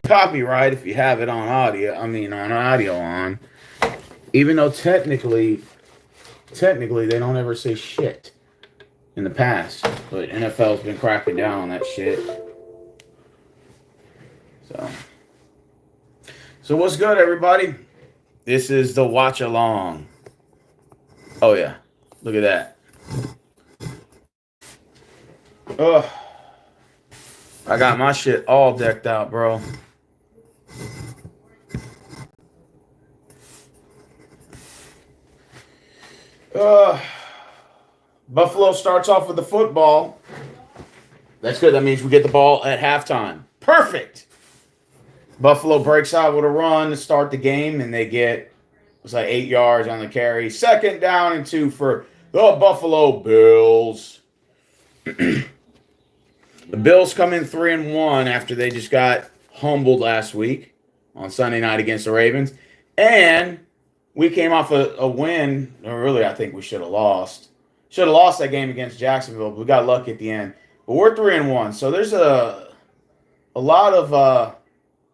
copyright if you have it on audio. On audio on. Even though technically they don't ever say shit in the past, but NFL's been cracking down on that shit. So what's good, everybody? This is the watch along. Oh yeah, look at that. Ugh. I got my shit all decked out, bro. Buffalo starts off with the football. That's good. That means we get the ball at halftime. Perfect. Buffalo breaks out with a run to start the game, and they get, it's like 8 yards on the carry. 2nd down and 2 for the Buffalo Bills. The Bills come in 3-1 after they just got humbled last week on Sunday night against the Ravens. And we came off a win. Or really, I think we should have lost. Should have lost that game against Jacksonville, but we got lucky at the end. But we're 3-1. So there's a lot of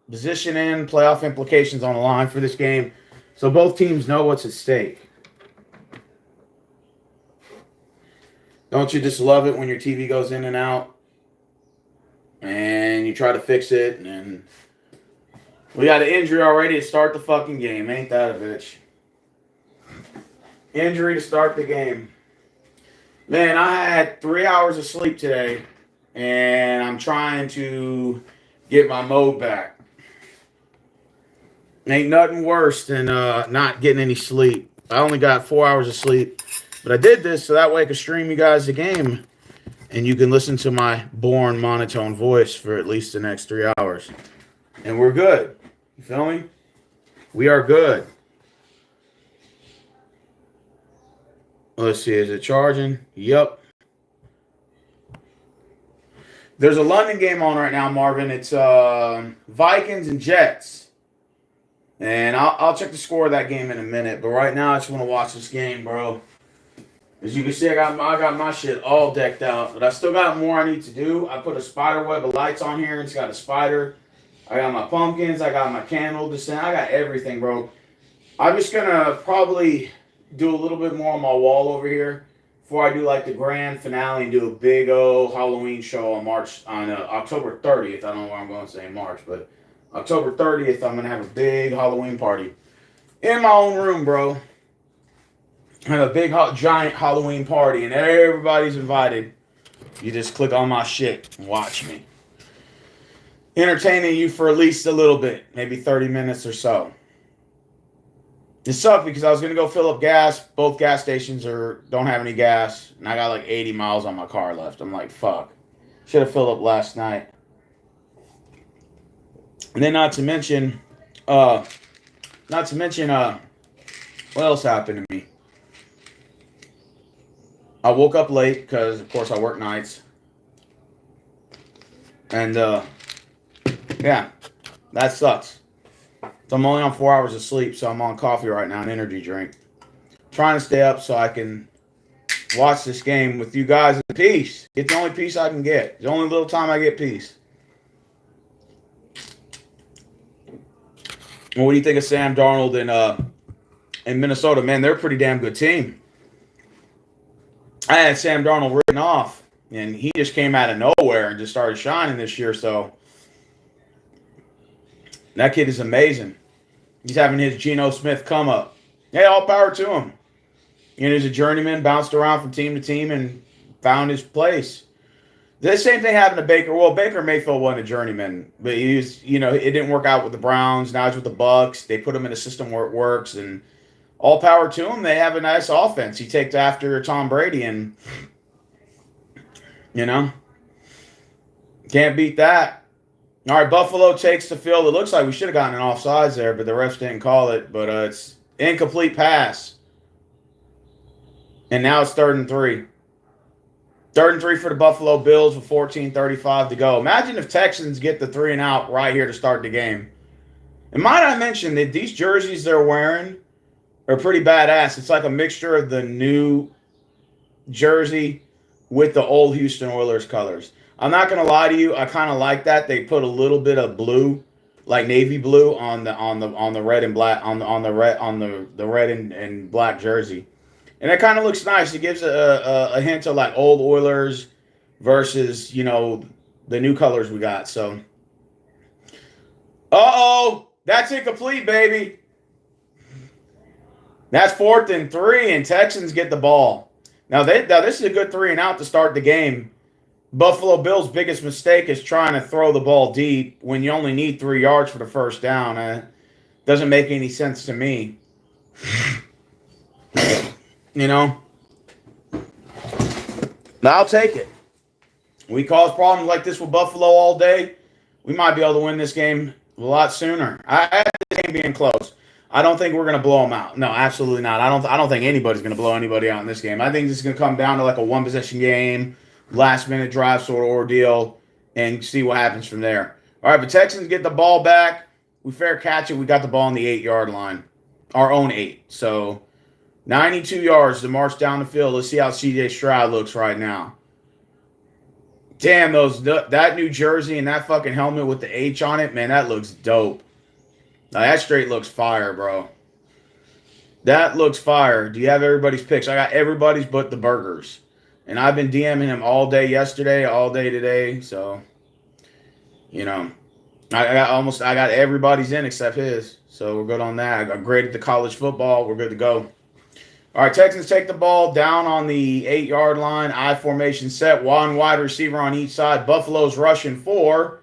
position in, playoff implications on the line for this game. So both teams know what's at stake. Don't you just love it when your TV goes in and out? And you try to fix it, and we got an injury already to start the fucking game. Ain't that a bitch? Injury to start the game. Man, I had 3 hours of sleep today, and I'm trying to get my mode back. Ain't nothing worse than not getting any sleep. I only got 4 hours of sleep, but I did this so that way I could stream you guys the game. And you can listen to my boring monotone voice for at least the next 3 hours. And we're good. You feel me? We are good. Let's see. Is it charging? Yep. There's a London game on right now, Marvin. It's Vikings and Jets. And I'll check the score of that game in a minute. But right now, I just want to watch this game, bro. As you can see, I got my shit all decked out, but I still got more I need to do. I put a spider web of lights on here. It's got a spider. I got my pumpkins. I got my candle descent. I got everything, bro. I'm just gonna probably do a little bit more on my wall over here before I do like the grand finale and do a big old Halloween show on October 30th. I don't know where I'm going to say March, but October 30th, I'm gonna have a big Halloween party in my own room, bro. I have a big, giant Halloween party, and everybody's invited. You just click on my shit and watch me. Entertaining you for at least a little bit, maybe 30 minutes or so. It sucked because I was going to go fill up gas. Both gas stations don't have any gas, and I got like 80 miles on my car left. I'm like, fuck. Should have filled up last night. And then not to mention, what else happened to me? I woke up late because, of course, I work nights. And, yeah, that sucks. So I'm only on 4 hours of sleep, so I'm on coffee right now, an energy drink. Trying to stay up so I can watch this game with you guys in peace. It's the only peace I can get. It's the only little time I get peace. Well, what do you think of Sam Darnold in Minnesota? Man, they're a pretty damn good team. I had Sam Darnold written off, and he just came out of nowhere and just started shining this year. So that kid is amazing. He's having his Geno Smith come up. Hey, all power to him. He's a journeyman, bounced around from team to team and found his place. The same thing happened to Baker. Well, Baker Mayfield wasn't a journeyman, but he was, it didn't work out with the Browns. Now he's with the Bucks. They put him in a system where it works, and all power to him. They have a nice offense. He takes after Tom Brady, and, can't beat that. All right, Buffalo takes the field. It looks like we should have gotten an offsides there, but the refs didn't call it. But it's incomplete pass. And now it's 3rd and 3. 3rd and 3 for the Buffalo Bills with 14:35 to go. Imagine if Texans get the 3 and out right here to start the game. And might I mention that these jerseys they're wearing are pretty badass. It's like a mixture of the new jersey with the old Houston Oilers colors. I'm not going to lie to you. I kind of like that. They put a little bit of blue like navy blue on the red and black on the red and black jersey, and it kind of looks nice. It gives a hint of like old Oilers versus the new colors we got. So, that's incomplete, baby. That's 4th and 3, and Texans get the ball. Now this is a good 3 and out to start the game. Buffalo Bills' biggest mistake is trying to throw the ball deep when you only need 3 yards for the first down. Doesn't make any sense to me. Now I'll take it. We cause problems like this with Buffalo all day. We might be able to win this game a lot sooner. I have the game being close. I don't think we're going to blow them out. No, absolutely not. I don't think anybody's going to blow anybody out in this game. I think this is going to come down to like a one-possession game, last-minute drive sort of ordeal, and see what happens from there. All right, but Texans get the ball back. We fair catch it. We got the ball on the 8-yard line, our own 8. So 92 yards to march down the field. Let's see how C.J. Stroud looks right now. Damn, that new jersey and that fucking helmet with the H on it, man, that looks dope. Now, that straight looks fire, bro. That looks fire. Do you have everybody's picks? I got everybody's but the burgers. And I've been DMing him all day yesterday, all day today. So, I got everybody's in except his. So we're good on that. I graded the college football. We're good to go. All right, Texans take the ball down on the 8-yard line. I formation set. One wide receiver on each side. Buffalo's rushing 4.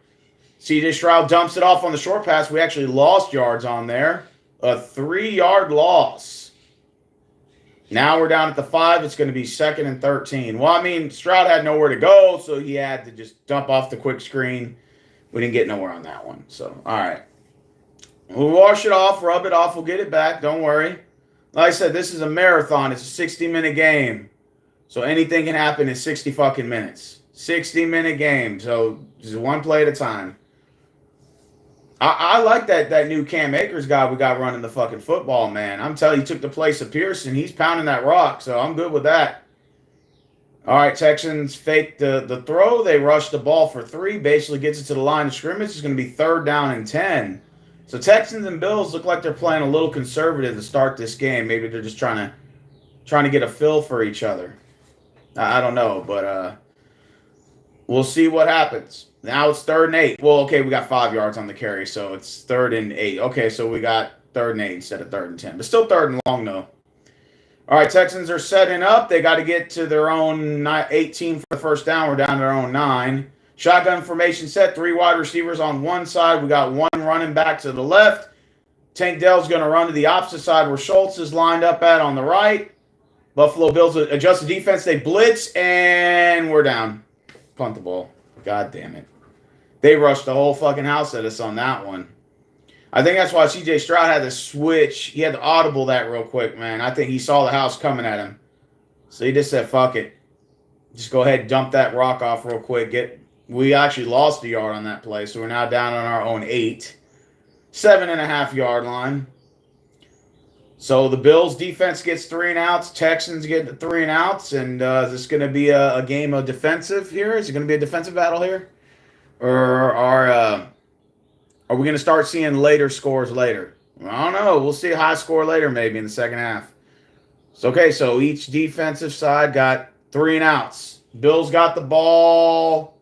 C.J. Stroud dumps it off on the short pass. We actually lost yards on there. A 3-yard loss. Now we're down at the 5. It's going to be 2nd and 13. Well, I mean, Stroud had nowhere to go, so he had to just dump off the quick screen. We didn't get nowhere on that one. So, all right. We'll wash it off, rub it off. We'll get it back. Don't worry. Like I said, this is a marathon. It's a 60-minute game. So anything can happen in 60 fucking minutes. 60-minute game. So just one play at a time. I like that new Cam Akers guy we got running the fucking football, man. I'm telling you, he took the place of Pearson. He's pounding that rock, so I'm good with that. All right, Texans fake the throw. They rush the ball for 3. Basically gets it to the line of scrimmage. It's going to be 3rd down and 10. So Texans and Bills look like they're playing a little conservative to start this game. Maybe they're just trying to get a feel for each other. I don't know, but we'll see what happens. Now it's 3rd and 8. Well, okay, we got 5 yards on the carry, so it's 3rd and 8. Okay, so we got 3rd and 8 instead of 3rd and 10. But still 3rd and long, though. All right, Texans are setting up. They got to get to their own 18 for the first down. We're down to their own 9. Shotgun formation set. 3 wide receivers on one side. We got 1 running back to the left. Tank Dell's going to run to the opposite side where Schultz is lined up at on the right. Buffalo Bills adjust the defense. They blitz, and we're down. Punt the ball. God damn it. They rushed the whole fucking house at us on that one. I think that's why C.J. Stroud had to switch. He had to audible that real quick, man. I think he saw the house coming at him. So he just said, fuck it. Just go ahead and dump that rock off real quick. We actually lost a yard on that play, so we're now down on our own 8. 7.5-yard line. So the Bills defense gets 3 and outs. Texans get the 3 and outs. And is this going to be a game of defensive here? Is it going to be a defensive battle here? Or are we going to start seeing later scores later? I don't know. We'll see a high score later maybe in the second half. So, okay, so each defensive side got 3 and outs. Bills got the ball,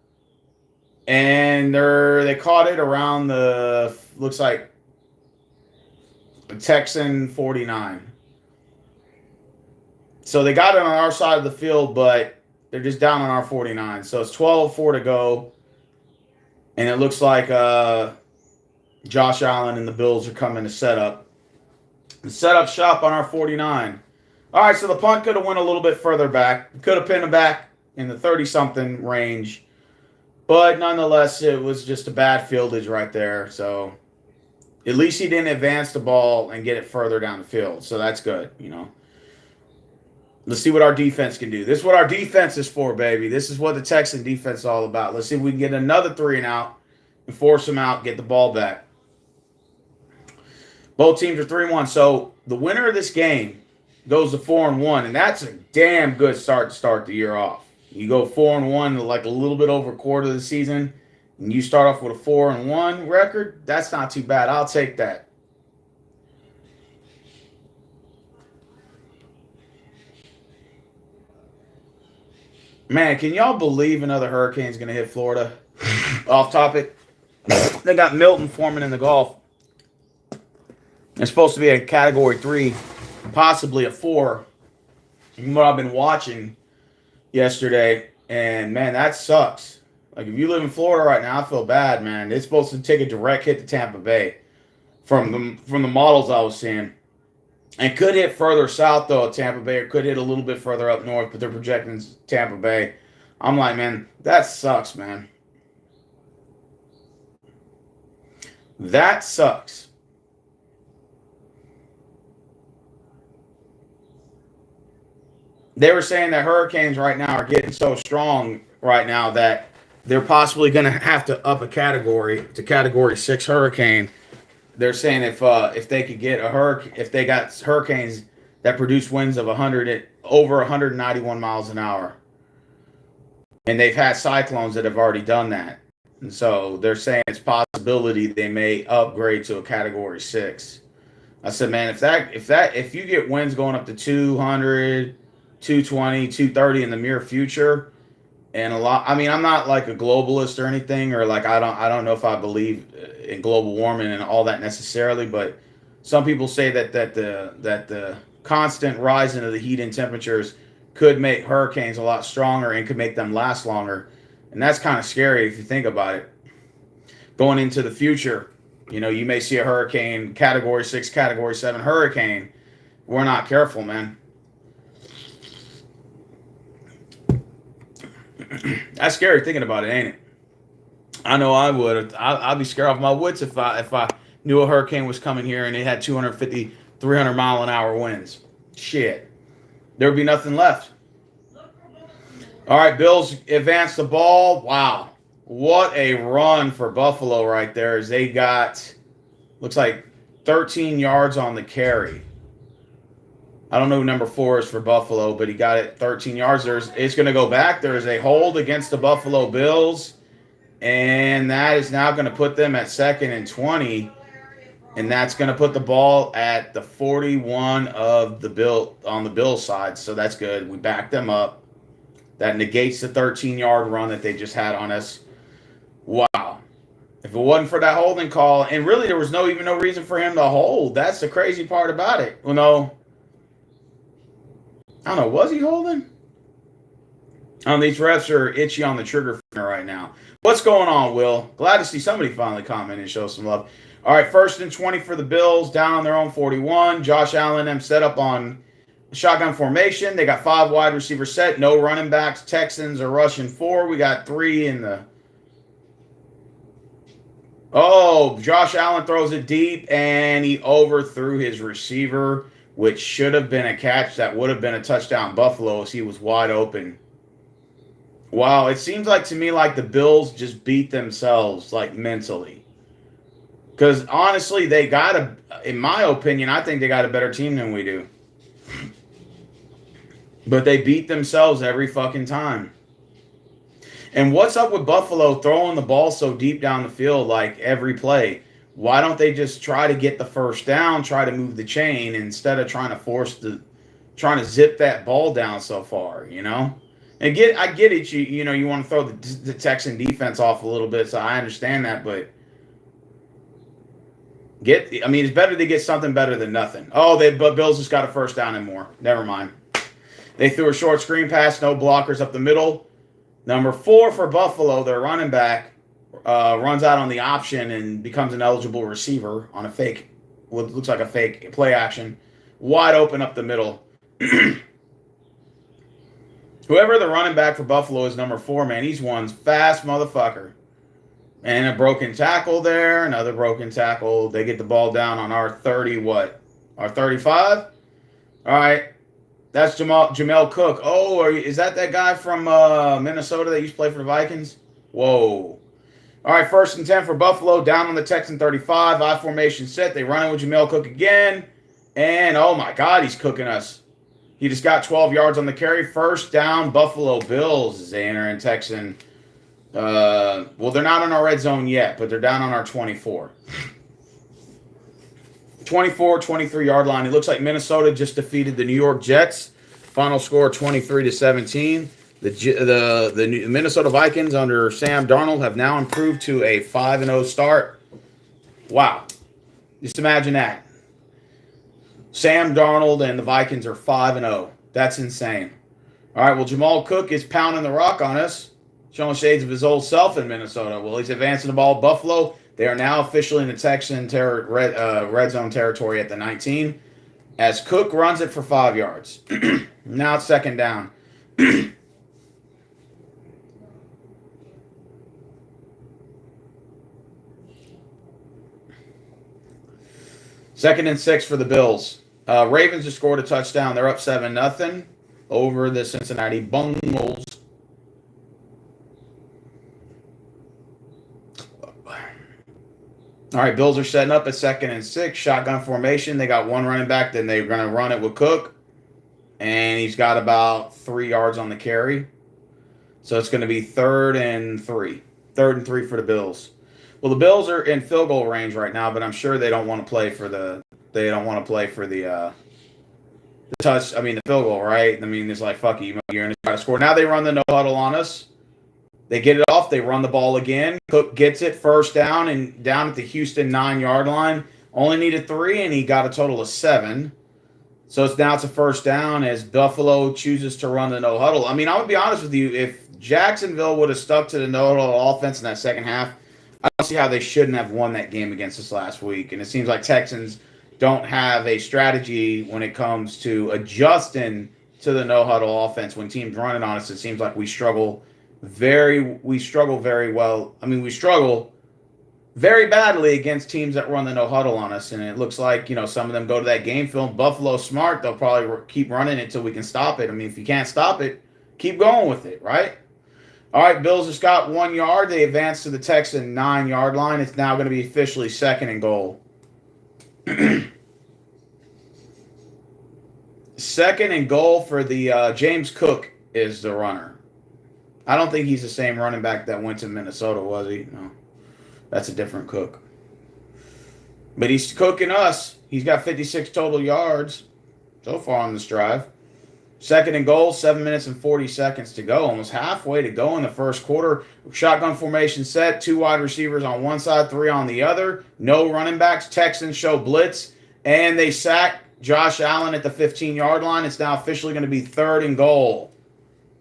and they caught it around looks like the Texan 49. So they got it on our side of the field, but they're just down on our 49. So it's 12-4 to go. And it looks like Josh Allen and the Bills are coming to set up. Set up shop on our 49. All right, so the punt could have went a little bit further back. Could have pinned him back in the 30-something range. But nonetheless, it was just a bad fieldage right there. So at least he didn't advance the ball and get it further down the field. So that's good, Let's see what our defense can do. This is what our defense is for, baby. This is what the Texan defense is all about. Let's see if we can get another 3 and out and force them out, get the ball back. Both teams are 3-1. So the winner of this game goes to 4-1, and that's a damn good start to start the year off. You go 4-1, like a little bit over a quarter of the season. And you start off with a 4-1 record, that's not too bad. I'll take that. Man, can y'all believe another hurricane's going to hit Florida? Off topic. They got Milton forming in the Gulf. It's supposed to be a Category 3, possibly a 4. From what I've been watching yesterday, and man, that sucks. Like, if you live in Florida right now, I feel bad, man. It's supposed to take a direct hit to Tampa Bay from the models I was seeing. And could hit further south, though, at Tampa Bay, or could hit a little bit further up north, but they're projecting Tampa Bay. I'm like, man, that sucks, man. That sucks. They were saying that hurricanes right now are getting so strong right now that they're possibly going to have to up a category to Category 6 hurricane. They're saying if they could get a hurricane, if they got hurricanes that produce winds of over 191 miles an hour, and they've had cyclones that have already done that, and so they're saying it's possibility they may upgrade to a Category 6. I said, man, if you get winds going up to 200, 220, 230 in the near future, and a lot. I mean, I'm not like a globalist or anything, or like I don't know if I believe in global warming and all that necessarily, but some people say that the constant rise into the heat and temperatures could make hurricanes a lot stronger and could make them last longer, and that's kind of scary if you think about it. Going into the future, you may see a hurricane, Category 6, Category 7 hurricane. We're not careful, man. That's scary thinking about it, ain't it? I know I would. I'd be scared off my wits if I knew a hurricane was coming here and it had 250, 300 mile an hour winds. Shit. There would be nothing left. All right, Bills advance the ball. Wow. What a run for Buffalo right there, as they got, looks like 13 yards on the carry. I don't know who number 4 is for Buffalo, but he got it 13 yards. It's going to go back. There is a hold against the Buffalo Bills, and that is now going to put them at 2nd and 20, and that's going to put the ball at the 41 of on the Bills side, so that's good. We backed them up. That negates the 13-yard run that they just had on us. Wow. If it wasn't for that holding call, and really there was no reason for him to hold. That's the crazy part about it. I don't know. Was he holding? These refs are itchy on the trigger finger right now. What's going on, Will? Glad to see somebody finally comment and show some love. All right, 1st and 20 for the Bills, down on their own 41. Josh Allen them set up on shotgun formation. They got 5 wide receivers set, no running backs. Texans are rushing 4. We got 3 in the... Oh, Josh Allen throws it deep, and he overthrew his receiver, which should have been a catch that would have been a touchdown Buffalo as he was wide open. Wow, it seems like to me like the Bills just beat themselves, like, mentally. Because, honestly, they got in my opinion, I think they got a better team than we do. But they beat themselves every fucking time. And what's up with Buffalo throwing the ball so deep down the field like every play? Why don't they just try to get the first down, try to move the chain instead of trying to zip that ball down so far, And I get it, you want to throw the Texan defense off a little bit, so I understand that, but it's better to get something better than nothing. Oh, but Bills just got a first down and more. Never mind. They threw a short screen pass, no blockers up the middle. Number 4 for Buffalo, their running back, runs out on the option and becomes an eligible receiver on a fake, what looks like a fake play action, wide open up the middle. Whoever the running back for Buffalo is, number 4, man, he's one fast motherfucker. And a broken tackle there, another broken tackle. They get the ball down on our 30, our 35? All right. That's Jamel Cook. Oh, is that guy from Minnesota that used to play for the Vikings? Whoa. All right, 1st and 10 for Buffalo, down on the Texan 35. I formation set. They run it with Jamel Cook again. And, oh, my God, he's cooking us. He just got 12 yards on the carry. 1st down, Buffalo Bills as they enter in Texan Well, they're not on our red zone yet, but they're down on our 24. 24, 23-yard line. It looks like Minnesota just defeated the New York Jets. Final score 23-17. The Minnesota Vikings under Sam Darnold have now improved to a 5-0 start. Wow. Just imagine that. Sam Darnold and the Vikings are 5-0. That's insane. All right, well, Jamal Cook is pounding the rock on us, showing shades of his old self in Minnesota. Well, he's advancing the ball. Buffalo, they are now officially in the Texan red zone territory at the 19, as Cook runs it for 5 yards. Now it's second down. Second and 6 for the Bills. Ravens just scored a touchdown. They're up 7-0 over the Cincinnati Bengals. All right, Bills are setting up at second and 6. Shotgun formation. They got one running back. Then they're going to run it with Cook. And he's got about 3 yards on the carry. So it's going to be 3rd and 3. 3rd and 3 for the Bills. Well, the Bills are in field goal range right now, but I'm sure they don't want to play for the the field goal, right? I mean, it's like, fuck you, you're going to try to score. Now they run the no huddle on us. They get it off. They run the ball again. Cook gets it, first down, and down at the Houston 9-yard line. Only needed 3, and he got a total of 7. So it's a first down as Buffalo chooses to run the no huddle. I mean, I'm going to be honest with you. If Jacksonville would have stuck to the no huddle offense in that second half, I don't see how they shouldn't have won that game against us last week. And it seems like Texans don't have a strategy when it comes to adjusting to the no huddle offense. When teams running on us, it seems like we struggle very well. I mean, we struggle very badly against teams that run the no huddle on us. And it looks like, some of them go to that game film. Buffalo's smart. They'll probably keep running it until we can stop it. I mean, if you can't stop it, keep going with it, right? All right, Bills just got 1 yard. They advance to the Texan 9-yard line. It's now going to be officially 2nd and goal. 2nd and goal for the James Cook is the runner. I don't think he's the same running back that went to Minnesota, was he? No. That's a different Cook. But he's cooking us. He's got 56 total yards so far on this drive. 2nd and goal, 7 minutes and 40 seconds to go. Almost halfway to go in the first quarter. Shotgun formation set. 2 wide receivers on one side, 3 on the other. No running backs. Texans show blitz. And they sack Josh Allen at the 15-yard line. It's now officially going to be 3rd and goal.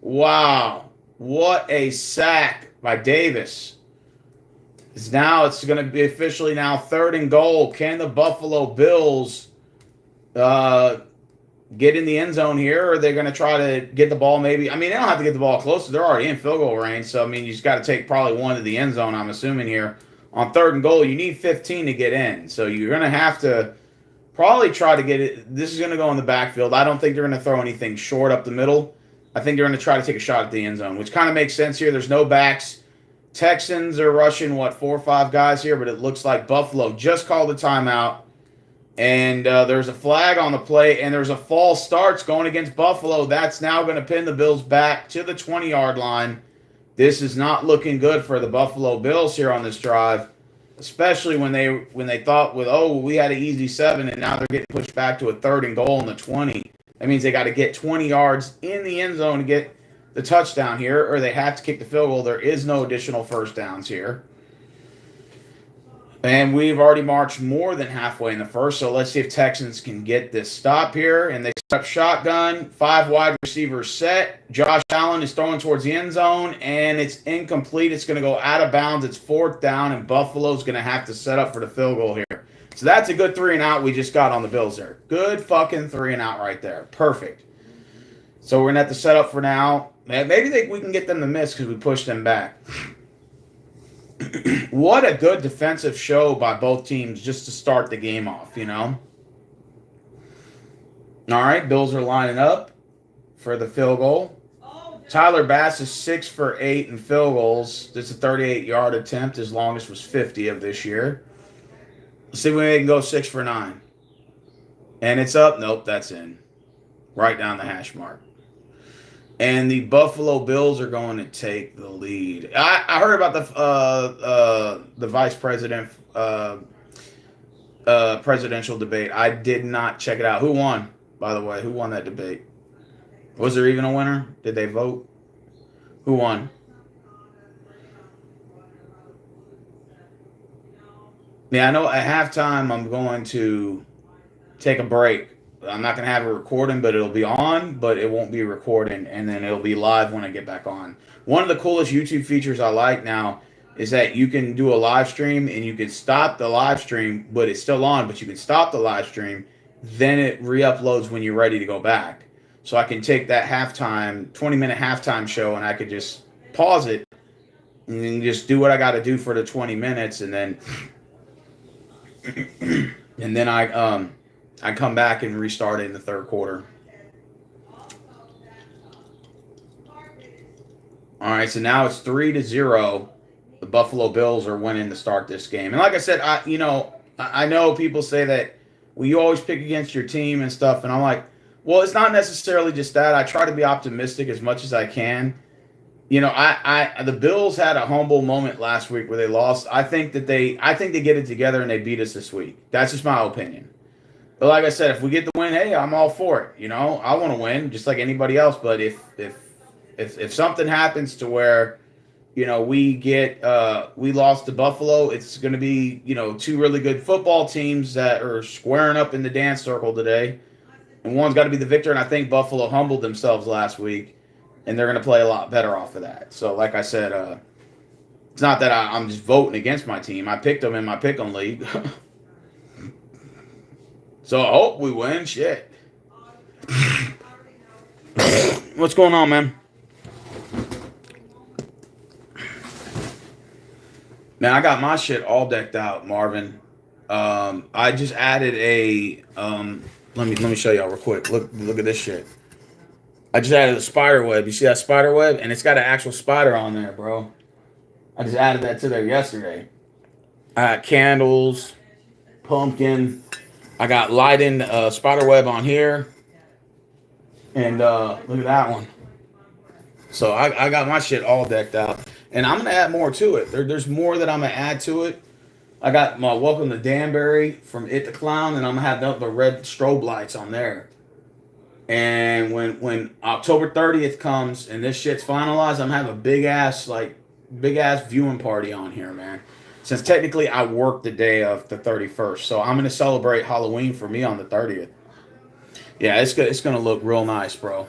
Wow. What a sack by Davis. It's going to be officially now 3rd and goal. Can the Buffalo Bills get in the end zone here, or are they going to try to get the ball maybe? I mean, they don't have to get the ball closer. They're already in field goal range. So, I mean, you just got to take probably one to the end zone, I'm assuming here. On 3rd and goal, you need 15 to get in. So you're going to have to probably try to get it. This is going to go in the backfield. I don't think they're going to throw anything short up the middle. I think they're going to try to take a shot at the end zone, which kind of makes sense here. There's no backs. Texans are rushing, 4 or 5 guys here, but it looks like Buffalo just called a timeout. And there's a flag on the play, and there's a false starts going against Buffalo. That's now going to pin the Bills back to the 20-yard line. This is not looking good for the Buffalo Bills here on this drive, especially when they thought we had an easy 7, and now they're getting pushed back to a 3rd and goal in the 20. That means they got to get 20 yards in the end zone to get the touchdown here, or they have to kick the field goal. There is no additional first downs here. And we've already marched more than halfway in the first, so let's see if Texans can get this stop here. And they set up shotgun, 5 wide receivers set. Josh Allen is throwing towards the end zone, and it's incomplete. It's going to go out of bounds. It's 4th down, and Buffalo's going to have to set up for the field goal here. So that's a good 3 and out we just got on the Bills there. Good fucking 3 and out right there. Perfect. So we're going to have to set up for now. Maybe we can get them to miss because we pushed them back. What a good defensive show by both teams just to start the game off, All right, Bills are lining up for the field goal. Tyler Bass is 6 for 8 in field goals. It's a 38-yard attempt. His longest was 50 of this year. Let's see if we can go 6 for 9. And it's up. Nope, that's in. Right down the hash mark. And the Buffalo Bills are going to take the lead. I heard about the vice president presidential debate. I did not check it out. Who won, by the way? Who won that debate? Was there even a winner? Did they vote? Who won? Yeah, I know at halftime I'm going to take a break. I'm not going to have a recording, but it'll be on, but it won't be recording, and then it'll be live when I get back on. One of the coolest YouTube features I like now is that you can do a live stream and you can stop the live stream, but it's still on, but you can stop the live stream, then it re-uploads when you're ready to go back. So I can take that halftime, 20-minute halftime show, and I could just pause it and just do what I got to do for the 20 minutes, and then I come back and restart it in the third quarter. All right, so now it's 3-0. The Buffalo Bills are winning to start this game. And like I said, I know people say that, well, you always pick against your team and stuff, and I'm like, well, it's not necessarily just that. I try to be optimistic as much as I can. The Bills had a humble moment last week where they lost. I think they get it together and they beat us this week. That's just my opinion. But like I said, if we get the win, hey, I'm all for it. I want to win just like anybody else. But if something happens to where we lost to Buffalo, it's going to be two really good football teams that are squaring up in the dance circle today, and one's got to be the victor. And I think Buffalo humbled themselves last week, and they're going to play a lot better off of that. So like I said, it's not that I'm just voting against my team. I picked them in my pick'em league. So I hope we win. Shit. What's going on, man? Man, I got my shit all decked out, Marvin. I just added a let me show y'all real quick. Look at this shit. I just added a spider web. You see that spider web? And it's got an actual spider on there, bro. I just added that to there yesterday. I got candles, pumpkin. I got lighting spider web on here. And look at that one. So I got my shit all decked out. And I'm going to add more to it. There's more that I'm going to add to it. I got my Welcome to Danbury from It the Clown, and I'm going to have the red strobe lights on there. And when October 30th comes and this shit's finalized, I'm going to have a big ass viewing party on here, man. Since technically I work the day of the 31st. So I'm going to celebrate Halloween for me on the 30th. Yeah, it's going to look real nice, bro.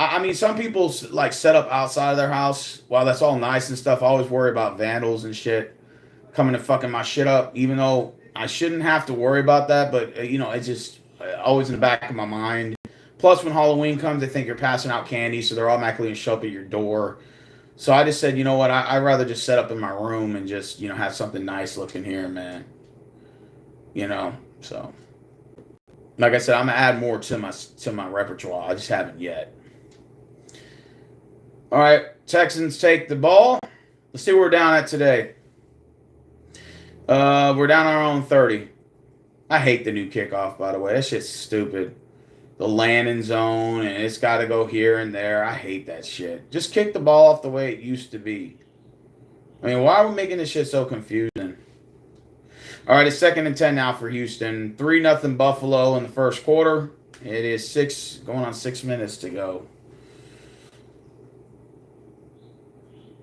I mean, some people like set up outside of their house. While that's all nice and stuff, I always worry about vandals and shit coming and fucking my shit up, even though I shouldn't have to worry about that. But, it's just always in the back of my mind. Plus, when Halloween comes, they think you're passing out candy, so they're automatically going to show up at your door. So I just said, you know what, I'd rather just set up in my room and just, have something nice looking here, man. So. Like I said, I'm going to add more to my repertoire. I just haven't yet. All right, Texans take the ball. Let's see where we're down at today. We're down our own 30. I hate the new kickoff, by the way. That shit's stupid. The landing zone, and it's got to go here and there. I hate that shit. Just kick the ball off the way it used to be. I mean, why are we making this shit so confusing? All right, it's 2nd and 10 now for Houston. 3-0 Buffalo in the first quarter. It is going on 6 minutes to go.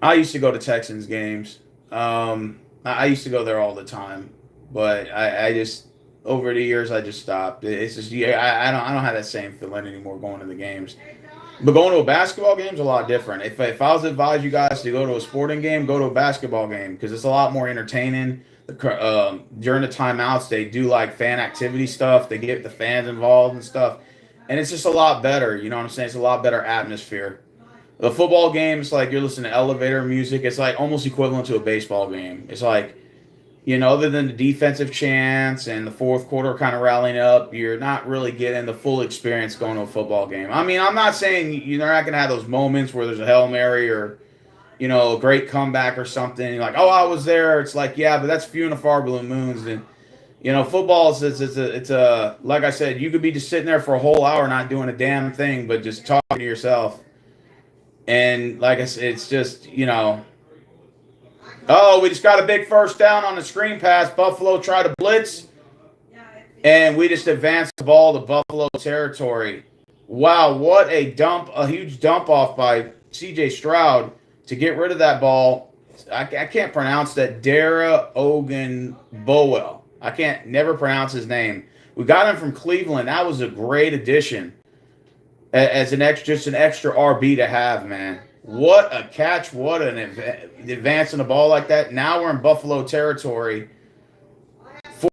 I used to go to Texans games. I used to go there all the time, but I just over the years I just stopped. It's just I don't have that same feeling anymore going to the games. But going to a basketball game is a lot different. If I was to advise you guys to go to a sporting game, go to a basketball game because it's a lot more entertaining. During the timeouts, they do like fan activity stuff. They get the fans involved and stuff, and it's just a lot better. You know what I'm saying? It's a lot better atmosphere. The football game is like you're listening to elevator music. It's like almost equivalent to a baseball game. It's like, other than the defensive chants and the fourth quarter kind of rallying up, you're not really getting the full experience going to a football game. I mean, I'm not saying you're not going to have those moments where there's a Hail Mary or, a great comeback or something. You're like, oh, I was there. It's like, yeah, but that's few and far below moons. And, Football is it's a like I said, you could be just sitting there for a whole hour not doing a damn thing, but just talking to yourself. And like I said, it's just oh, we just got a big first down on the screen pass. Buffalo tried to blitz, and we just advanced the ball to Buffalo territory. Wow, what a huge dump off by C.J. Stroud to get rid of that ball. I can't pronounce that. Dara Ogun Bowell. I can't never pronounce his name. We got him from Cleveland. That was a great addition as just an extra RB to have, man. What a catch! What an advancing the ball like that. Now we're in Buffalo territory.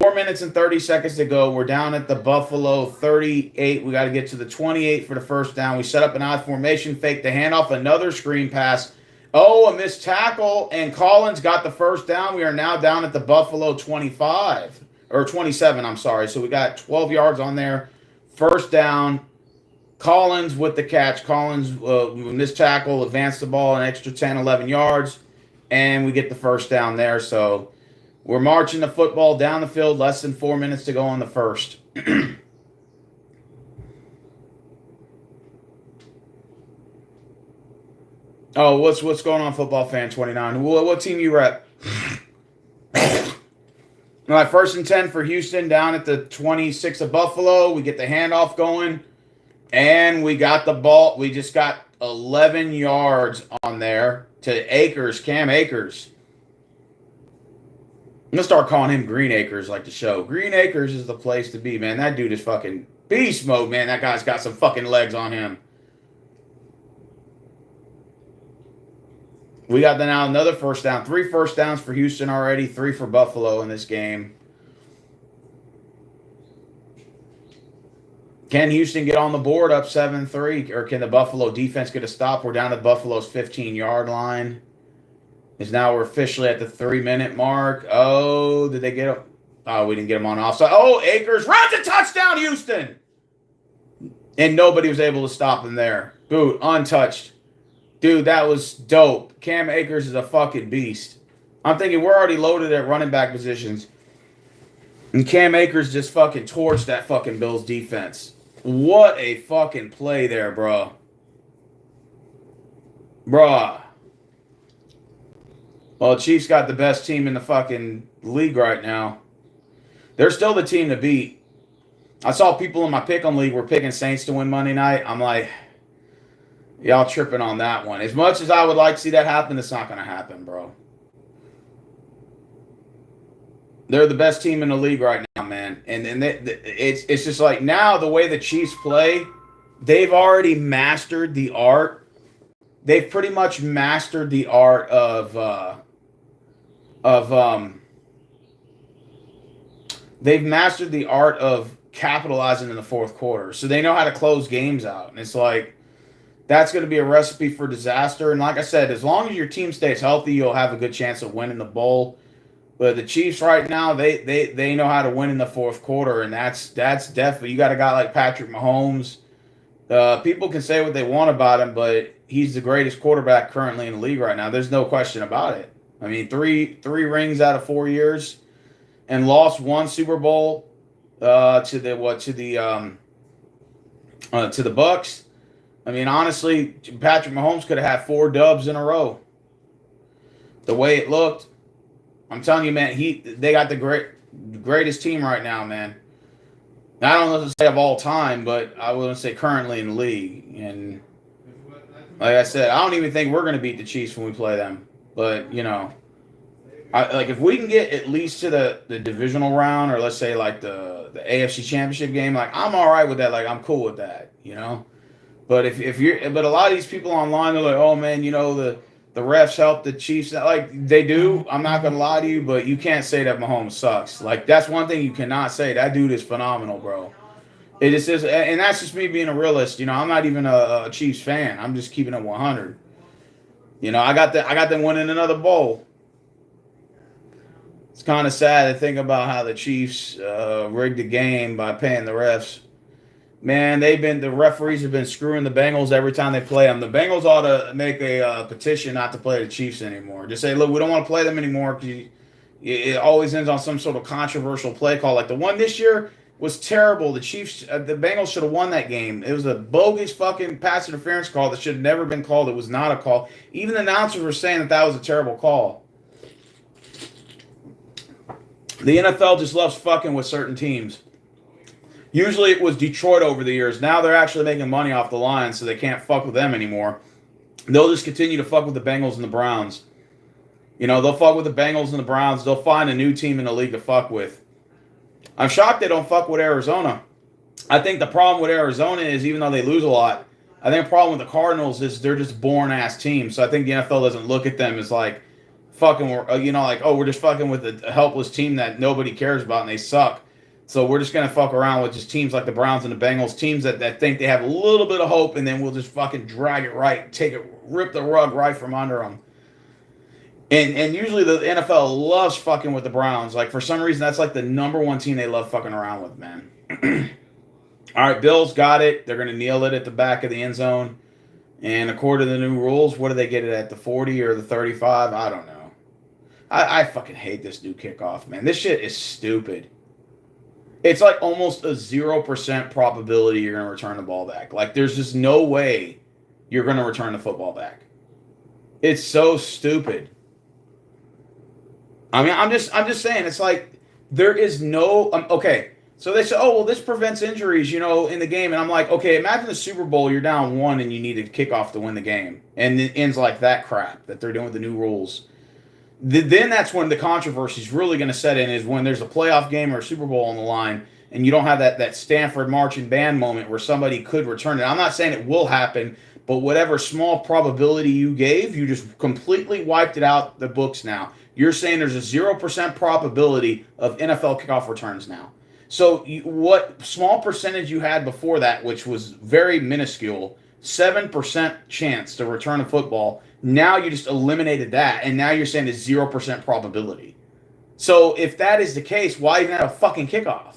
4 minutes and 30 seconds to go. We're down at the Buffalo 38. We got to get to the 28 for the first down. We set up an I formation, fake the handoff, another screen pass. Oh, a missed tackle, and Collins got the first down. We are now down at the Buffalo 25, or 27, I'm sorry. So we got 12 yards on there. First down. Collins with the catch. Collins missed tackle, advanced the ball an extra 10, 11 yards, and we get the first down there. So we're marching the football down the field, less than 4 minutes to go on the first. Oh, what's going on, football fan 29? What team you rep? All right, 1st and 10 for Houston down at the 26 of Buffalo. We get the handoff going, and we got the ball. We just got 11 yards on there to Akers, Cam Akers. I'm going to start calling him Green Acres like the show. Green Acres is the place to be, man. That dude is fucking beast mode, man. That guy's got some fucking legs on him. We got now another first down. 3 first downs for Houston already. 3 for Buffalo in this game. Can Houston get on the board up 7-3? Or can the Buffalo defense get a stop? We're down at Buffalo's 15-yard line. Now we're officially at the 3-minute mark. Oh, did they get him? Oh, we didn't get him on offside. Oh, Akers runs a touchdown, Houston! And nobody was able to stop him there. Boot, untouched. Dude, that was dope. Cam Akers is a fucking beast. I'm thinking we're already loaded at running back positions. And Cam Akers just fucking torched that fucking Bills defense. What a fucking play there, bro. Bruh. Well, Chiefs got the best team in the fucking league right now. They're still the team to beat. I saw people in my pick'em league were picking Saints to win Monday night. I'm like, y'all tripping on that one. As much as I would like to see that happen, it's not going to happen, bro. They're the best team in the league right now, man. And it's just like now the way the Chiefs play, they've already mastered the art. They've pretty much mastered the art of they've mastered the art of capitalizing in the fourth quarter. So they know how to close games out. And it's like that's going to be a recipe for disaster. And like I said, as long as your team stays healthy, you'll have a good chance of winning the bowl. But the Chiefs right now, they know how to win in the fourth quarter, and that's definitely. You got a guy like Patrick Mahomes. People can say what they want about him, but he's the greatest quarterback currently in the league right now. There's no question about it. I mean, three rings out of 4 years, and lost 1 Super Bowl to the Bucks. I mean, honestly, Patrick Mahomes could have had 4 dubs in a row. The way it looked, I'm telling you, man, they got the greatest team right now, man. I don't know to say of all time, but I wouldn't say currently in the league. And like I said, I don't even think we're going to beat the Chiefs when we play them. But if we can get at least to the divisional round, or let's say like the AFC Championship game, like I'm all right with that. Like I'm cool with that, But but a lot of these people online, they're like, oh man, the refs help the Chiefs. Like they do. I'm not gonna lie to you, but you can't say that Mahomes sucks. Like that's one thing you cannot say. That dude is phenomenal, bro. It just is, and that's just me being a realist. I'm not even a Chiefs fan. I'm just keeping it 100. I got them winning another bowl. It's kind of sad to think about how the Chiefs rigged the game by paying the refs. Man, the referees have been screwing the Bengals every time they play them. The Bengals ought to make a petition not to play the Chiefs anymore. Just say, look, we don't want to play them anymore because It always ends on some sort of controversial play call. Like the one this year was terrible. The Chiefs, the Bengals should have won that game. It was a bogus fucking pass interference call that should have never been called. It was not a call. Even the announcers were saying that that was a terrible call. The NFL just loves fucking with certain teams. Usually it was Detroit over the years. Now they're actually making money off the Lions, so they can't fuck with them anymore. They'll just continue to fuck with the Bengals and the Browns. You know, they'll fuck with the Bengals and the Browns. They'll find a new team in the league to fuck with. I'm shocked they don't fuck with Arizona. I think the problem with Arizona is, even though they lose a lot, I think the problem with the Cardinals is they're just boring-ass teams. So I think the NFL doesn't look at them as like fucking, you know, like, oh, we're just fucking with a helpless team that nobody cares about and they suck. So we're just going to fuck around with just teams like the Browns and the Bengals, teams that think they have a little bit of hope, and then we'll just fucking drag it right, rip the rug right from under them. And usually the NFL loves fucking with the Browns. Like, for some reason, that's like the number one team they love fucking around with, man. All right, Bills got it. They're going to kneel it at the back of the end zone. And according to the new rules, what do they get it at, the 40 or the 35? I don't know. I fucking hate this new kickoff, man. This shit is stupid. It's like almost a 0% probability you're going to return the ball back. Like, there's just no way you're going to return the football back. It's so stupid. I mean, I'm just saying, it's like there is no okay. So they say, oh well, this prevents injuries, you know, in the game, and I'm like, okay, imagine the Super Bowl, you're down 1 and you need a kickoff to win the game, and it ends like that crap that they're doing with the new rules. Then that's when the controversy is really going to set in, is when there's a playoff game or a Super Bowl on the line, and you don't have that Stanford marching band moment where somebody could return it. I'm not saying it will happen, but whatever small probability you gave, you just completely wiped it out the books now. You're saying there's a 0% probability of NFL kickoff returns now. So what small percentage you had before that, which was very minuscule, 7% chance to return a football, now you just eliminated that, and now you're saying it's 0% probability. So if that is the case, why even have a fucking kickoff?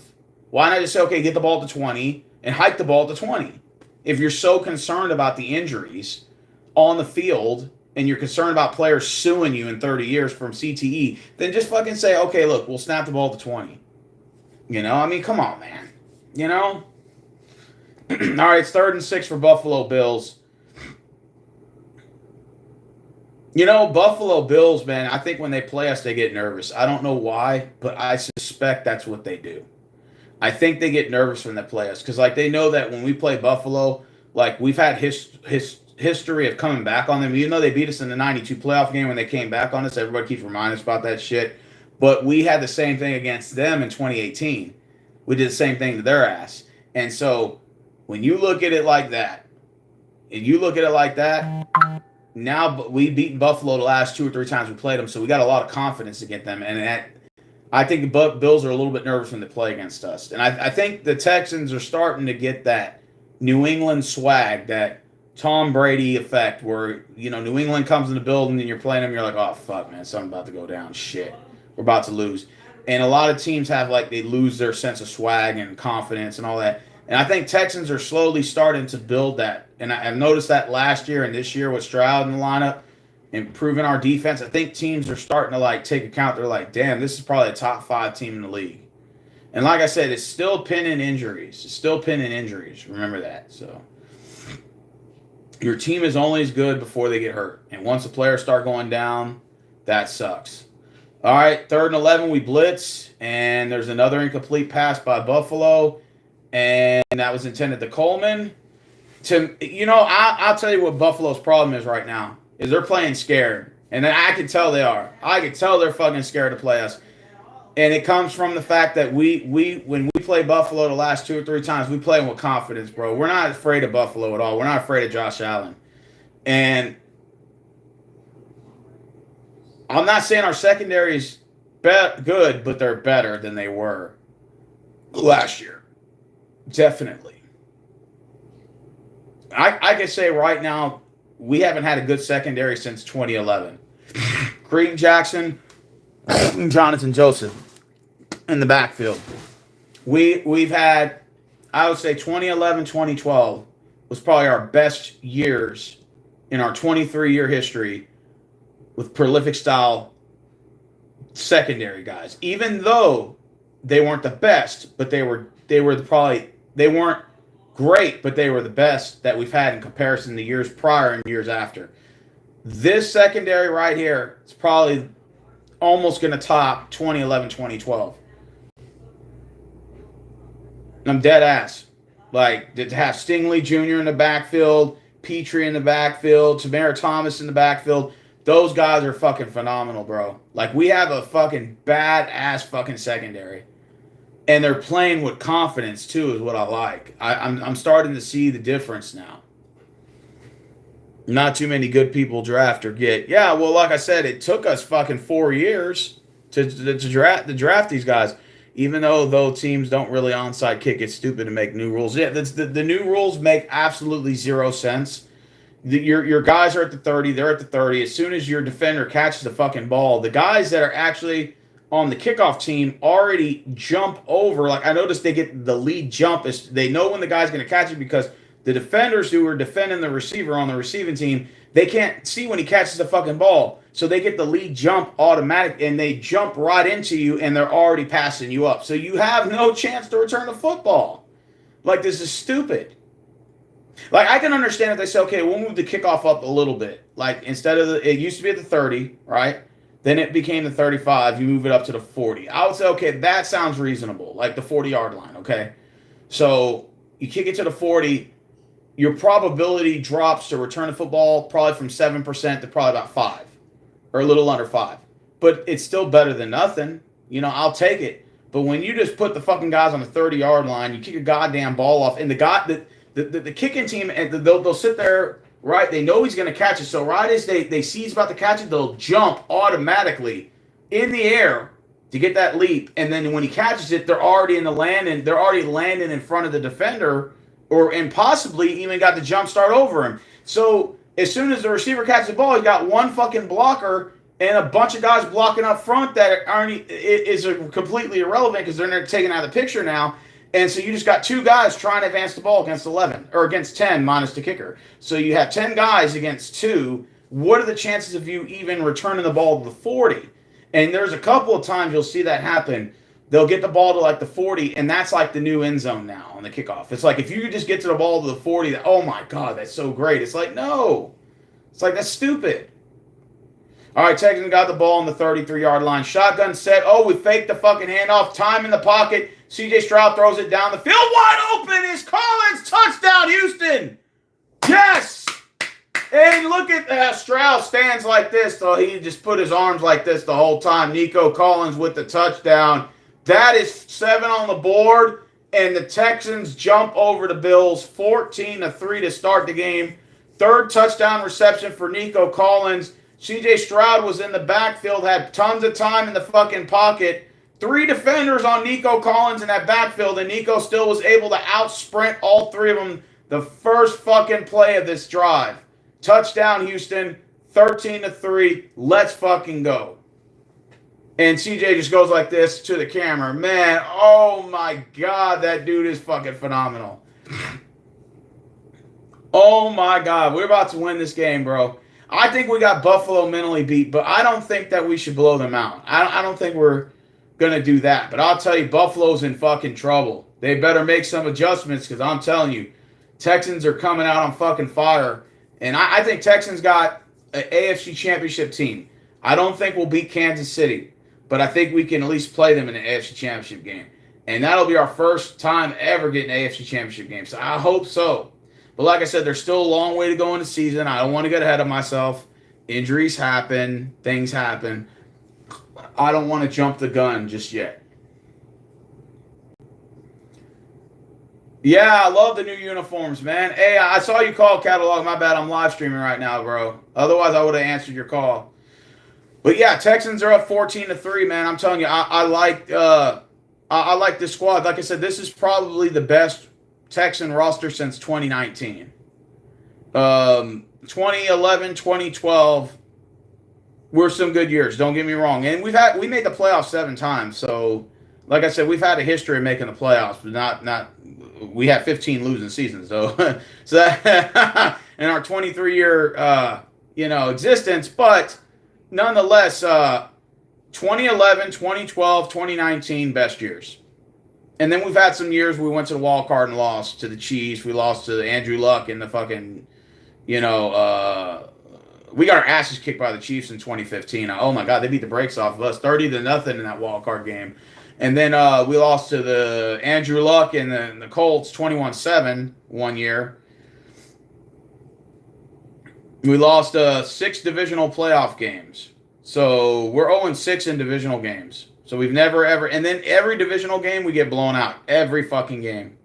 Why not just say, okay, get the ball to 20 and hike the ball to 20? If you're so concerned about the injuries on the field and you're concerned about players suing you in 30 years from CTE, then just fucking say, okay, look, we'll snap the ball to 20. You know, I mean, come on, man. You know? All right, it's 3rd and 6 for Buffalo Bills. You know, Buffalo Bills, man, I think when they play us, they get nervous. I don't know why, but I suspect that's what they do. I think they get nervous when they play us because, like, they know that when we play Buffalo, like, we've had history of coming back on them. Even though they beat us in the 92 playoff game when they came back on us, everybody keeps reminding us about that shit. But we had the same thing against them in 2018. We did the same thing to their ass. And so when you look at it like that, now we beat Buffalo the last 2 or 3 times we played them, so we got a lot of confidence against them. And I think the Bills are a little bit nervous when they play against us. And I think the Texans are starting to get that New England swag, that Tom Brady effect, where, you know, New England comes in the building and you're playing them, you're like, oh, fuck, man, something's about to go down. Shit. We're about to lose. And a lot of teams have, like, they lose their sense of swag and confidence and all that. And I think Texans are slowly starting to build that. And I've noticed that last year and this year with Stroud in the lineup, improving our defense. I think teams are starting to, like, take account. They're like, damn, this is probably a top 5 team in the league. And like I said, it's still pinning injuries. Remember that. So your team is only as good before they get hurt. And once the players start going down, that sucks. All right, 3rd and 11, we blitz. And there's another incomplete pass by Buffalo. And that was intended to Coleman. I'll tell you what Buffalo's problem is right now, is they're playing scared. And then I can tell they are. I can tell they're fucking scared to play us. And it comes from the fact that when we play Buffalo the last 2 or 3 times, we play them with confidence, bro. We're not afraid of Buffalo at all. We're not afraid of Josh Allen. And I'm not saying our secondary is good, but they're better than they were last year. Definitely. I can say right now, we haven't had a good secondary since 2011. Creed Jackson, Jonathan Joseph in the backfield. We've had, I would say 2011, 2012 was probably our best years in our 23-year history with prolific style secondary guys, even though they weren't the best, but they weren't great, but they were the best that we've had in comparison to years prior and years after. This secondary right here is probably almost going to top 2011, 2012. I'm dead ass. Like, to have Stingley Jr. in the backfield, Petrie in the backfield, Tamara Thomas in the backfield, those guys are fucking phenomenal, bro. Like, we have a fucking badass fucking secondary. And they're playing with confidence, too, is what I like. I'm starting to see the difference now. Not too many good people draft or get. Yeah, well, like I said, it took us fucking 4 years to draft these guys. Even though teams don't really onside kick, it's stupid to make new rules. Yeah, the new rules make absolutely zero sense. Your guys are at the 30, they're at the 30. As soon as your defender catches the fucking ball, the guys that are actually on the kickoff team already jump over. Like, I noticed they get the lead jump. They know when the guy's going to catch it because the defenders who are defending the receiver on the receiving team, they can't see when he catches the fucking ball. So they get the lead jump automatic, and they jump right into you, and they're already passing you up. So you have no chance to return the football. Like, this is stupid. Like, I can understand if they say, okay, we'll move the kickoff up a little bit. Like, instead of it used to be at the 30, right? Then it became the 35. You move it up to the 40. I would say, okay, that sounds reasonable. Like the 40-yard line, okay? So you kick it to the 40. Your probability drops to return the football probably from 7% to probably about 5. Or a little under 5. But it's still better than nothing. You know, I'll take it. But when you just put the fucking guys on the 30-yard line, you kick a goddamn ball off, and the kicking team, and they'll sit there, right? They know he's going to catch it. So right as they see he's about to catch it, they'll jump automatically in the air to get that leap. And then when he catches it, they're already in the landing. They're already landing in front of the defender, and possibly even got the jump start over him. So as soon as the receiver catches the ball, he's got one fucking blocker and a bunch of guys blocking up front that is completely irrelevant because they're taken out of the picture now. And so you just got 2 guys trying to advance the ball against 11 or against 10 minus the kicker. So you have 10 guys against 2. What are the chances of you even returning the ball to the 40? And there's a couple of times you'll see that happen. They'll get the ball to like the 40, and that's like the new end zone now on the kickoff. It's like if you just get to the ball to the 40, oh my God, that's so great. It's like, no. It's like, that's stupid. All right, Texans got the ball on the 33-yard line. Shotgun set. Oh, we faked the fucking handoff. Time in the pocket. C.J. Stroud throws it down the field. Wide open is Collins. Touchdown, Houston. Yes. And look at Stroud stands like this. So he just put his arms like this the whole time. Nico Collins with the touchdown. That is 7 on the board. And the Texans jump over the Bills 14-3 to start the game. 3rd touchdown reception for Nico Collins. C.J. Stroud was in the backfield, had tons of time in the fucking pocket. 3 defenders on Nico Collins in that backfield, and Nico still was able to out-sprint all 3 of them the first fucking play of this drive. Touchdown, Houston, 13-3. Let's fucking go. And CJ just goes like this to the camera. Man, oh my God, that dude is fucking phenomenal. Oh my God, we're about to win this game, bro. I think we got Buffalo mentally beat, but I don't think that we should blow them out. I don't think we're going to do that. But I'll tell you, Buffalo's in fucking trouble. They better make some adjustments because I'm telling you, Texans are coming out on fucking fire. And I think Texans got an AFC championship team. I don't think we'll beat Kansas City, but I think we can at least play them in an AFC championship game. And that'll be our first time ever getting an AFC championship game. So I hope so. But like I said, there's still a long way to go in the season. I don't want to get ahead of myself. Injuries happen. Things happen. I don't want to jump the gun just yet. Yeah, I love the new uniforms, man. Hey, I saw you call catalog. My bad, I'm live streaming right now, bro. Otherwise, I would have answered your call. But yeah, Texans are up 14-3, man. I'm telling you, I like this squad. Like I said, this is probably the best Texan roster since 2019. 2011, 2012 were some good years. Don't get me wrong. And we made the playoffs 7 times. So, like I said, we've had a history of making the playoffs, but not we have 15 losing seasons. So that in our 23-year existence, but nonetheless, 2011, 2012, 2019, best years. And then we've had some years we went to the wild card and lost to the Chiefs. We lost to Andrew Luck in the fucking, we got our asses kicked by the Chiefs in 2015. Oh my God, they beat the brakes off of us, 30-0 in that wild card game. And then we lost to the Andrew Luck and the Colts 21-7 one year. We lost 6 divisional playoff games. So we're 0-6 in divisional games. So we've never, ever, and then every divisional game we get blown out. Every fucking game.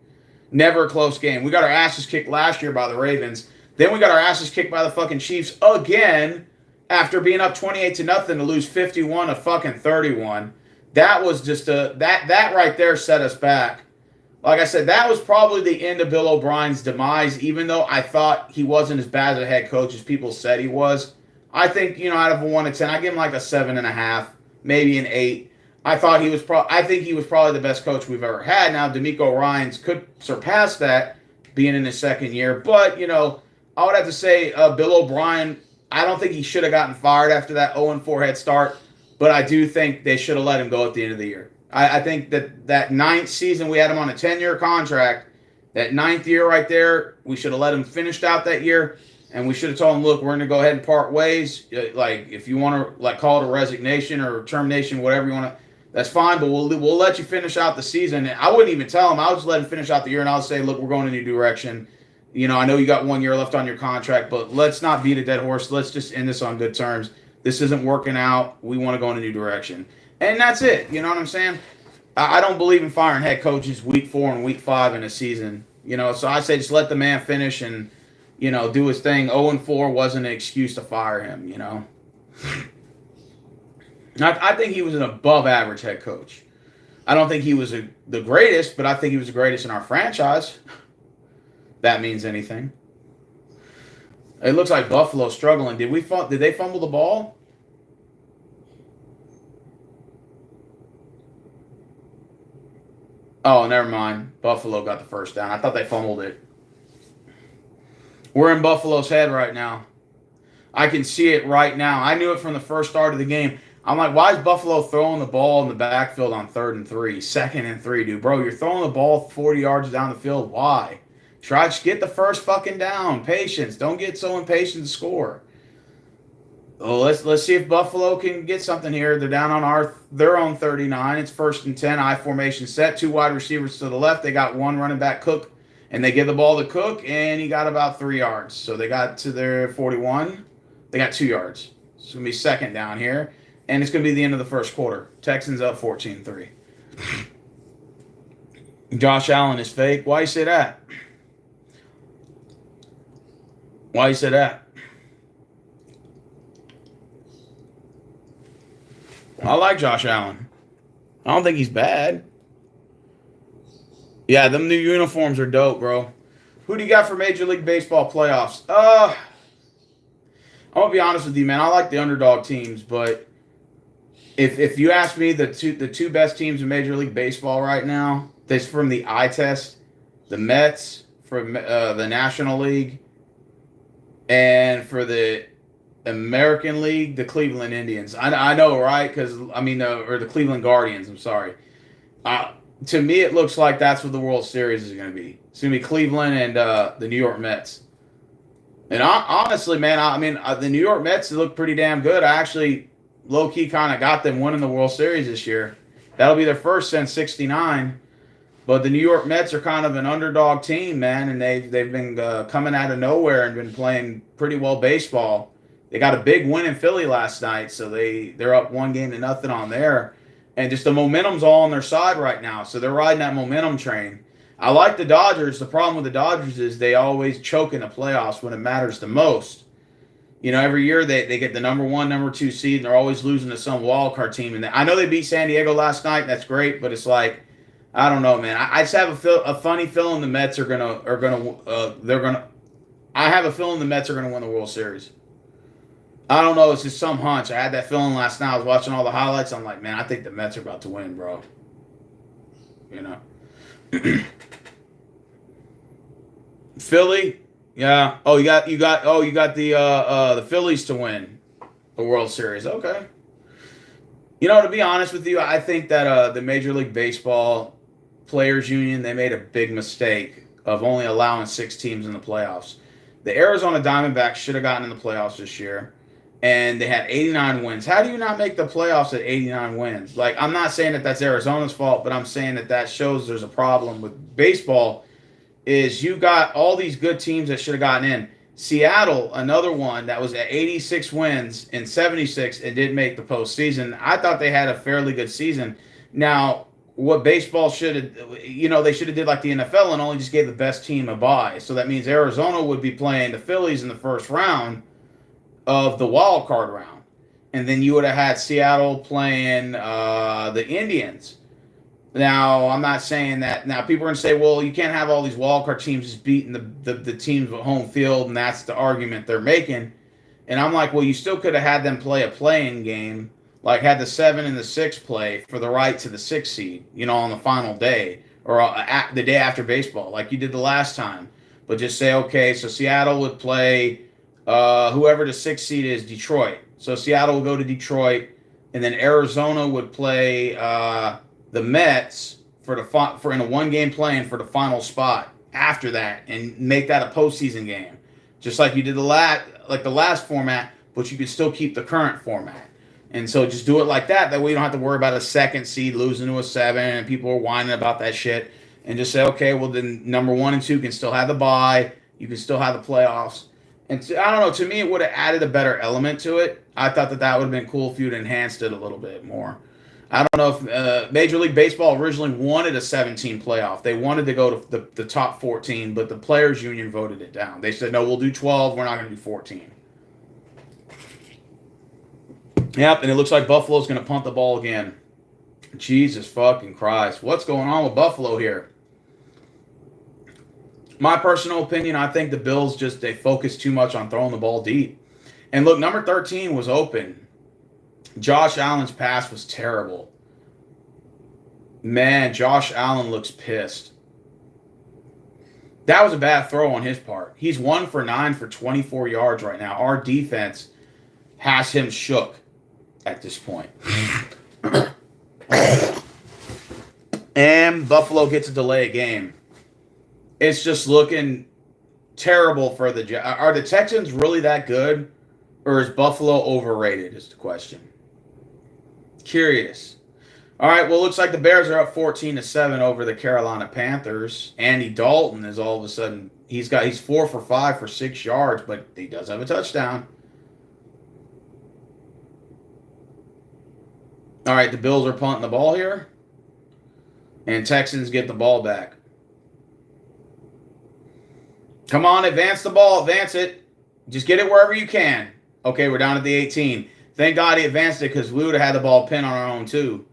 Never a close game. We got our asses kicked last year by the Ravens. Then we got our asses kicked by the fucking Chiefs again after being up 28-0 to lose 51-31. That was just that right there set us back. Like I said, that was probably the end of Bill O'Brien's demise, even though I thought he wasn't as bad as a head coach as people said he was. I think, out of a 1 to 10, I give him like a 7.5, maybe an 8. I think he was probably the best coach we've ever had. Now, DeMeco Ryans could surpass that, being in his second year. But, I would have to say Bill O'Brien, I don't think he should have gotten fired after that 0-4 head start. But I do think they should have let him go at the end of the year. I think that 9th season, we had him on a 10-year contract. That 9th year right there, we should have let him finish out that year. And we should have told him, look, we're going to go ahead and part ways. Like, if you want to call it a resignation or termination, whatever you want to, that's fine. But we'll let you finish out the season. And I wouldn't even tell him. I would just let him finish out the year, and I'll say, look, we're going in a new direction. I know you got 1 year left on your contract, but let's not beat a dead horse. Let's just end this on good terms. This isn't working out. We want to go in a new direction. And that's it. You know what I'm saying? I don't believe in firing head coaches week 4 and week 5 in a season. So I say just let the man finish and, do his thing. 0-4 wasn't an excuse to fire him, I think he was an above-average head coach. I don't think he was the greatest, but I think he was the greatest in our franchise. That means anything. It looks like Buffalo's struggling. Did they fumble the ball? Oh, never mind. Buffalo got the first down. I thought they fumbled it. We're in Buffalo's head right now. I can see it right now. I knew it from the first start of the game. I'm like, why is Buffalo throwing the ball in the backfield on 3rd and 3, 2nd and 3, dude? Bro, you're throwing the ball 40 yards down the field. Why? Try to get the first fucking down. Patience. Don't get so impatient to score. Well, let's see if Buffalo can get something here. They're down on their own 39. It's 1st and 10. I formation set. 2 wide receivers to the left. They got 1 running back, Cook, and they give the ball to Cook, and he got about 3 yards. So they got to their 41. They got 2 yards. It's going to be 2nd down here, and it's going to be the end of the first quarter. Texans up 14-3. Josh Allen is fake. Why you say that? Why you say that? I like Josh Allen. I don't think he's bad. Yeah, them new uniforms are dope, bro. Who do you got for Major League Baseball playoffs? I'm gonna be honest with you, man. I like the underdog teams, but if you ask me the two best teams in Major League Baseball right now, that's from the eye test, the Mets from the National League, and for the American League, the Cleveland Indians. I know, right? Or the Cleveland Guardians. I'm sorry. To me, it looks like that's what the World Series is going to be. It's going to be Cleveland and the New York Mets. And honestly, man, the New York Mets look pretty damn good. I actually low-key kind of got them winning the World Series this year. That'll be their first since '69. But the New York Mets are kind of an underdog team, man, and they've been coming out of nowhere and been playing pretty well baseball. They got a big win in Philly last night, so they're up 1-0 on there. And just the momentum's all on their side right now, so they're riding that momentum train. I like the Dodgers. The problem with the Dodgers is they always choke in the playoffs when it matters the most. Every year they get the number 1, number 2 seed, and they're always losing to some wild card team. And I know they beat San Diego last night. That's great, but it's like, I don't know, man. I just have a funny feeling the Mets are gonna. I have a feeling the Mets are gonna win the World Series. I don't know. It's just some hunch. I had that feeling last night. I was watching all the highlights. I'm like, man, I think the Mets are about to win, bro. Philly, yeah. Oh, you got the. You got the Phillies to win the World Series. Okay. To be honest with you, I think that the Major League Baseball Players Union, they made a big mistake of only allowing 6 teams in the playoffs. The Arizona Diamondbacks should have gotten in the playoffs this year, and they had 89 wins. How do you not make the playoffs at 89 wins? Like, I'm not saying that that's Arizona's fault, but I'm saying that shows there's a problem with baseball. Is you got all these good teams that should have gotten in. Seattle, another one that was at 86 wins and 76 and didn't make the postseason. I thought they had a fairly good season. Now, what baseball should have, they should have did like the NFL and only just gave the best team a bye. So that means Arizona would be playing the Phillies in the first round of the wild card round, and then you would have had Seattle playing the Indians. Now, I'm not saying that. Now, people are going to say, well, you can't have all these wildcard teams just beating the teams at home field, and that's the argument they're making. And I'm like, well, you still could have had them play a play-in game, like had the 7 and the 6 play for the right to the 6 seed, on the final day or the day after baseball, like you did the last time. But just say, okay, so Seattle would play whoever the 6 seed is, Detroit. So Seattle would go to Detroit, and then Arizona would play the Mets for in a 1-game play-in for the final spot after that, and make that a postseason game, just like you did the last format, but you can still keep the current format. And so just do it like that. That way you don't have to worry about a 2nd seed losing to a 7, and people are whining about that shit. And just say, okay, well then number 1 and 2 can still have the bye. You can still have the playoffs. And I don't know. To me, it would have added a better element to it. I thought that would have been cool if you'd enhanced it a little bit more. I don't know if Major League Baseball originally wanted a 17 playoff. They wanted to go to the top 14, but the Players Union voted it down. They said, no, we'll do 12. We're not going to do 14. Yep, and it looks like Buffalo's going to punt the ball again. Jesus fucking Christ. What's going on with Buffalo here? My personal opinion, I think the Bills they focus too much on throwing the ball deep. And look, number 13 was open. Josh Allen's pass was terrible. Man, Josh Allen looks pissed. That was a bad throw on his part. He's 1 for 9 for 24 yards right now. Our defense has him shook at this point. And Buffalo gets a delay a game. It's just looking terrible for Are the Texans really that good? Or is Buffalo overrated is the question. Curious. All right, well, it looks like the Bears are up 14-7 over the Carolina Panthers. Andy Dalton is all of a sudden, he's 4 for 5 for 6 yards, but he does have a touchdown. All right, the Bills are punting the ball here. And Texans get the ball back. Come on, advance the ball. Advance it. Just get it wherever you can. Okay, we're down at the 18. Thank God he advanced it because we would have had the ball pinned on our own too.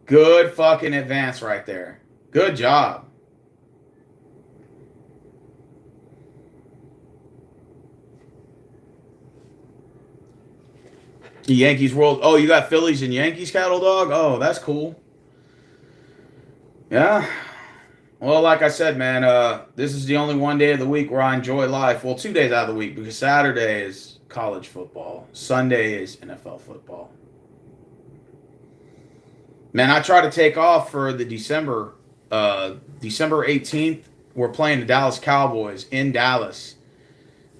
Good fucking advance right there. Good job. The Yankees world. Oh, you got Phillies and Yankees, Cattle Dog? Oh, that's cool. Yeah. Well, like I said, man, this is the only one day of the week where I enjoy life. Well, 2 days out of the week because Saturday is college football. Sunday is NFL football. Man, I try to take off for the December 18th. We're playing the Dallas Cowboys in Dallas,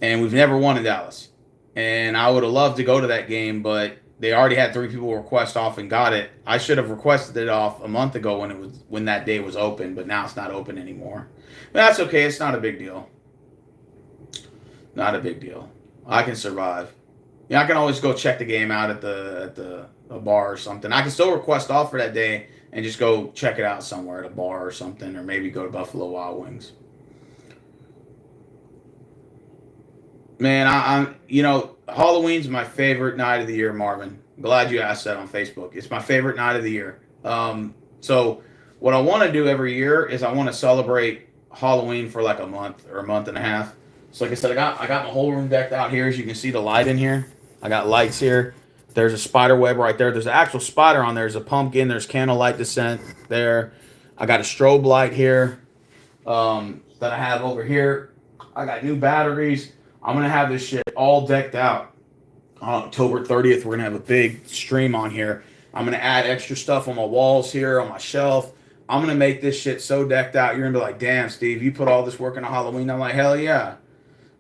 and we've never won in Dallas. And I would have loved to go to that game, but they already had 3 people request off and got it. I should have requested it off a month ago when that day was open, but now it's not open anymore. But that's okay. It's not a big deal. Not a big deal. I can survive. Yeah, I can always go check the game out at a bar or something. I can still request off for that day and just go check it out somewhere at a bar or something, or maybe go to Buffalo Wild Wings. Man, I'm Halloween's my favorite night of the year, Marvin. I'm glad you asked that on Facebook. It's my favorite night of the year. So what I want to do every year is I want to celebrate Halloween for like a month or a month and a half. So like I said, I got my whole room decked out here. As you can see the light in here. I got lights here. There's a spider web right there. There's an actual spider on there. There's a pumpkin. There's candlelight descent there. I got a strobe light here that I have over here. I got new batteries. I'm going to have this shit all decked out. On October 30th, we're going to have a big stream on here. I'm going to add extra stuff on my walls here, on my shelf. I'm going to make this shit so decked out. You're going to be like, damn, Steve, you put all this work into Halloween. I'm like, hell yeah.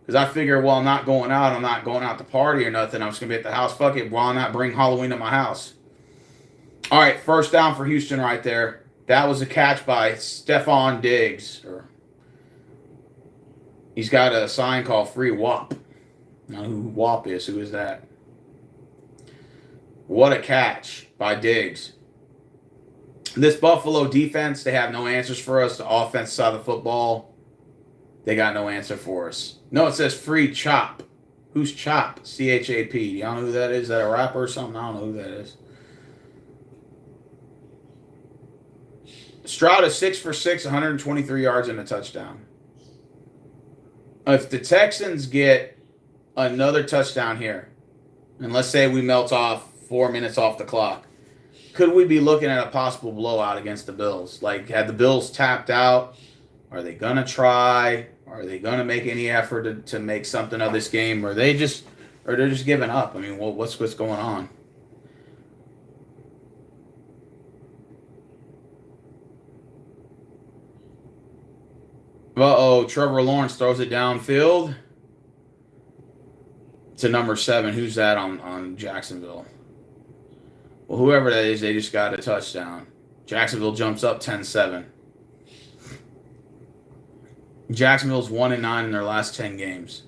Because I figure, well, I'm not going out. I'm not going out to party or nothing. I'm just going to be at the house. Fuck it. Why not bring Halloween to my house? All right, first down for Houston right there. That was a catch by Stephon Diggs. He's got a sign called Free Wop. Now, who Wop is? Who is that? What a catch by Diggs. This Buffalo defense, they have no answers for us. The offense side of the football, they got no answer for us. No, it says Free Chop. Who's Chop? C-H-A-P. Do y'all know who that is? Is that a rapper or something? I don't know who that is. Stroud is 6 for 6, 123 yards and a touchdown. If the Texans get another touchdown here, and let's say we melt off 4 minutes off the clock, could we be looking at a possible blowout against the Bills? Like, had the Bills tapped out? Are they going to try? Are they going to make any effort to make something of this game? Or they're just giving up? I mean, what's going on? Uh-oh, Trevor Lawrence throws it downfield to number 7. Who's that on Jacksonville? Well, whoever that is, they just got a touchdown. Jacksonville jumps up 10-7. Jacksonville's 1-9 in their last 10 games.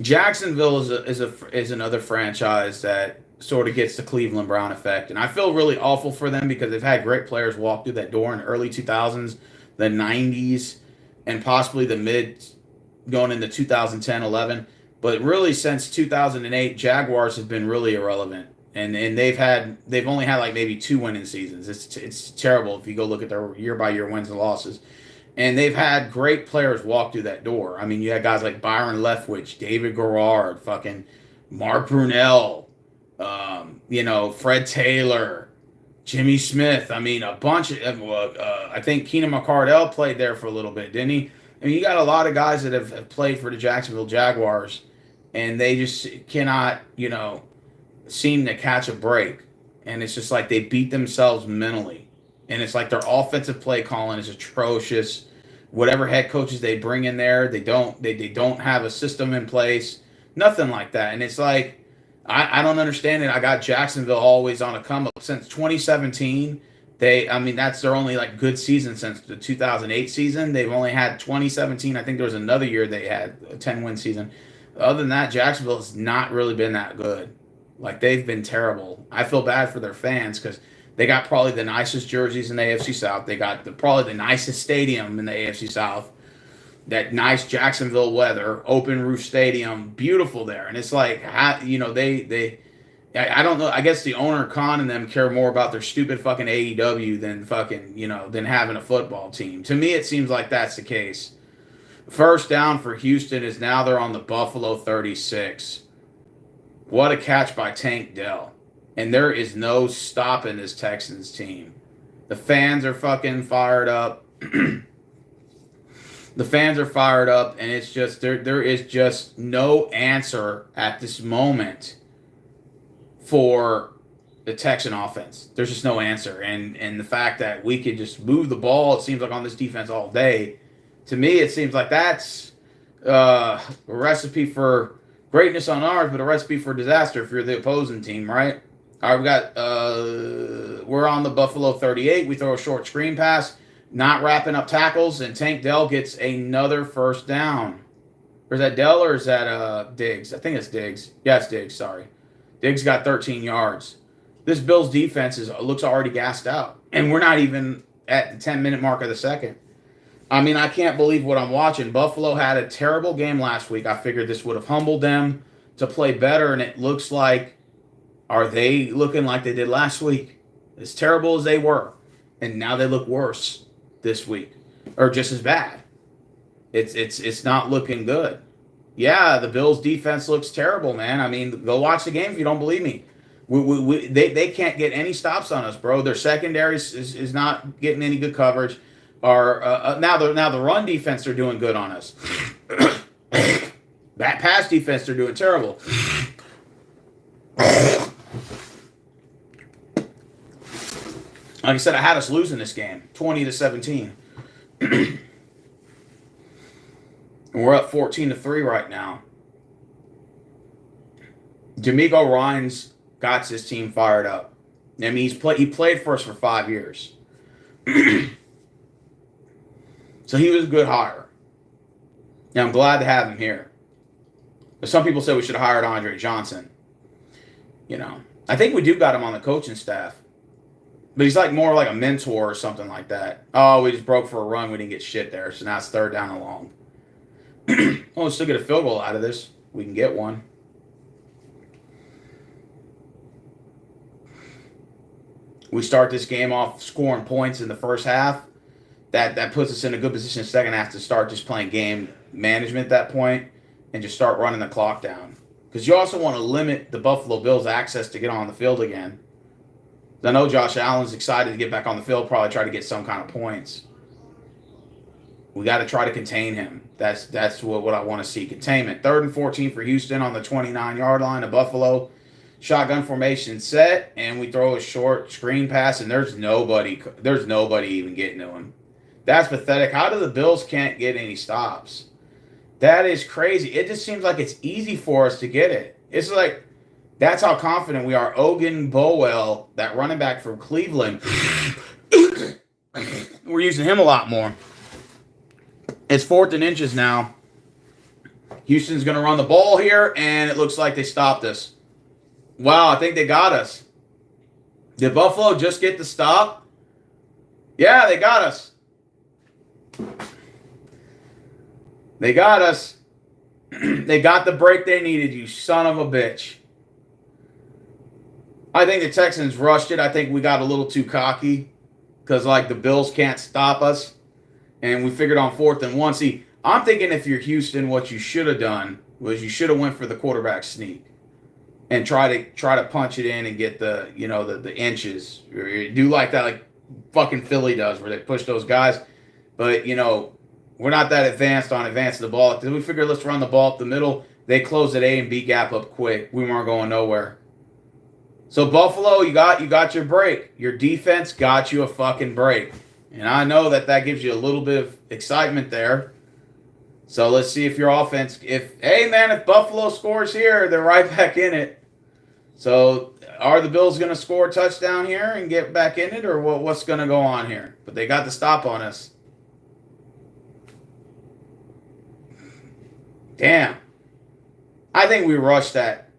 Jacksonville is another franchise that sort of gets the Cleveland Brown effect, and I feel really awful for them because they've had great players walk through that door in the early 2000s, the 90s, and possibly the mid going into 2010-11. But really, since 2008, Jaguars have been really irrelevant. And they've only had like maybe 2 winning seasons. It's terrible if you go look at their year-by-year wins and losses. And they've had great players walk through that door. I mean, you had guys like Byron Leftwich, David Garrard, fucking Mark Brunell, Fred Taylor, Jimmy Smith. I mean, a bunch of I think Keenan McCardell played there for a little bit, didn't he? I mean, you got a lot of guys that have played for the Jacksonville Jaguars, and they just cannot, seem to catch a break. And it's just like they beat themselves mentally. And it's like their offensive play calling is atrocious. Whatever head coaches they bring in there, they don't have a system in place. Nothing like that. And it's like, I don't understand it. I got Jacksonville always on a come up since 2017. That's their only like good season since the 2008 season. They've only had 2017. I think there was another year they had a 10-win season. Other than that, Jacksonville has not really been that good. Like, they've been terrible. I feel bad for their fans because they got probably the nicest jerseys in the AFC South. They got probably the nicest stadium in the AFC South. That nice Jacksonville weather, open roof stadium, beautiful there. And it's like, I don't know. I guess the owner, Khan, and them care more about their stupid fucking AEW than fucking, than having a football team. To me, it seems like that's the case. First down for Houston is now they're on the Buffalo 36. What a catch by Tank Dell. And there is no stopping this Texans team. The fans are fucking fired up. The fans are fired up, and it's just there is just no answer at this moment for the Texan offense. There's just no answer. And the fact that we could just move the ball, it seems like on this defense all day, to me it seems like that's a recipe for greatness on ours, but a recipe for disaster if you're the opposing team, right? All right, we're on the Buffalo 38. We throw a short screen pass, not wrapping up tackles, and Tank Dell gets another first down. Or is that Dell or is that Diggs? I think it's Diggs. Yeah, it's Diggs, sorry. Diggs got 13 yards. This Bills defense looks already gassed out, and we're not even at the 10-minute mark of the second. I mean, I can't believe what I'm watching. Buffalo had a terrible game last week. I figured this would have humbled them to play better, and it looks like, are they looking like they did last week? As terrible as they were, and now they look worse this week, or just as bad. It's not looking good. Yeah, the Bills' defense looks terrible, man. I mean, go watch the game if you don't believe me. They can't get any stops on us, bro. Their secondary is not getting any good coverage. Now the run defense, they're doing good on us. That pass defense, they're doing terrible. Like I said, I had us losing this game, 20-17. And we're up 14-3 right now. D'Amico Ryans got his team fired up. I mean, he played for us for 5 years. So he was a good hire. And I'm glad to have him here. But some people say we should have hired Andre Johnson. You know, I think we do got him on the coaching staff. But he's like more like a mentor or something like that. Oh, we just broke for a run. We didn't get shit there. So now it's 3rd down and long. Well, we'll still get a field goal out of this. We can get one. We start this game off scoring points in the first half. That puts us in a good position in the second half to start just playing game management at that point and just start running the clock down. Because you also want to limit the Buffalo Bills' access to get on the field again. I know Josh Allen's excited to get back on the field, probably try to get some kind of points. We got to try to contain him. That's what I want to see, containment. 3rd and 14 for Houston on the 29-yard line of Buffalo. Shotgun formation set, and we throw a short screen pass, and there's nobody even getting to him. That's pathetic. How do the Bills can't get any stops? That is crazy. It just seems like it's easy for us to get it. It's like, that's how confident we are. Ogun Bowell, that running back from Cleveland, we're using him a lot more. It's 4th and inches now. Houston's going to run the ball here, and it looks like they stopped us. Wow, I think they got us. Did Buffalo just get the stop? Yeah, they got us. They got us. They got the break they needed, you son of a bitch. I think the Texans rushed it. I think we got a little too cocky because, like, the Bills can't stop us. And we figured on 4th and 1. See, I'm thinking if you're Houston, what you should have done was you should have went for the quarterback sneak and try to punch it in and get the inches. Or do like that, like fucking Philly does, where they push those guys. But, we're not that advanced on advancing the ball. We figured let's run the ball up the middle. They closed that A and B gap up quick. We weren't going nowhere. So Buffalo, you got your break. Your defense got you a fucking break. And I know that gives you a little bit of excitement there. So let's see if your offense, if Buffalo scores here, they're right back in it. So are the Bills going to score a touchdown here and get back in it, or what's going to go on here? But they got the stop on us. Damn. I think we rushed that.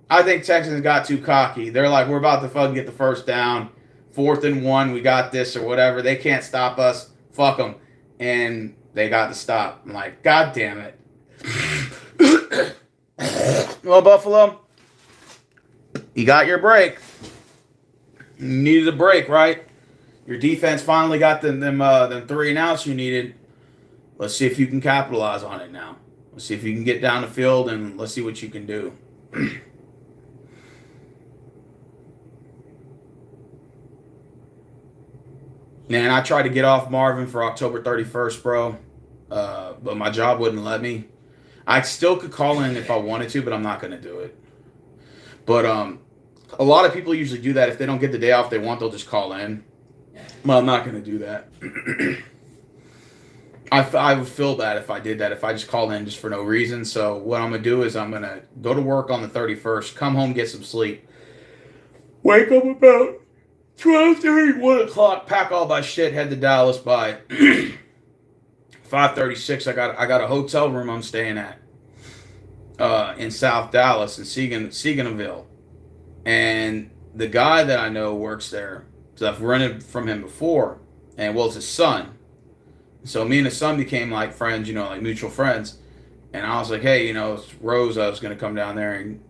I think Texans got too cocky. They're like, we're about to fucking get the first down. 4th and 1, we got this or whatever. They can't stop us. Fuck them. And they got the stop. I'm like, God damn it. Well, Buffalo, you got your break. You needed a break, right? Your defense finally got them 3 and outs you needed. Let's see if you can capitalize on it now. Let's see if you can get down the field, and let's see what you can do. Man, I tried to get off Marvin for October 31st, bro. But my job wouldn't let me. I still could call in if I wanted to, but I'm not going to do it. But a lot of people usually do that. If they don't get the day off they want, they'll just call in. Well, I'm not going to do that. I would feel bad if I did that, if I just called in just for no reason. So what I'm going to do is I'm going to go to work on the 31st, come home, get some sleep, wake up about 12:30, 1 o'clock, pack all my shit, head to Dallas by 5:36. I got a hotel room I'm staying at in South Dallas in Seaganville. And the guy that I know works there, so I've rented from him before, and well, it's his son. So me and his son became like friends, like mutual friends. And I was like, hey, it's Rose, I was going to come down there and,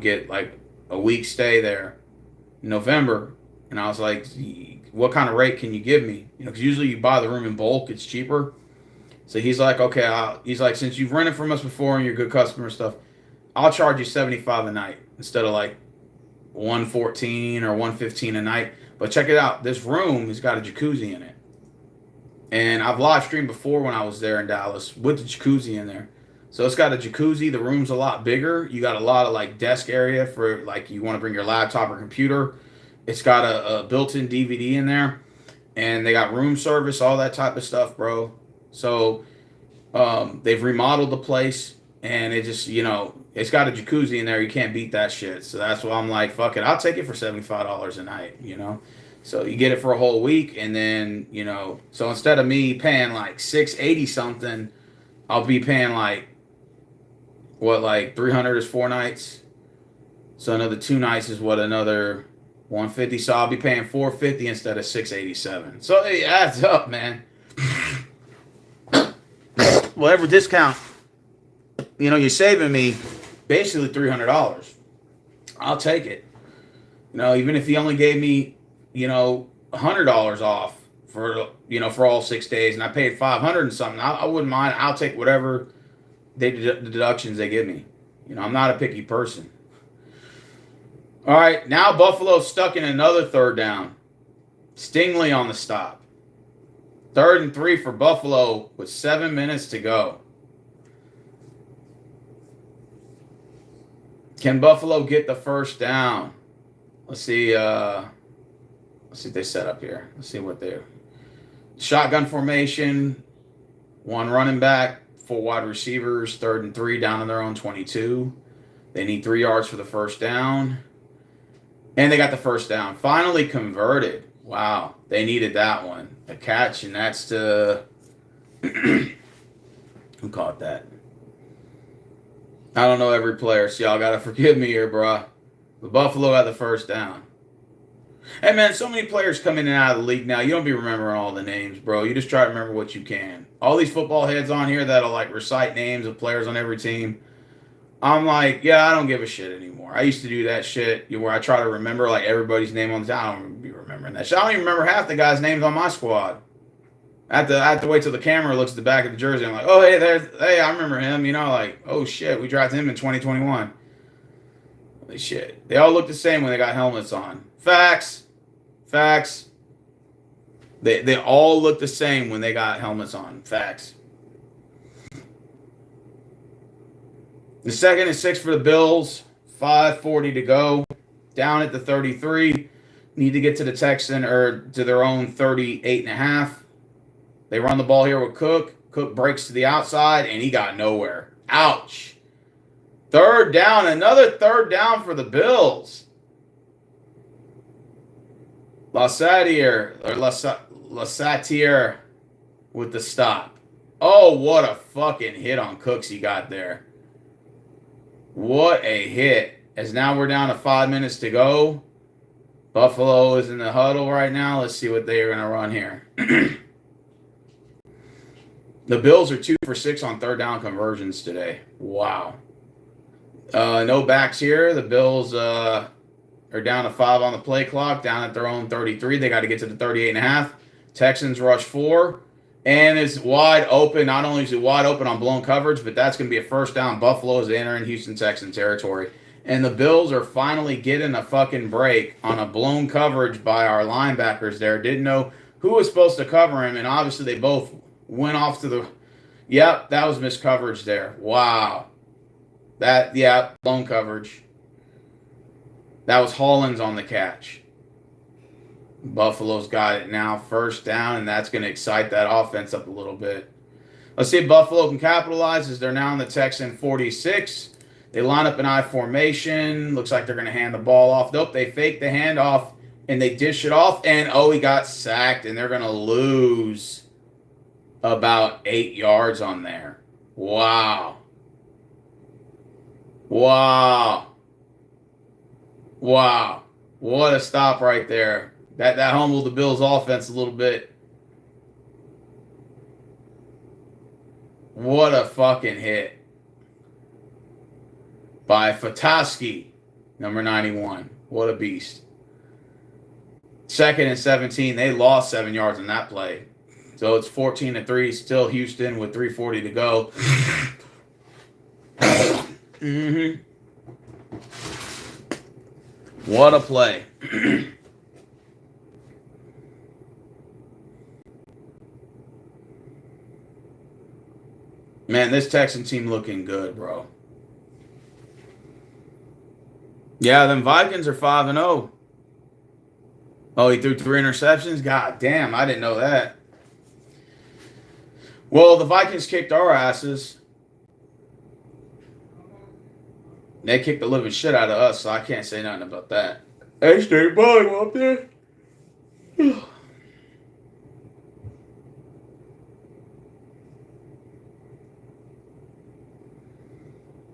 get like a week stay there in November. And I was like, what kind of rate can you give me? Because usually you buy the room in bulk, it's cheaper. So he's like, okay, he's like, since you've rented from us before and you're a good customer and stuff, I'll charge you $75 a night instead of like $114 or $115 a night. But check it out. This room has got a jacuzzi in it. And I've live streamed before when I was there in Dallas with the jacuzzi in there. So it's got a jacuzzi. The room's a lot bigger. You got a lot of like desk area for like you want to bring your laptop or computer. It's got a built-in DVD in there, and they got room service, all that type of stuff, bro. So they've remodeled the place, and it just, it's got a jacuzzi in there. You can't beat that shit. So that's why I'm like, fuck it, I'll take it for $75 a night. So you get it for a whole week, and then so instead of me paying like $680 something, I'll be paying like what, like 300 is 4 nights. So another 2 nights is what, another 150. So I'll be paying 450 instead of 687. So it adds up, man. Whatever discount, you're saving me basically $300. I'll take it. Even if he only gave me, $100 off for all 6 days, and I paid 500 and something, I wouldn't mind. I'll take whatever the deductions they give me. I'm not a picky person. All right, now Buffalo's stuck in another third down. Stingley on the stop. 3rd and 3 for Buffalo with 7 minutes to go. Can Buffalo get the first down? Let's see. Let's see what they set up here. Let's see what they're. Shotgun formation. 1 running back, 4 wide receivers. 3rd and 3 down on their own 22. They need 3 yards for the first down. And they got the first down. Finally converted. Wow. They needed that one. A catch, and that's to... Who caught that? I don't know every player, so y'all got to forgive me here, bro. The Buffalo got the first down. Hey, man, so many players come in and out of the league now. You don't be remembering all the names, bro. You just try to remember what you can. All these football heads on here that'll, like, recite names of players on every team. I'm like, yeah, I don't give a shit anymore. I used to do that shit where I try to remember, like, everybody's name on the team. I don't be remembering that shit. I don't even remember half the guys' names on my squad. I have to wait till the camera looks at the back of the jersey. I'm like, oh, hey, I remember him. Like, oh, shit, we drafted him in 2021. Holy shit. They all look the same when they got helmets on. Facts. They all look the same when they got helmets on. Facts. The 2nd and 6 for the Bills. 5:40 to go. Down at the 33. Need to get to the Texan or to their own 38.5. They run the ball here with Cook. Cook breaks to the outside, and he got nowhere. Ouch. 3rd down. Another 3rd down for the Bills. Lasatier with the stop. Oh, what a fucking hit on Cooks he got there. What a hit. As now we're down to 5 minutes to go. Buffalo is in the huddle right now. Let's see what they are going to run here. The Bills are 2 for 6 on 3rd down conversions today. Wow. No backs here. The Bills are down to 5 on the play clock, down at their own 33. They got to get to the 38.5. Texans rush 4. And it's wide open. Not only is it wide open on blown coverage, but that's going to be a first down. Buffalo is entering Houston Texan territory. And the Bills are finally getting a fucking break on a blown coverage by our linebackers there. Didn't know who was supposed to cover him, and obviously they both went off to the... Yep, that was missed coverage there. Wow. Blown coverage. That was Hollins on the catch. Buffalo's got it now, first down, and that's going to excite that offense up a little bit. Let's see if Buffalo can capitalize as they're now in the Texan 46. They line up in I formation. Looks like they're going to hand the ball off. Nope, they fake the handoff, and they dish it off, and he got sacked, and they're going to lose about 8 yards on there. Wow. What a stop right there. That humbled the Bills' offense a little bit. What a fucking hit by Fatowski, number 91. What a beast. 2nd and 17. They lost 7 yards in that play. So it's 14-3. Still Houston with 3:40 to go. What a play. Man, this Texan team looking good, bro. Yeah, them Vikings are 5-0. Oh, he threw 3 interceptions? God damn, I didn't know that. Well, the Vikings kicked our asses. They kicked the living shit out of us, so I can't say nothing about that. Hey, stay by up there.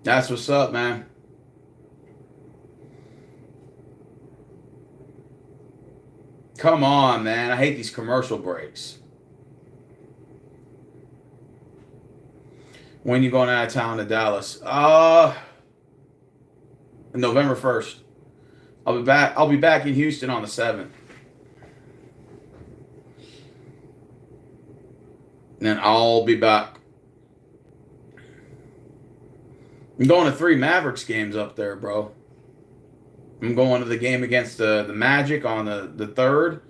That's what's up, man. Come on, man. I hate these commercial breaks. When you going out of town to Dallas? November 1st. I'll be back in Houston on the 7th. And then I'll be back. I'm going to 3 Mavericks games up there, bro. I'm going to the game against the Magic on the 3rd.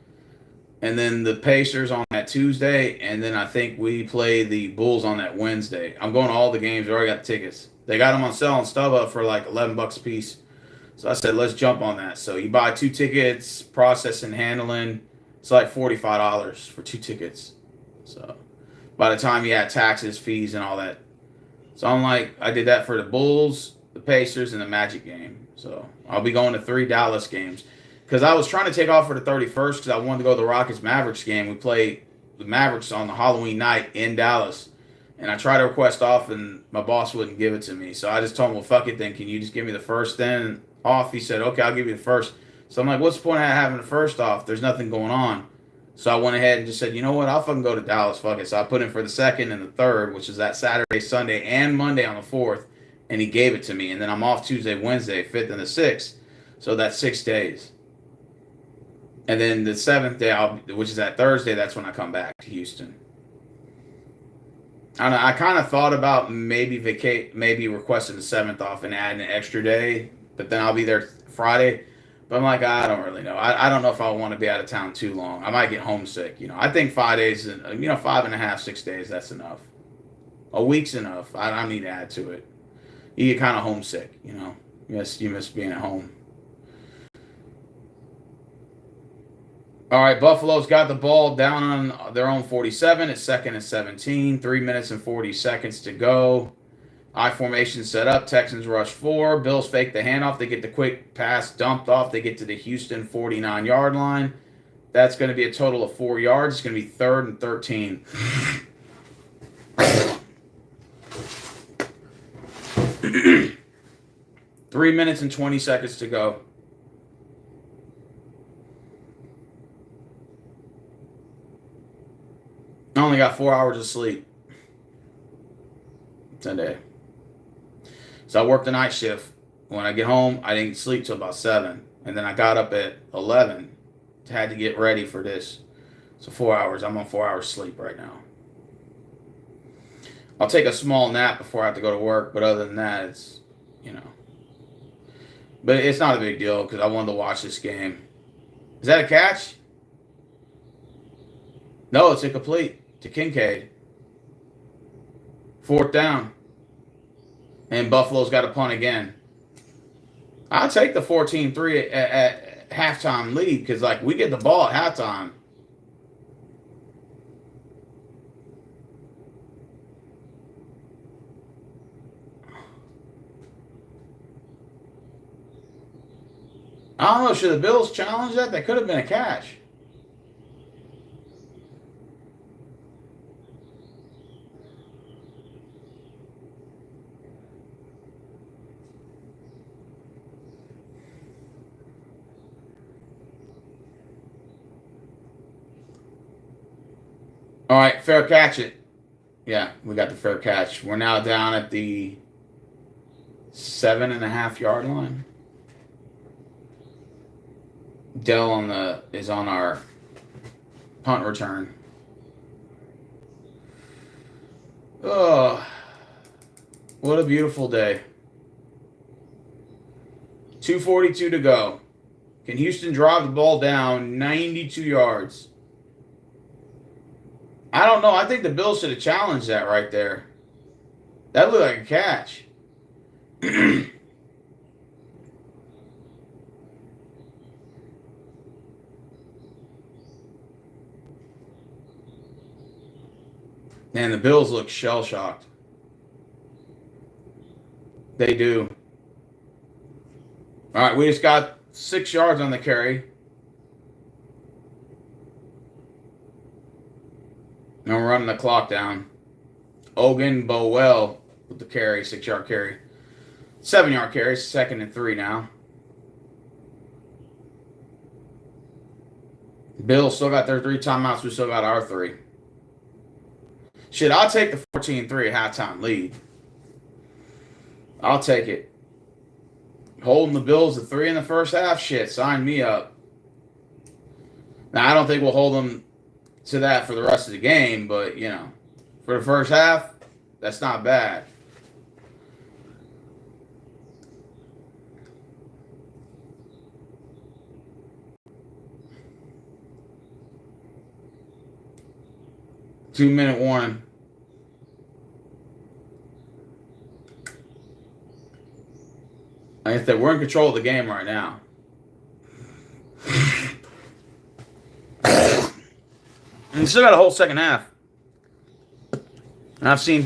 And then the Pacers on that Tuesday. And then I think we play the Bulls on that Wednesday. I'm going to all the games. I already got the tickets. They got them on sale on StubHub for like $11 a piece. So I said, let's jump on that. So you buy 2 tickets, processing, handling. It's like $45 for 2 tickets. So by the time you add taxes, fees, and all that. So I'm like, I did that for the Bulls, the Pacers, and the Magic game. So I'll be going to 3 Dallas games. Because I was trying to take off for the 31st because I wanted to go to the Rockets-Mavericks game. We play the Mavericks on the Halloween night in Dallas. And I tried to request off, and my boss wouldn't give it to me. So I just told him, well, fuck it then. Can you just give me the first then off? He said, okay, I'll give you the first. So I'm like, what's the point of having the first off? There's nothing going on. So I went ahead and just said, you know what? I'll fucking go to Dallas. Fuck it. So I put in for the 2nd and the 3rd, which is that Saturday, Sunday, and Monday on the 4th. And he gave it to me. And then I'm off Tuesday, Wednesday, 5th, and the 6th. So that's 6 days. And then the 7th day, which is that Thursday, that's when I come back to Houston. I don't know. I kind of thought about maybe requesting the 7th off and adding an extra day, but then I'll be there Friday. But I'm like, I don't really know. I don't know if I want to be out of town too long. I might get homesick. I think 5 days, 5.5, 6 days, that's enough. A week's enough. I don't need to add to it. You get kind of homesick, You miss being at home. All right, Buffalo's got the ball down on their own 47. It's 2nd and 17. 3 minutes and 40 seconds to go. I formation set up. Texans rush 4. Bills fake the handoff. They get the quick pass dumped off. They get to the Houston 49-yard line. That's going to be a total of 4 yards. It's going to be 3rd and 13. 3 minutes and 20 seconds to go. I only got 4 hours of sleep today. So I worked the night shift. When I get home, I didn't sleep till about 7. And then I got up at 11. Had to get ready for this. So 4 hours. I'm on 4 hours sleep right now. I'll take a small nap before I have to go to work. But other than that, it's, But it's not a big deal because I wanted to watch this game. Is that a catch? No, it's incomplete to Kincaid. 4th down. And Buffalo's got a punt again. I'll take the 14-3 at halftime lead because, we get the ball at halftime. I don't know. Should the Bills challenge that? That could have been a catch. All right, fair catch it. Yeah, we got the fair catch. We're now down at the 7.5-yard line. Dell is on our punt return. Oh, what a beautiful day. 2:42 to go. Can Houston drive the ball down 92 yards? I don't know. I think the Bills should have challenged that right there. That looked like a catch. And the Bills look shell-shocked. They do. All right, we just got 6 yards on the carry. And we're running the clock down. Ogun Bowell with the carry, 6-yard carry. 7-yard carry, 2nd and 3 now. Bills still got their 3 timeouts. We still got our 3. Shit, I'll take the 14-3 halftime lead. I'll take it. Holding the Bills to 3 in the first half? Shit, sign me up. Now, I don't think we'll hold them to that for the rest of the game, but, you know, for the first half, that's not bad. Two-minute warning. Like I said, we're in control of the game right now. And we still got a whole second half. And I've seen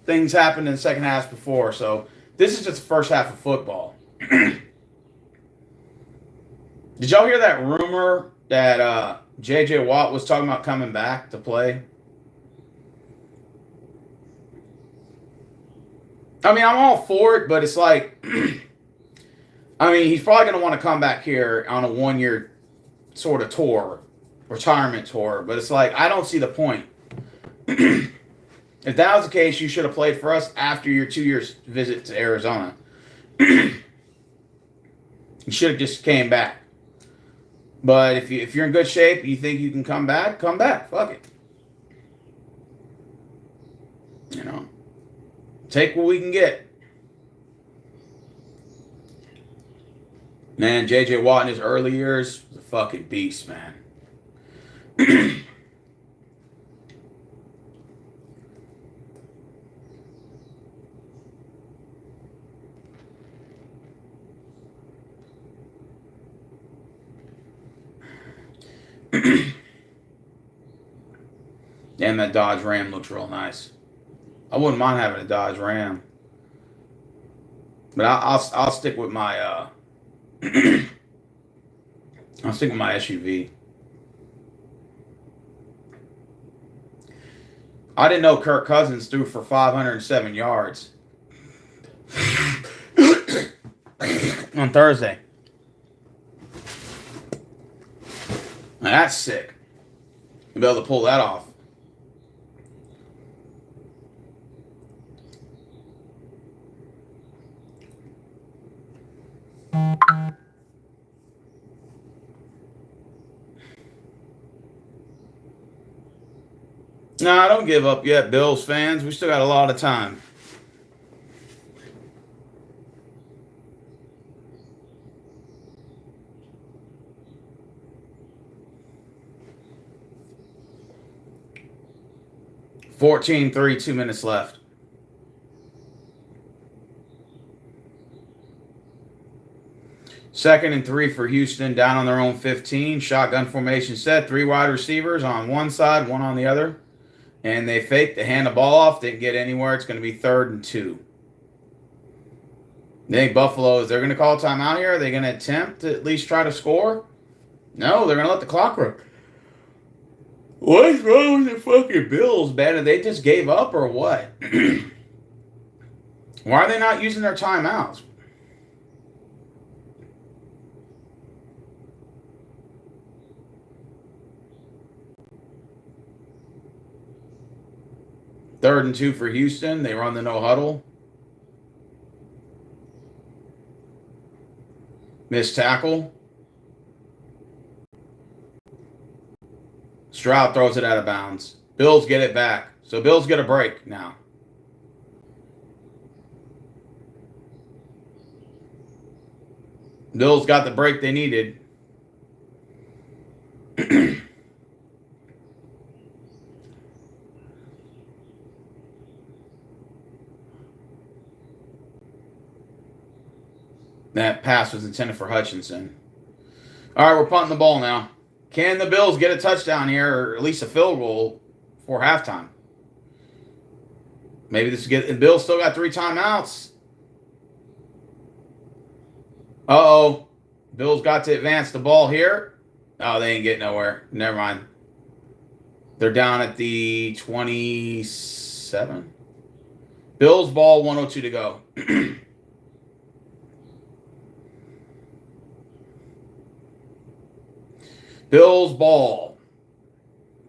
things happen in the second half before, so this is just the first half of football. Did y'all hear that rumor that J.J. Watt was talking about coming back to play? I mean, I'm all for it, but it's like, I mean, he's probably going to want to come back here on a 1-year sort of tour, retirement tour, but it's like, I don't see the point. If that was the case, you should have played for us after your 2 years visit to Arizona. You should have just came back. But if you're in good shape, you think you can come back, come back. Fuck it. You know. Take what we can get. Man, J.J. Watt in his early years was a fucking beast, man. Damn, that Dodge Ram looks real nice. I wouldn't mind having a Dodge Ram, but I'll stick with my I'll stick with my SUV. I didn't know Kirk Cousins threw for 507 yards on Thursday. Now that's sick. You'll be able to pull that off. Nah, don't give up yet, Bills fans. We still got a lot of time. (14-3), 2 minutes left. Second and 3 for Houston, down on their own 15. Shotgun formation set. 3 wide receivers on one side, 1 on the other. And they faked, they hand the ball off, didn't get anywhere. It's going to be 3rd and 2. I think Buffalo, they're going to call timeout here? Are they going to attempt to at least try to score? No, they're going to let the clock run. What's wrong with the fucking Bills, man? They just gave up or what? Why are they not using their timeouts? Third and 2 for Houston. They run the no huddle. Missed tackle. Stroud throws it out of bounds. Bills get it back. So Bills get a break now. Bills got the break they needed. That pass was intended for Hutchinson. All right, we're punting the ball now. Can the Bills get a touchdown here, or at least a field goal for halftime? Maybe this is good. And Bills still got 3 timeouts. Uh-oh. Bills got to advance the ball here. Oh, they ain't getting nowhere. Never mind. They're down at the 27. Bills ball, 102 to go. Bills ball.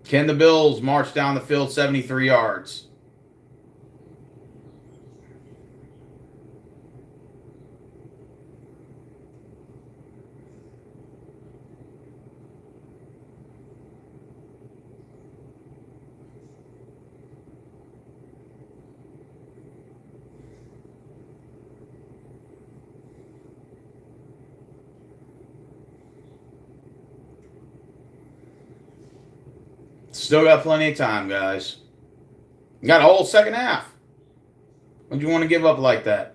Can the Bills march down the field 73 yards? Still got plenty of time, guys. You got a whole second half. What'd you want to give up like that?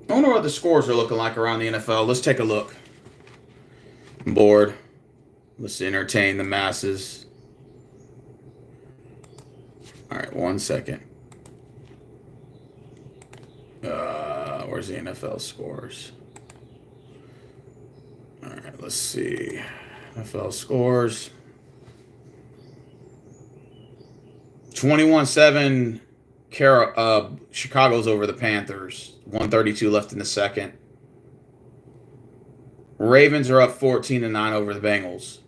I wonder what the scores are looking like around the NFL. Let's take a look. I'm bored. Let's entertain the masses. All right, 1 second. Where's the NFL scores? All right, let's see. NFL scores. 21-7. Chicago's over the Panthers. 132 left in the second. Ravens are up 14-9 over the Bengals.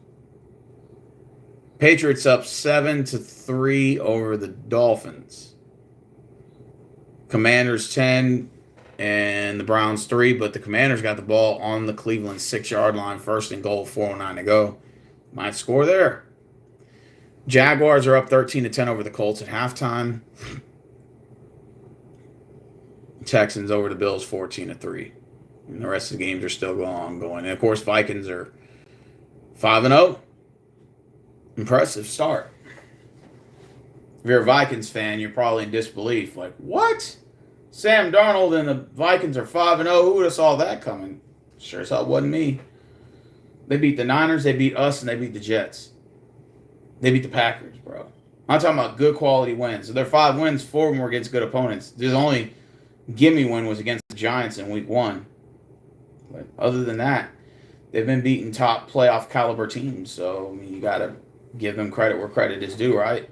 Patriots up 7-3 over the Dolphins. Commanders 10 and the Browns 3, but the Commanders got the ball on the Cleveland 6-yard line, first and goal, 4:09 to go. Might score there. Jaguars are up 13-10 over the Colts at halftime. Texans over the Bills 14-3. And the rest of the games are still ongoing. And of course, Vikings are 5-0. Impressive start. If you're a Vikings fan, you're probably in disbelief. Like, what? Sam Darnold and the Vikings are 5-0. Who would have saw that coming? Sure as hell wasn't me. They beat the Niners, they beat us, and they beat the Jets. They beat the Packers, bro. I'm talking about good quality wins. So their 5 wins, 4 of them were against good opponents. The only gimme win was against the Giants in week 1. But other than that, they've been beating top playoff caliber teams. So, I mean, you got to give them credit where credit is due, right?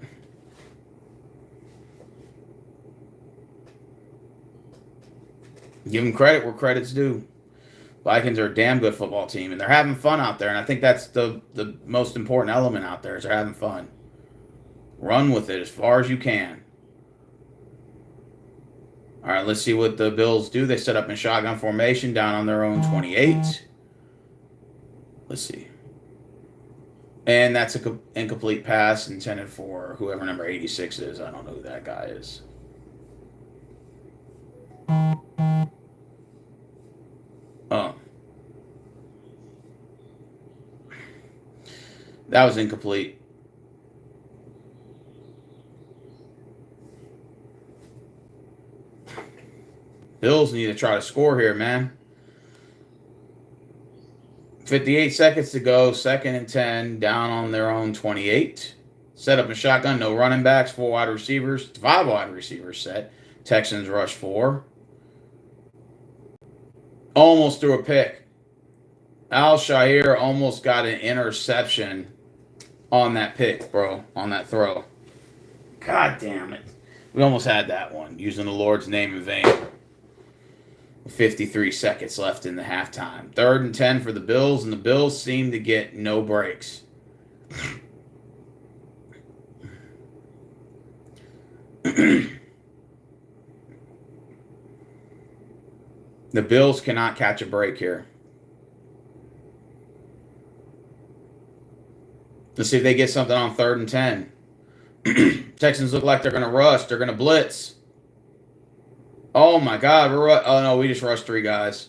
Give them credit where credit's due. Vikings are a damn good football team, and they're having fun out there. And I think that's the most important element out there is they're having fun. Run with it as far as you can. All right, let's see what the Bills do. They set up in shotgun formation down on their own 28. Let's see. And that's an incomplete pass intended for whoever number 86 is. I don't know who that guy is. Oh. That was incomplete. Bills need to try to score here, man. 58 seconds to go. 2nd and 10. Down on their own 28. Set up a shotgun. No running backs. 4 wide receivers. 5 wide receivers set. Texans rush 4. Almost threw a pick. Al-Shaair almost got an interception on that pick, bro. On that throw. God damn it. We almost had that one. Using the Lord's name in vain. 53 seconds left in the halftime. 3rd and 10 for the Bills, and the Bills seem to get no breaks. The Bills cannot catch a break here. Let's see if they get something on 3rd and 10. Texans look like they're going to rush. They're going to blitz. Oh, my God. Oh, no, we just rushed 3 guys.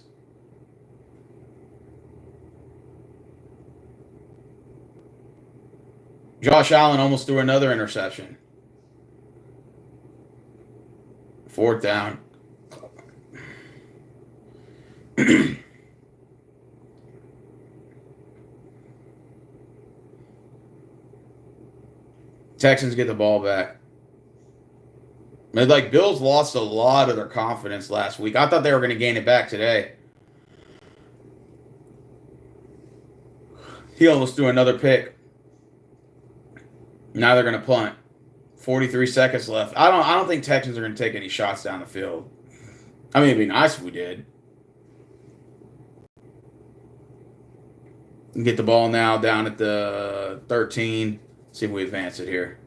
Josh Allen almost threw another interception. 4th down. Texans get the ball back. Like, Bills lost a lot of their confidence last week. I thought they were going to gain it back today. He almost threw another pick. Now they're going to punt. 43 seconds left. I don't think Texans are going to take any shots down the field. I mean, it'd be nice if we did. Get the ball now down at the 13. See if we advance it here.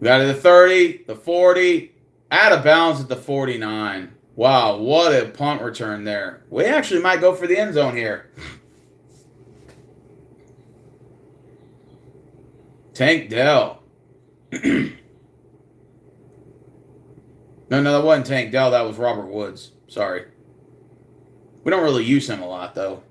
We got it at the 30, the 40, out of bounds at the 49. Wow, what a punt return there. We actually might go for the end zone here. Tank Dell. No, that wasn't Tank Dell. That was Robert Woods. Sorry. We don't really use him a lot, though.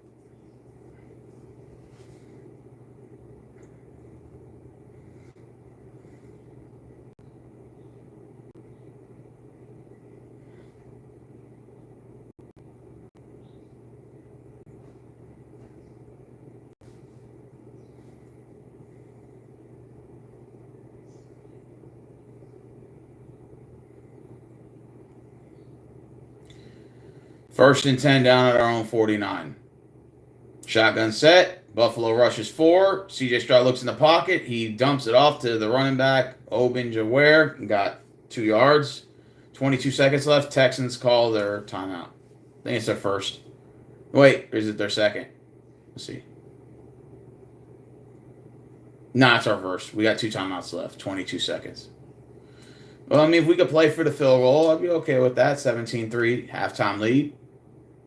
First and 10 down at our own 49. Shotgun set. Buffalo rushes 4. CJ Stroud looks in the pocket. He dumps it off to the running back, Obinjaware. Got 2 yards. 22 seconds left. Texans call their timeout. I think it's their first. Wait, or is it their second? Let's see. Nah, it's our first. We got 2 timeouts left. 22 seconds. Well, I mean, if we could play for the field goal, I'd be okay with that. 17-3, halftime lead.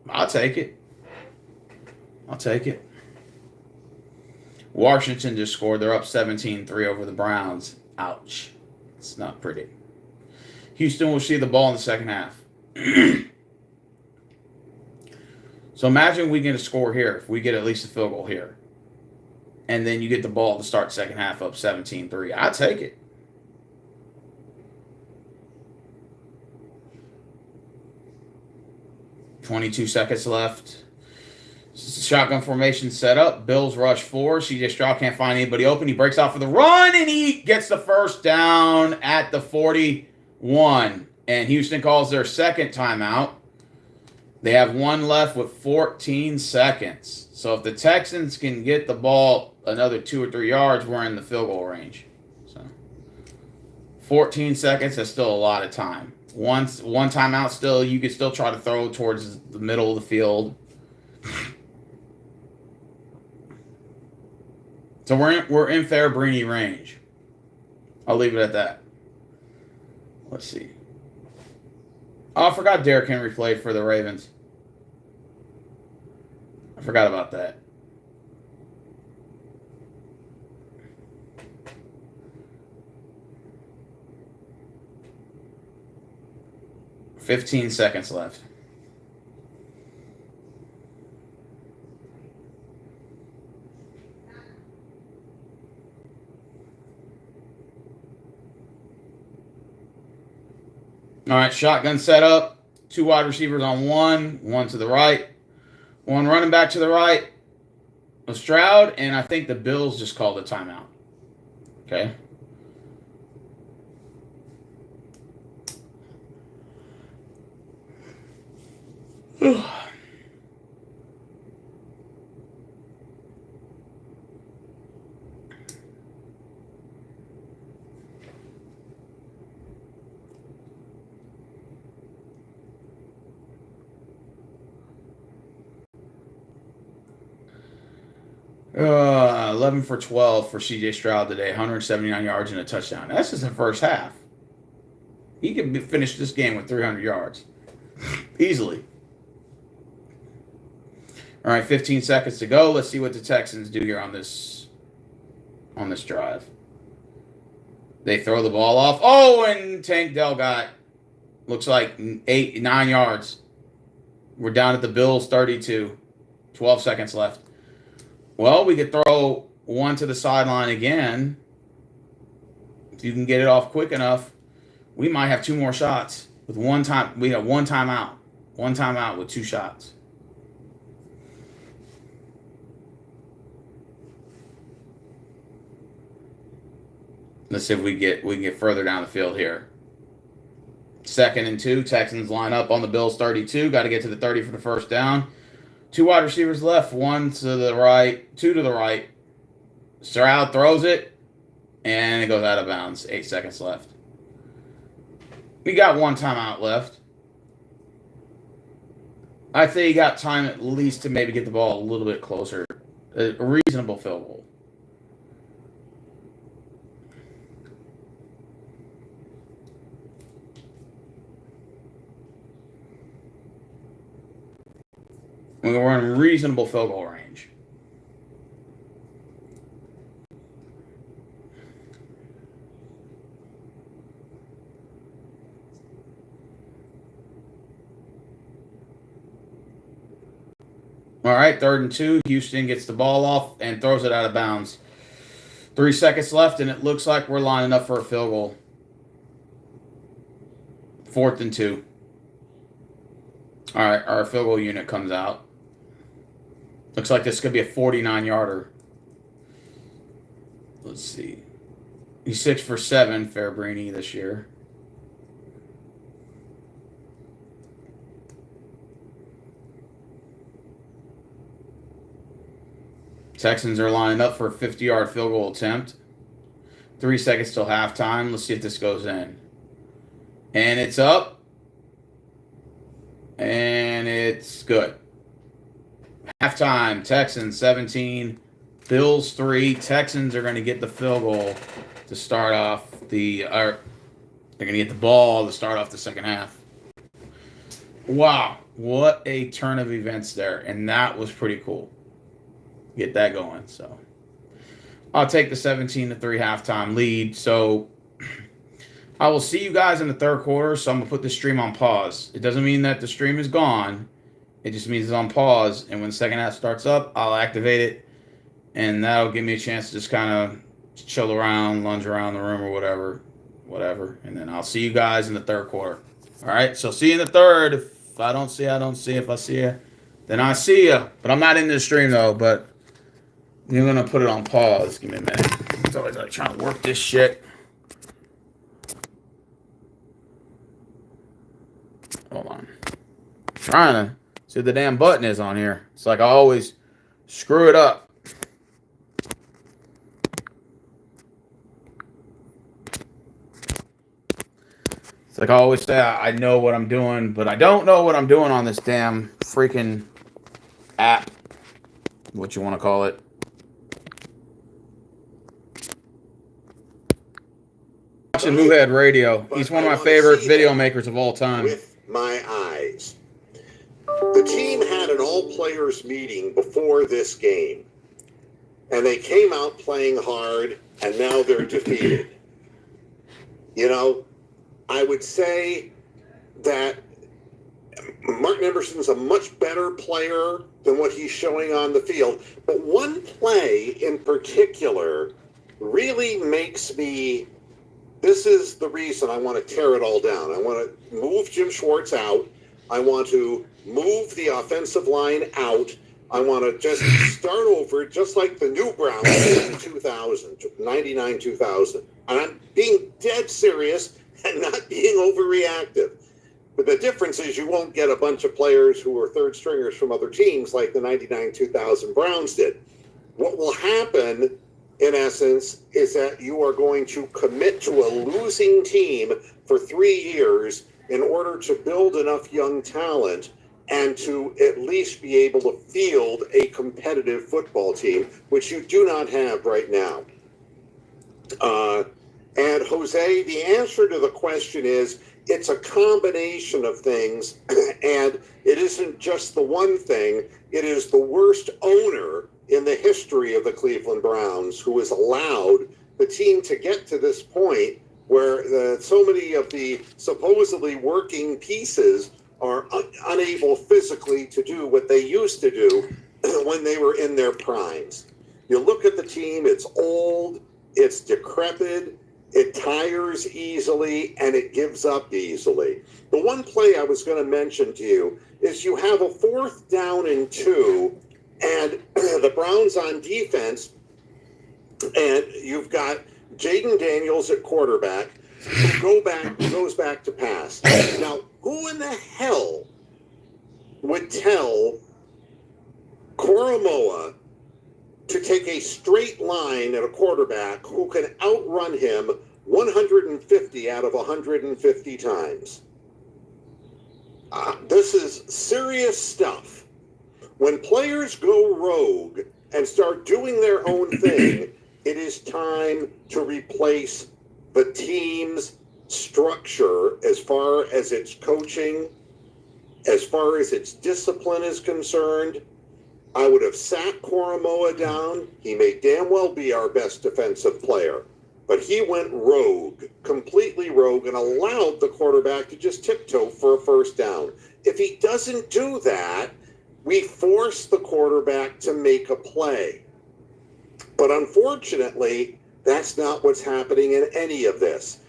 I'll take it. Washington just scored. They're up 17-3 over the Browns. Ouch. It's not pretty. Houston will see the ball in the second half. So imagine we get a score here. If we get at least a field goal here. And then you get the ball to start second half up 17-3. I'll take it. .22 seconds left. Shotgun formation set up. Bills rush 4. CJ Stroud can't find anybody open. He breaks out for the run, and he gets the first down at the 41. And Houston calls their second timeout. They have 1 left with 14 seconds. So if the Texans can get the ball another 2 or 3 yards, we're in the field goal range. So 14 seconds, that's still a lot of time. One timeout still, you could still try to throw towards the middle of the field. So we're in Fair-Brini range. I'll leave it at that. Let's see. Oh, I forgot Derrick Henry played for the Ravens. I forgot about that. $15 seconds left. All right, shotgun set up. 2 wide receivers on 1 to the right. 1 running back to the right of Stroud, and I think the Bills just called a timeout. Okay. Ugh. Uh, 11 for 12 for CJ Stroud today, 179 yards and a touchdown. That's just the first half. He could finish this game with 300 yards. Easily. All right, 15 seconds to go. Let's see what the Texans do here on this drive. They throw the ball off. Oh, and Tank Dell got, looks like 9 yards. We're down at the Bills 32. 12 seconds left. Well, we could throw one to the sideline again. If you can get it off quick enough, we might have 2 more shots. With one time, we have 1 timeout. 1 timeout with 2 shots. Let's see if we can get further down the field here. 2nd and 2. Texans line up on the Bills 32. Got to get to the 30 for the first down. 2 wide receivers left. 1 to the right. 2 to the right. Stroud throws it, and it goes out of bounds. 8 seconds left. We got 1 timeout left. I think you got time at least to maybe get the ball a little bit closer. A reasonable field goal. We're in reasonable field goal range. All right, 3rd and 2. Houston gets the ball off and throws it out of bounds. 3 seconds left, and it looks like we're lining up for a field goal. 4th and 2. All right, our field goal unit comes out. Looks like this could be a 49-yarder. Let's see. He's 6 for 7, Fairbrainy, this year. Texans are lining up for a 50-yard field goal attempt. 3 seconds till halftime. Let's see if this goes in. And it's up. And it's good. Halftime, Texans 17, Bills 3. Texans are going to get the field goal to start off they're going to get the ball to start off the second half. Wow, what a turn of events there. And that was pretty cool. Get that going. So I'll take the 17-3 halftime lead. So I will see you guys in the 3rd quarter. So I'm going to put the stream on pause. It doesn't mean that the stream is gone. It just means it's on pause. And when the second half starts up, I'll activate it. And that'll give me a chance to just kind of chill around, lunge around the room or whatever. And then I'll see you guys in the 3rd quarter. All right. So see you in the 3rd. If I don't see you, I don't see you. If I see you, then I see you. But I'm not in the stream though. But you're going to put it on pause. Give me a minute. It's always like trying to work this shit. Hold on. Trying to see what the damn button is on here. It's like I always screw it up. It's like I always say I know what I'm doing, but I don't know what I'm doing on this damn freaking app. What you want to call it. Watching Moohead Radio. He's one of my favorite video makers of all time. With my eyes. The team had an all-players meeting before this game, and they came out playing hard, and now they're defeated. You know, I would say that Martin Emerson's a much better player than what he's showing on the field, but one play in particular really makes me... This is the reason I want to tear it all down. I want to move Jim Schwartz out. I want to move the offensive line out. I want to just start over, just like the new Browns did in 2000, 99, 2000. And I'm being dead serious and not being overreactive. But the difference is you won't get a bunch of players who are third stringers from other teams like the 99, 2000 Browns did. What will happen, in essence, is that you are going to commit to a losing team for 3 years in order to build enough young talent and to at least be able to field a competitive football team, which you do not have right now. And Jose, the answer to the question is it's a combination of things, and it isn't just the one thing. It is the worst owner in the history of the Cleveland Browns who has allowed the team to get to this point where so many of the supposedly working pieces are unable physically to do what they used to do when they were in their primes. You look at the team, it's old, it's decrepit, it tires easily, and it gives up easily. The one play I was going to mention to you is you have a 4th down and 2, and the Browns on defense, and you've got Jaden Daniels at quarterback, who goes back to pass. Now, who in the hell would tell Koromoa to take a straight line at a quarterback who can outrun him 150 out of 150 times? This is serious stuff. When players go rogue and start doing their own thing, it is time to replace the team's structure as far as its coaching, as far as its discipline is concerned. I would have sat Koromoa down. He may damn well be our best defensive player. But he went rogue, completely rogue, and allowed the quarterback to just tiptoe for a first down. If he doesn't do that, we force the quarterback to make a play. But unfortunately, that's not what's happening in any of this.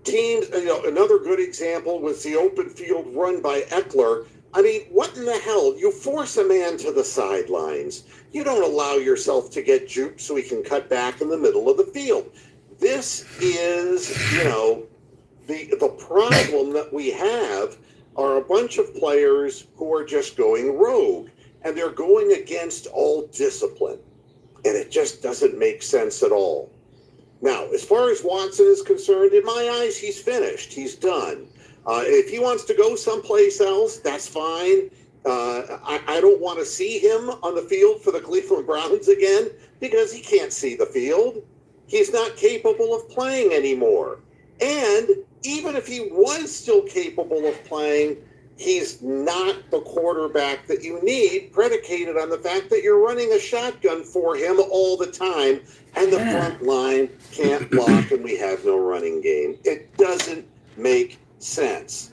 Teams, another good example was the open field run by Eckler. I mean, what in the hell? You force a man to the sidelines. You don't allow yourself to get juked so he can cut back in the middle of the field. This is, the problem that we have are a bunch of players who are just going rogue, and they're going against all discipline. And it just doesn't make sense at all. Now, as far as Watson is concerned, in my eyes, he's finished. He's done. If he wants to go someplace else, that's fine. I don't want to see him on the field for the Cleveland Browns again because he can't see the field. He's not capable of playing anymore. And even if he was still capable of playing, he's not the quarterback that you need, predicated on the fact that you're running a shotgun for him all the time, and the front line can't block, and we have no running game. It doesn't make sense.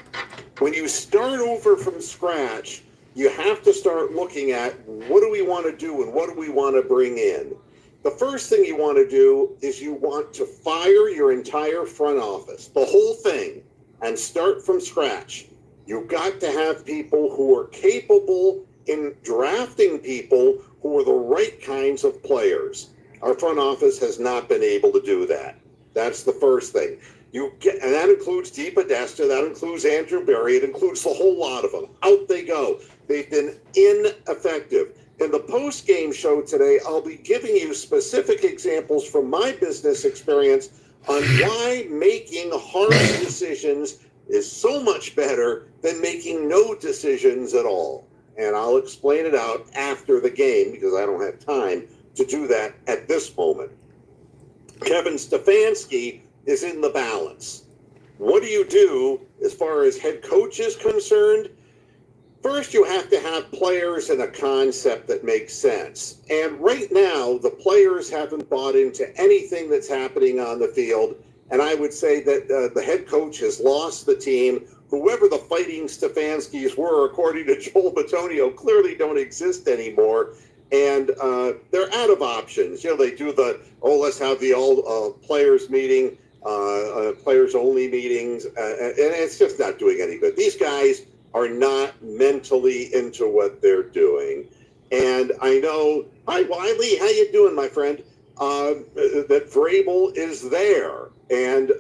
When you start over from scratch, you have to start looking at what do we want to do and what do we want to bring in. The first thing you want to do is you want to fire your entire front office, the whole thing, and start from scratch. You've got to have people who are capable in drafting people who are the right kinds of players. Our front office has not been able to do that. That's the first thing. And that includes Dee Podesta, that includes Andrew Berry, it includes a whole lot of them. Out they go. They've been ineffective. In the post-game show today, I'll be giving you specific examples from my business experience on why making harsh decisions is so much better than making no decisions at all. And I'll explain it out after the game because I don't have time to do that at this moment. Kevin Stefanski is in the balance. What do you do as far as head coach is concerned? First, you have to have players and a concept that makes sense. And right now, the players haven't bought into anything that's happening on the field. And I would say that the head coach has lost the team. Whoever the fighting Stefanskis were, according to Joel Bitonio, clearly don't exist anymore. And they're out of options. They do let's have the all players meeting, players only meetings. And it's just not doing any good. These guys are not mentally into what they're doing. And I know, hi Wiley, how you doing, my friend? That Vrabel is there. And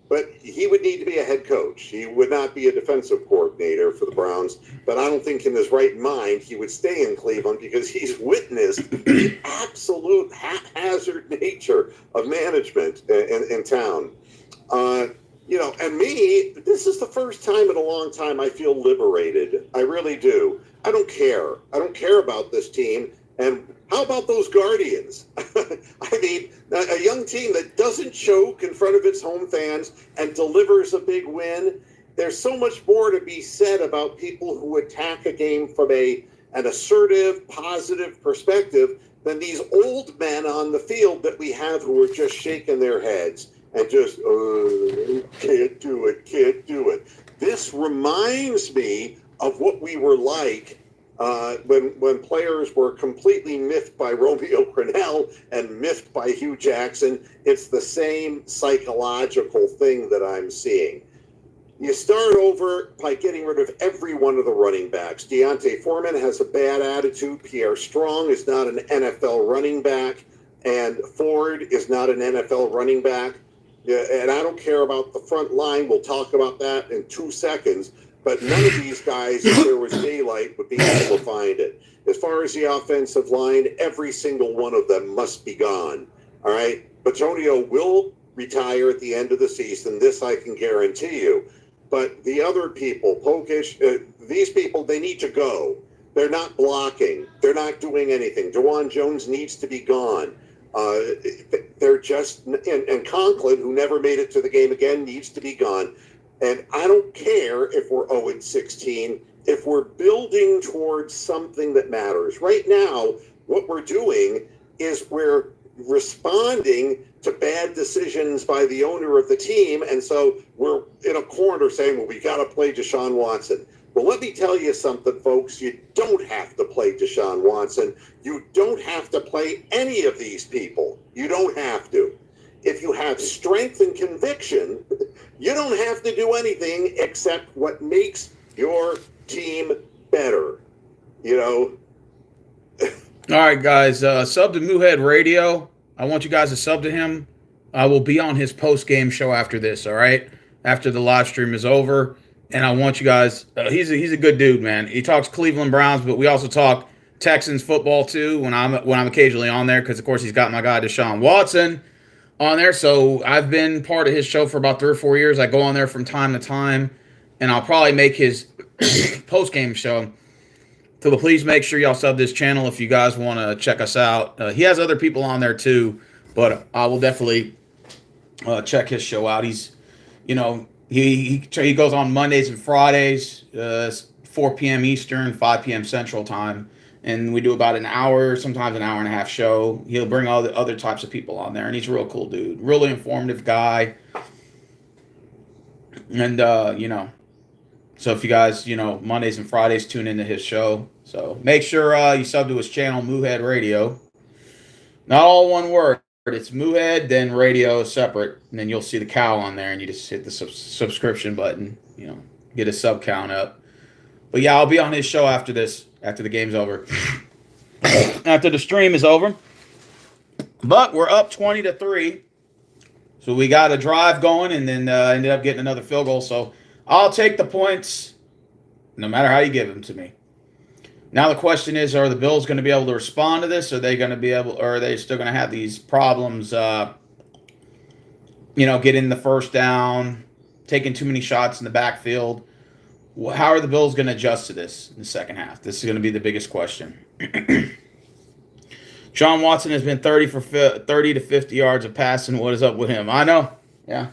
but he would need to be a head coach. He would not be a defensive coordinator for the Browns. But I don't think in his right mind he would stay in Cleveland because he's witnessed the absolute haphazard nature of management in town. And me, this is the first time in a long time I feel liberated. I really do. I don't care. I don't care about this team. And how about those Guardians? I mean, a young team that doesn't choke in front of its home fans and delivers a big win. There's so much more to be said about people who attack a game from an assertive, positive perspective than these old men on the field that we have who are just shaking their heads and just, can't do it. This reminds me of what we were like when players were completely miffed by Romeo Crennel and miffed by Hugh Jackson. It's the same psychological thing that I'm seeing. You start over by getting rid of every one of the running backs. Deontay Foreman has a bad attitude. Pierre Strong is not an NFL running back. and Ford is not an NFL running back. Yeah, and I don't care about the front line. We'll talk about that in 2 seconds. But none of these guys, if there was daylight, would be able to find it. As far as the offensive line, every single one of them must be gone. All right? Batonio will retire at the end of the season. This I can guarantee you. But the other people, Pokish, these people, they need to go. They're not blocking. They're not doing anything. DeJuan Jones needs to be gone. They're just, and Conklin, who never made it to the game again, needs to be gone. And I don't care if we're 0-16, if we're building towards something that matters. Right now, what we're doing is we're responding to bad decisions by the owner of the team. And so we're in a corner saying, well, we got to play Deshaun Watson. Well, let me tell you something, folks. You don't have to play Deshaun Watson. You don't have to play any of these people. You don't have to. If you have strength and conviction, you don't have to do anything except what makes your team better. You know? All right, guys. Sub to Moohead Radio. I want you guys to sub to him. I will be on his post-game show after this, all right? After the live stream is over. And I want you guys, he's a good dude, man. He talks Cleveland Browns, but we also talk Texans football too when I'm occasionally on there, because of course he's got my guy Deshaun Watson on there. So I've been part of his show for about 3 or 4 years. I go on there from time to time, and I'll probably make his post-game show. So please make sure y'all sub this channel if you guys want to check us out. He has other people on there too, but I will definitely check his show out. He's, you know, he goes on Mondays and Fridays, 4 p.m. Eastern, 5 p.m. Central Time, and we do about an hour, sometimes an hour and a half show. He'll bring all the other types of people on there, and he's a real cool dude, really informative guy. And you know, so if you guys, you know, Mondays and Fridays tune into his show, so make sure you sub to his channel, Moohead Radio. Not all one word. It's Moohead, then radio separate, and then you'll see the cow on there, and you just hit the subscription button, you know, get a sub count up. But yeah, I'll be on his show after this, after the game's over, after the stream is over. But we're up 20-3, so we got a drive going, and then ended up getting another field goal. So I'll take the points, no matter how you give them to me. Now the question is, are the Bills going to be able to respond to this? Are they going to be able, or are they still going to have these problems, you know, getting the first down, taking too many shots in the backfield? How are the Bills going to adjust to this in the second half? This is going to be the biggest question. Sean Watson has been 30 to 50 yards of passing. What is up with him? I know. Yeah.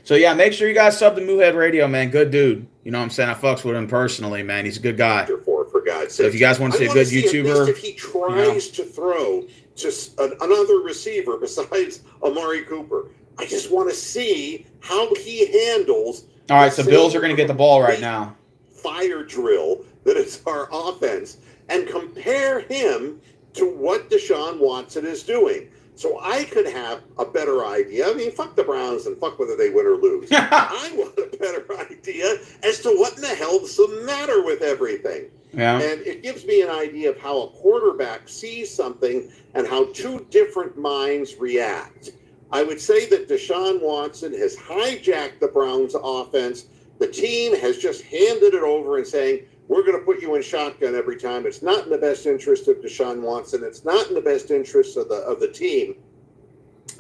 So, yeah, make sure you guys sub to Moohead Radio, man. Good dude. You know what I'm saying? I fucks with him personally, man. He's a good guy. For God's sake. So if you guys want to see a good YouTuber. If he tries to throw to another receiver besides Amari Cooper, I just want to see how he handles. All right, so Bills are going to get the ball right now. Fire drill that is our offense, and compare him to what Deshaun Watson is doing. So I could have a better idea. I mean, fuck the Browns and fuck whether they win or lose. I want a better idea as to what in the hell's the matter with everything. Yeah. And it gives me an idea of how a quarterback sees something and how two different minds react. I would say that Deshaun Watson has hijacked the Browns offense. The team has just handed it over and saying, we're going to put you in shotgun every time. It's not in the best interest of Deshaun Watson. It's not in the best interest of the team.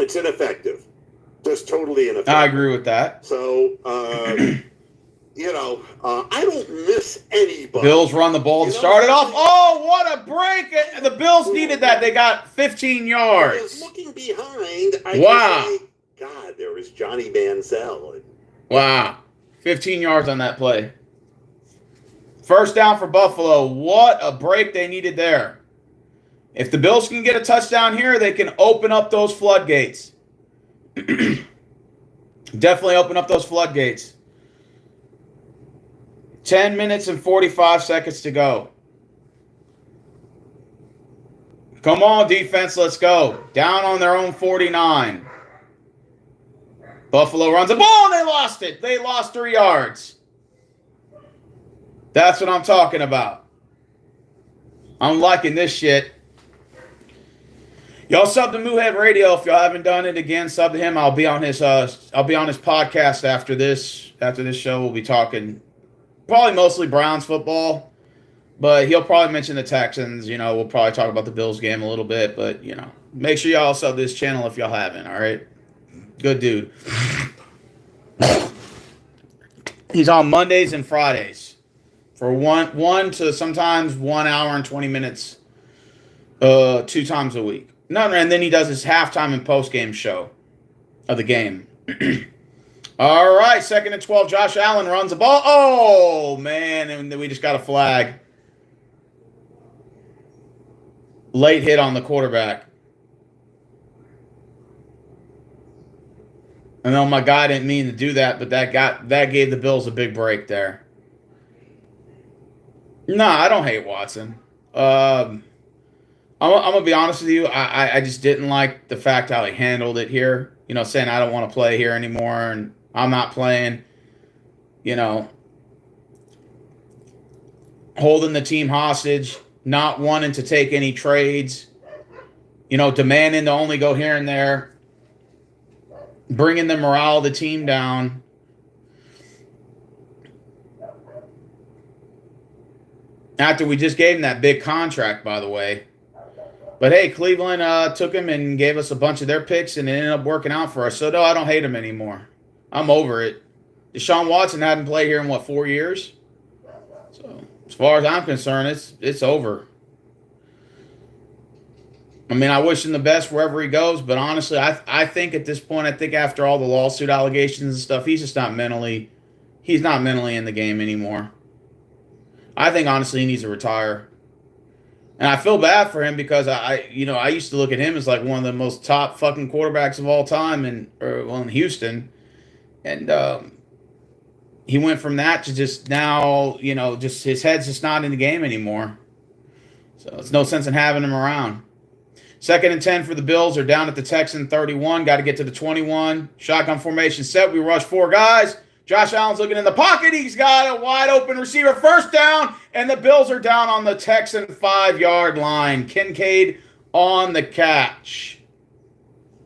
It's ineffective. Just totally ineffective. I agree with that. So, you know, I don't miss anybody. Bills run the ball to start it off. Oh, what a break. The Bills needed that. They got 15 yards. Looking behind, I wow. Say, God, there was Johnny Manziel. Wow. 15 yards on that play. First down for Buffalo. What a break they needed there. If the Bills can get a touchdown here, they can open up those floodgates. Definitely open up those floodgates. 10 minutes and 45 seconds to go. Come on, defense, let's go. Down on their own 49. Buffalo runs the ball, and they lost it. They lost 3 yards. That's what I'm talking about. I'm liking this shit. Y'all sub to Moohead Radio if y'all haven't done it. Again, sub to him. I'll be on his podcast after this. After this show, we'll be talking probably mostly Browns football, but he'll probably mention the Texans. We'll probably talk about the Bills game a little bit, but make sure y'all sub this channel if y'all haven't. All right, good dude. He's on Mondays and Fridays for one to sometimes 1 hour and 20 minutes, 2 times a week. No, and then he does his halftime and post-game show of the game. All right, 2nd and 12. Josh Allen runs the ball. Oh, man, and we just got a flag. Late hit on the quarterback. I know my guy didn't mean to do that, but that gave the Bills a big break there. No, I don't hate Watson. I'm gonna be honest with you. I just didn't like the fact how he handled it here. Saying I don't want to play here anymore and I'm not playing. Holding the team hostage, not wanting to take any trades. Demanding to only go here and there. Bringing the morale of the team down. After we just gave him that big contract, by the way. But hey, Cleveland took him and gave us a bunch of their picks, and it ended up working out for us. So no, I don't hate him anymore. I'm over it. Deshaun Watson hadn't played here in 4 years? So as far as I'm concerned, it's over. I mean, I wish him the best wherever he goes, but honestly, I think at this point, after all the lawsuit allegations and stuff, he's not mentally in the game anymore. I think honestly he needs to retire. And I feel bad for him because I used to look at him as like one of the most top fucking quarterbacks of all time in Houston. And he went from that to just now, just his head's just not in the game anymore. So it's no sense in having him around. 2nd and 10 for the Bills. They're down at the Texan 31. Got to get to the 21. Shotgun formation set. We rush 4 guys. Josh Allen's looking in the pocket. He's got a wide open receiver. First down. And the Bills are down on the Texan 5-yard line. Kincaid on the catch.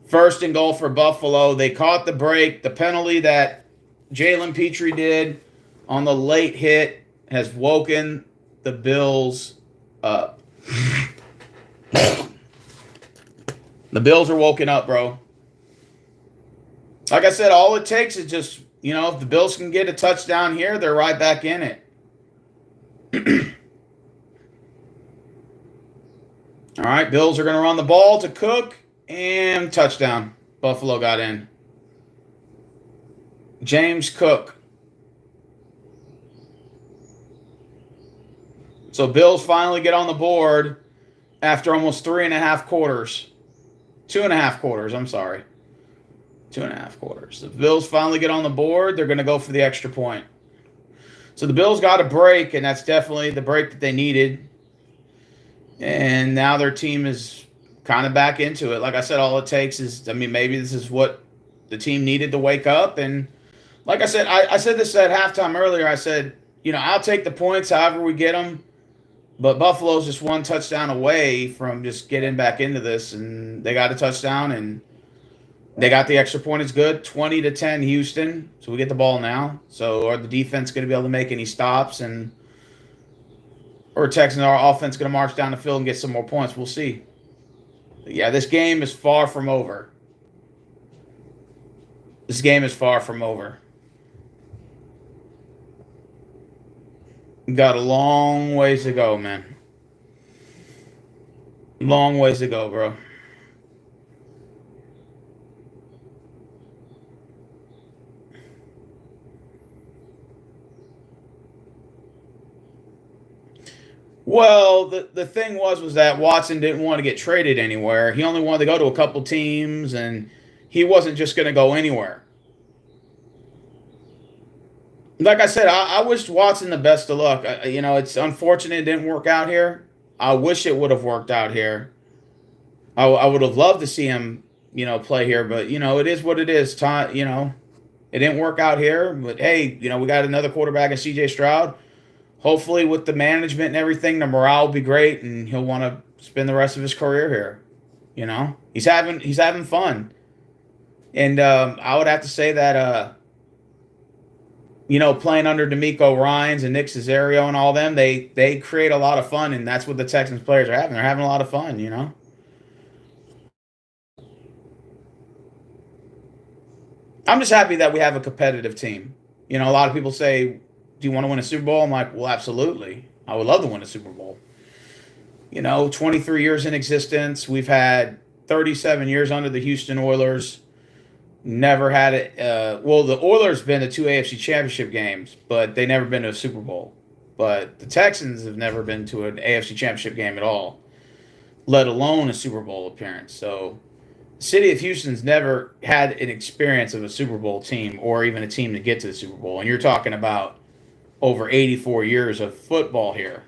1st and goal for Buffalo. They caught the break. The penalty that Jalen Petrie did on the late hit has woken the Bills up. The Bills are woken up, bro. Like I said, all it takes is just, if the Bills can get a touchdown here, they're right back in it. All right, Bills are going to run the ball to Cook and touchdown. Buffalo got in. James Cook. So Bills finally get on the board after almost 3.5 quarters. 2.5 quarters, I'm sorry. 2.5 quarters. The Bills finally get on the board. They're going to go for the extra point. So the Bills got a break, and that's definitely the break that they needed. And now their team is kind of back into it. Like I said, all it takes is, maybe this is what the team needed to wake up. And like I said, I said this at halftime earlier. I said, I'll take the points however we get them. But Buffalo's just 1 touchdown away from just getting back into this. And they got a touchdown, and they got the extra point. It's good. 20-10 Houston. So we get the ball now. So are the defense going to be able to make any stops? Or Texans, our offense going to march down the field and get some more points? We'll see. But yeah, this game is far from over. This game is far from over. Got a long ways to go, man. Long ways to go, bro. Well, the thing was that Watson didn't want to get traded anywhere. He only wanted to go to a couple teams, and he wasn't just going to go anywhere. Like I said, I wish Watson the best of luck. It's unfortunate it didn't work out here. I wish it would have worked out here. I would have loved to see him, play here, but it is what it is. It didn't work out here, but hey, we got another quarterback in C.J. Stroud. Hopefully, with the management and everything, the morale will be great, and he'll want to spend the rest of his career here. You know, he's having fun, and I would have to say that playing under D'Amico Ryans and Nick Cesario and all them, they create a lot of fun, and that's what the Texans players are having. They're having a lot of fun. I'm just happy that we have a competitive team. A lot of people say, "Do you want to win a Super Bowl?" I'm like, "Well, absolutely. I would love to win a Super Bowl." 23 years in existence. We've had 37 years under the Houston Oilers. Never had it. Well, the Oilers been to 2 AFC Championship games, but they never been to a Super Bowl. But the Texans have never been to an AFC Championship game at all, let alone a Super Bowl appearance. So the city of Houston's never had an experience of a Super Bowl team or even a team to get to the Super Bowl. And you're talking about over 84 years of football here,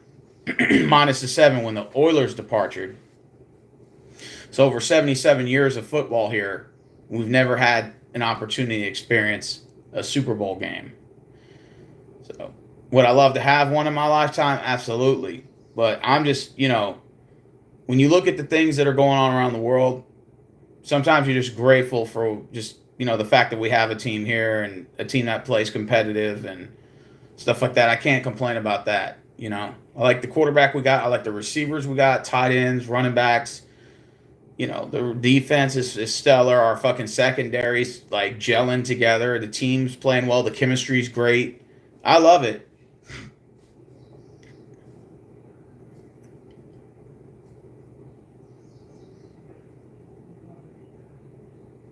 minus the 7 when the Oilers departed. So over 77 years of football here, we've never had an opportunity to experience a Super Bowl game. So would I love to have one in my lifetime? Absolutely. But I'm just, when you look at the things that are going on around the world, sometimes you're just grateful for just, the fact that we have a team here and a team that plays competitive and stuff like that. I can't complain about that. I like the quarterback we got. I like the receivers we got, tight ends, running backs. The defense is stellar. Our fucking secondary's like gelling together. The team's playing well. The chemistry's great. I love it.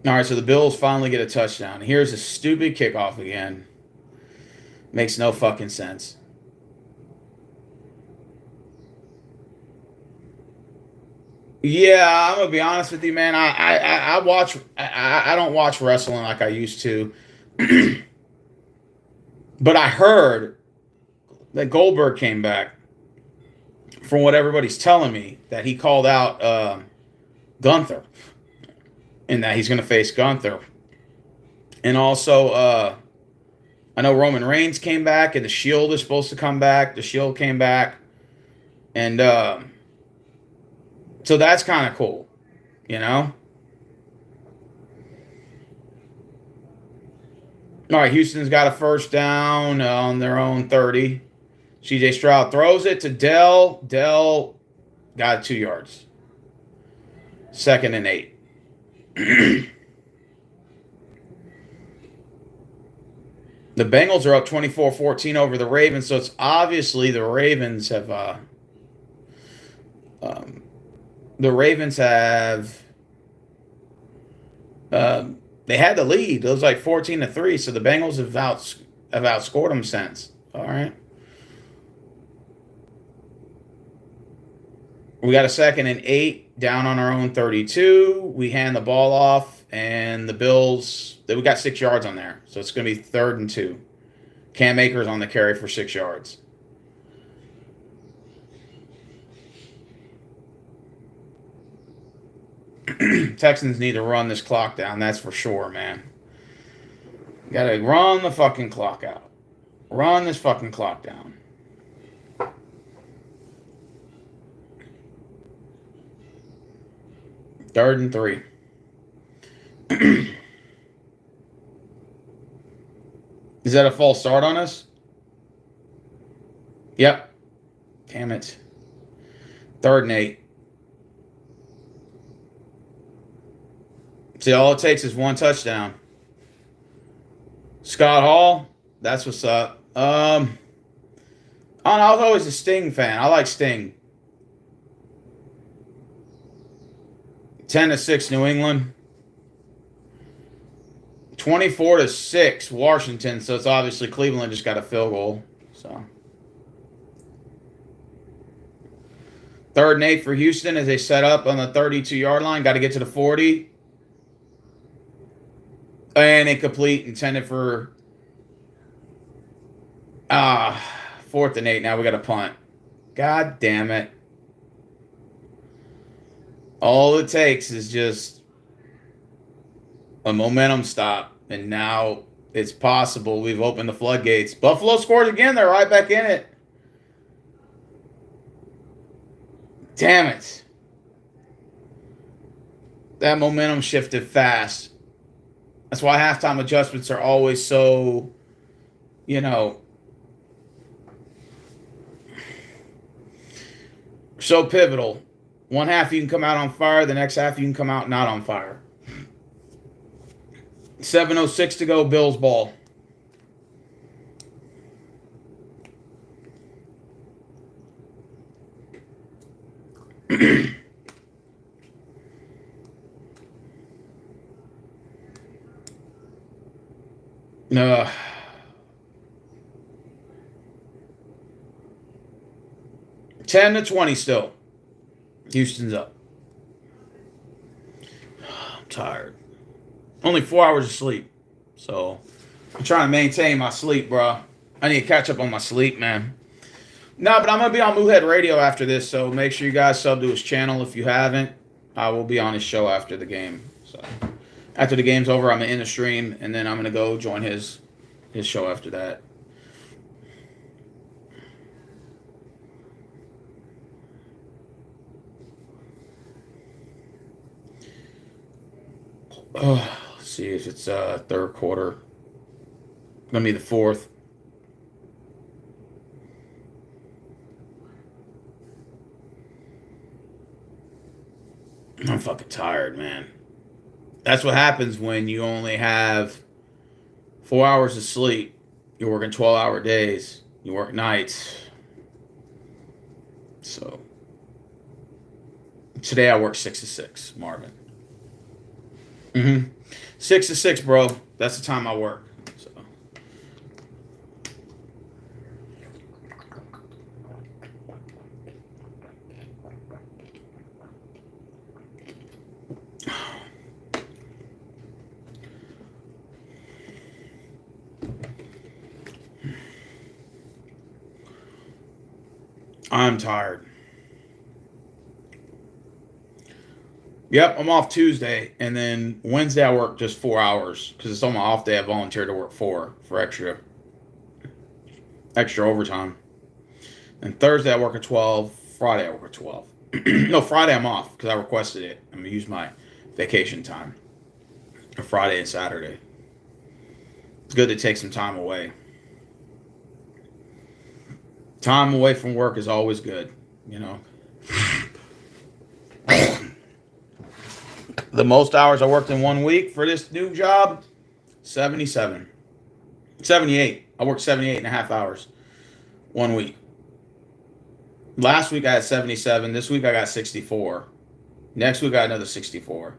All right, so the Bills finally get a touchdown. Here's a stupid kickoff again. Makes no fucking sense. Yeah, I'm gonna be honest with you, man. I watch. I don't watch wrestling like I used to, but I heard that Goldberg came back. From what everybody's telling me, that he called out Gunther, and that he's gonna face Gunther, and also I know Roman Reigns came back, and the Shield is supposed to come back. The Shield came back, and so that's kind of cool, All right, Houston's got a first down on their own 30. CJ Stroud throws it to Dell. Dell got 2 yards. 2nd and 8. The Bengals are up 24-14 over the Ravens, so it's obviously the Ravens have they had the lead. It was like 14-3, so the Bengals have outscored them since. All right. We got a 2nd and 8 down on our own 32. We hand the ball off, and the Bills, we got 6 yards on there. So it's going to be 3rd and 2. Cam Akers on the carry for 6 yards. Texans need to run this clock down, that's for sure, man. Got to run the fucking clock out. Run this fucking clock down. Third and 3. Is that a false start on us? Yep. Damn it. 3rd and 8. See, all it takes is one touchdown. Scott Hall, that's what's up. I was always a Sting fan. I like Sting. 10-6 New England. 24-6 Washington. So it's obviously Cleveland just got a field goal. So 3rd and 8 for Houston as they set up on the 32-yard line. Got to get to the 40. And incomplete, intended for 4th and 8. Now we got a punt. God damn it. All it takes is just a momentum stop. And now it's possible. We've opened the floodgates. Buffalo scores again. They're right back in it. Damn it. that momentum shifted fast. That's why halftime adjustments are always so, so pivotal. One half you can come out on fire, the next half you can come out not on fire. 7:06 to go, Bills ball. No. 10-20 still. Houston's up. I'm tired. Only 4 hours of sleep. So I'm trying to maintain my sleep, bro. I need to catch up on my sleep, man. No, but I'm going to be on Moohead Radio after this, so make sure you guys sub to his channel if you haven't. I will be on his show after the game. So after the game's over, I'm going to end the stream, and then I'm going to go join his show after that. Oh, let's see if it's third quarter. Gonna be the fourth. I'm fucking tired, man. That's what happens when you only have 4 hours of sleep. You're working 12-hour days. You work nights. So today I work 6 to 6, Marvin. 6 to 6, bro. That's the time I work. So. I'm tired. Yep, I'm off Tuesday, and then Wednesday I work just 4 hours because it's on my off day. I volunteered to work for extra overtime. And Thursday I work at 12. Friday I work at 12. No, Friday I'm off because I requested it. I'm gonna use my vacation time. For Friday and Saturday. It's good to take some time away. Time away from work is always good, The most hours I worked in 1 week for this new job, 77. 78. I worked 78 and a half hours 1 week. Last week I had 77. This week I got 64. Next week I got another 64.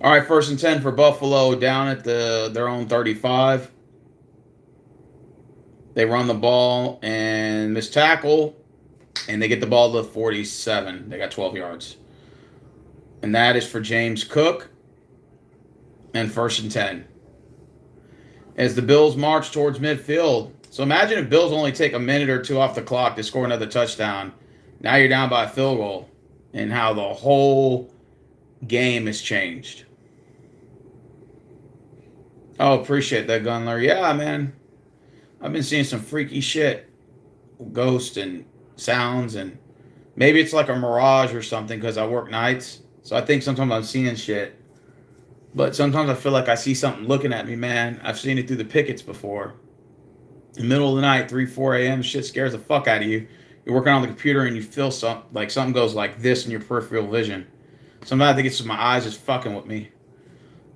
All right, 1st and 10 for Buffalo down at their own 35. They run the ball and miss tackle, and they get the ball to 47. They got 12 yards. And that is for James Cook. And 1st and 10. As the Bills march towards midfield. So imagine if Bills only take a minute or two off the clock to score another touchdown. Now you're down by a field goal. And how the whole game has changed. Oh, appreciate that, Gunler. Yeah, man. I've been seeing some freaky shit. Ghosts and sounds, and maybe it's like a mirage or something because I work nights. So I think sometimes I'm seeing shit. But sometimes I feel like I see something looking at me, man. I've seen it through the pickets before. In the middle of the night, 3, 4 a.m., shit scares the fuck out of you. You're working on the computer and you feel something goes like this in your peripheral vision. Sometimes I think it's just my eyes just fucking with me.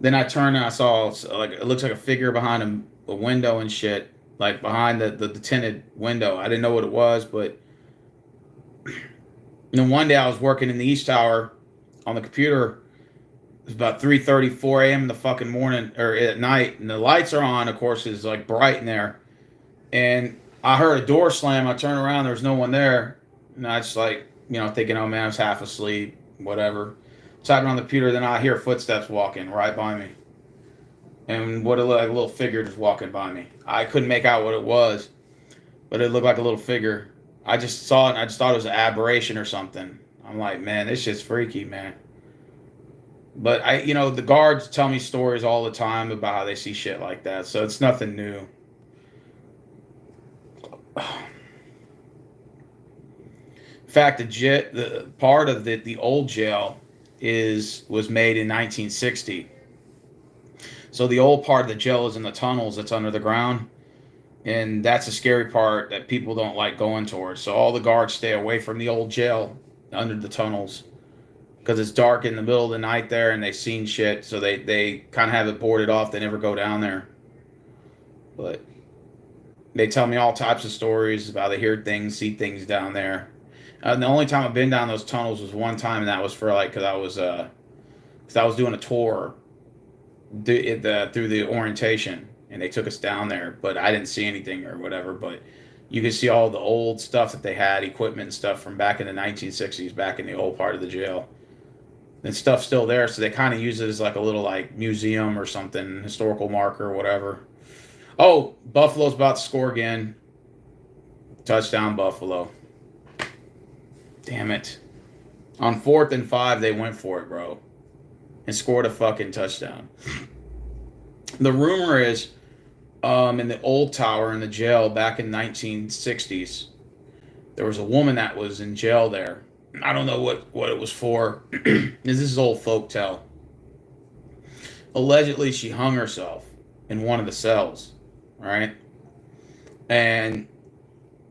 Then I turned and I saw, it looks like a figure behind a window and shit. Like behind the tinted window. I didn't know what it was, but one day I was working in the East Tower on the computer. It was about 3:30, 4 a.m. in the fucking morning, or at night. And the lights are on, of course, it's like bright in there. And I heard a door slam. I turned around, there was no one there. And I just thinking, oh man, I was half asleep, whatever. Typing on the computer, then I hear footsteps walking right by me. And what it looked like, a little figure just walking by me. I couldn't make out what it was, but it looked like a little figure. I just saw it and I just thought it was an aberration or something. I'm like, man, this shit's freaky, man. But the guards tell me stories all the time about how they see shit like that. So it's nothing new. In fact, the part of the old jail was made in 1960. So the old part of the jail is in the tunnels that's under the ground, and that's a scary part that people don't like going towards. So all the guards stay away from the old jail under the tunnels because it's dark in the middle of the night there, and they've seen shit. So they kind of have it boarded off. They never go down there, but they tell me all types of stories about they hear things, see things down there. The only time I've been down those tunnels was one time, and that was for because I was doing a tour through the orientation, and they took us down there, but I didn't see anything or whatever. But you could see all the old stuff that they had, equipment and stuff from back in the 1960s, back in the old part of the jail. And stuff's still there, so they kind of use it as like a little like museum or something, historical marker or whatever. Oh, Buffalo's about to score again. Touchdown, Buffalo. Damn it. On 4th and 5, they went for it, bro. And scored a fucking touchdown. The rumor is, in the old tower in the jail back in 1960s, there was a woman that was in jail there. I don't know what it was for. This is old folk tale. Allegedly, she hung herself in one of the cells, right? And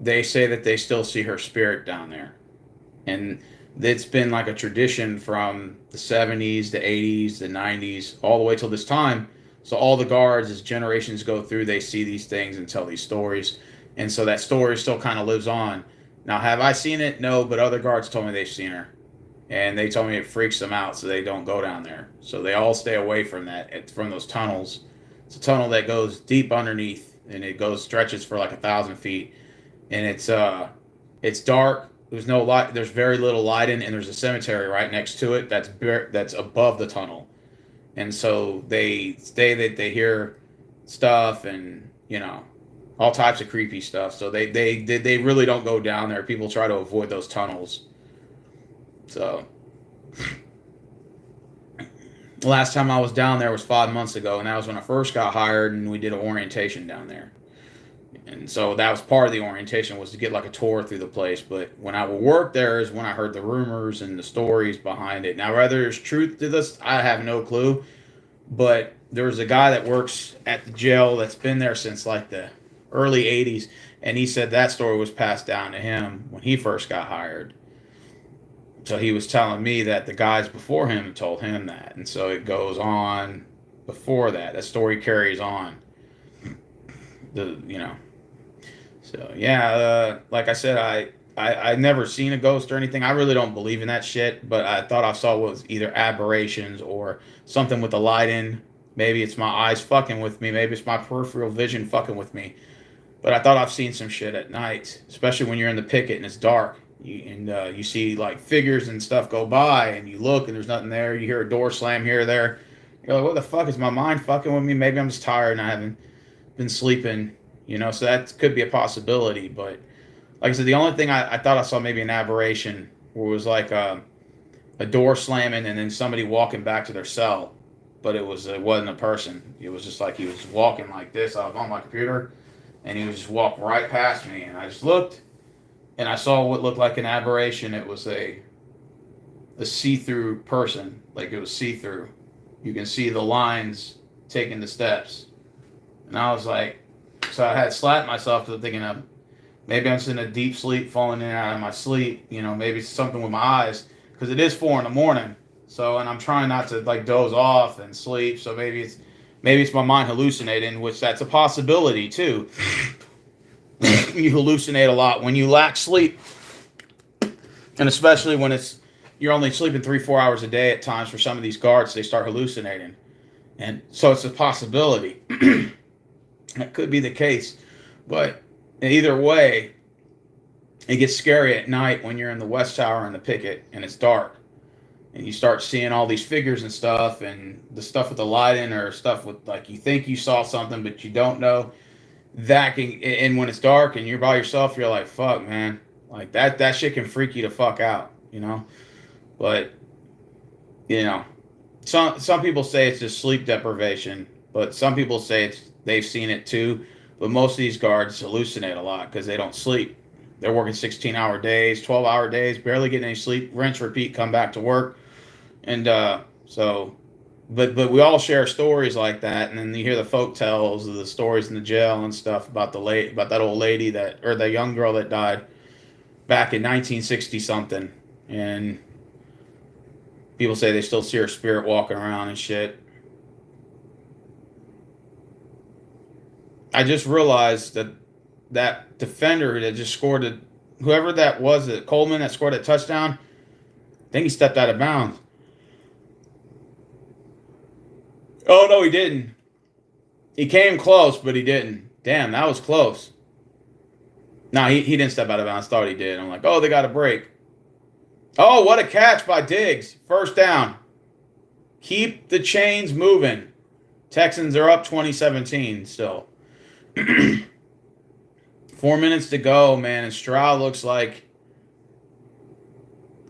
they say that they still see her spirit down there. And it's been like a tradition from the 70s, the 80s, the 90s, all the way till this time. So all the guards, as generations go through, they see these things and tell these stories. And so that story still kind of lives on. Now, have I seen it? No, but other guards told me they've seen her. And they told me it freaks them out, so they don't go down there. So they all stay away from that, from those tunnels. It's a tunnel that goes deep underneath, and it stretches for like 1,000 feet. And it's dark. There's no light. There's very little light in, and there's a cemetery right next to it that's above the tunnel. And so they say that they hear stuff and all types of creepy stuff. So they really don't go down there. People try to avoid those tunnels. So the last time I was down there was 5 months ago, and that was when I first got hired, and we did an orientation down there. And so that was part of the orientation, was to get like a tour through the place. But when I would work there is when I heard the rumors and the stories behind it. Now, whether there's truth to this, I have no clue. But there was a guy that works at the jail that's been there since like the early 80s. And he said that story was passed down to him when he first got hired. So he was telling me that the guys before him told him that. And so it goes on before that. That story carries on. So yeah, like I said, I never seen a ghost or anything. I really don't believe in that shit, but I thought I saw was either aberrations or something with the light in. Maybe it's my eyes fucking with me. Maybe it's my peripheral vision fucking with me. But I thought I've seen some shit at night, especially when you're in the picket and it's dark. You see like figures and stuff go by, and you look and there's nothing there. You hear a door slam here or there. You're like, what the fuck? Is my mind fucking with me? Maybe I'm just tired and I haven't been sleeping. So that could be a possibility. But like I said, the only thing I thought I saw maybe an aberration was like a door slamming and then somebody walking back to their cell. But it wasn't a person. It was just like he was walking like this. I was on my computer, and he was just walking right past me. And I just looked, and I saw what looked like an aberration. It was a see-through person. Like it was see-through. You can see the lines taking the steps. And I was like, so I had slapped myself to thinking of maybe I'm just in a deep sleep, falling in and out of my sleep. Maybe it's something with my eyes, because it is 4 a.m. So, and I'm trying not to like doze off and sleep. So maybe it's my mind hallucinating, which that's a possibility too. You hallucinate a lot when you lack sleep, and especially when you're only sleeping 3-4 hours a day at times. For some of these guards, they start hallucinating, and so it's a possibility. That could be the case, but either way, it gets scary at night when you're in the West Tower and the picket and it's dark, and you start seeing all these figures and stuff, and the stuff with the lighting or stuff with like you think you saw something but you don't know. And when it's dark and you're by yourself, you're like, fuck, man, like that shit can freak you the fuck out, But Some people say it's just sleep deprivation, but some people say they've seen it too. But most of these guards hallucinate a lot because they don't sleep. They're working 16-hour days, 12-hour days, barely getting any sleep. Rinse, repeat, come back to work, and but we all share stories like that, and then you hear the folk tales of the stories in the jail and stuff about about that old lady or the young girl that died back in 1960 something, and people say they still see her spirit walking around and shit. I just realized that defender that just scored whoever that was, that Coleman that scored a touchdown, I think he stepped out of bounds. Oh no, he didn't. He came close, but he didn't. Damn, that was close. No, he didn't step out of bounds. Thought he did. I'm like, oh, they got a break. Oh, what a catch by Diggs. First down. Keep the chains moving. Texans are up 2017 still. 4 minutes to go, man. And Stroud looks like,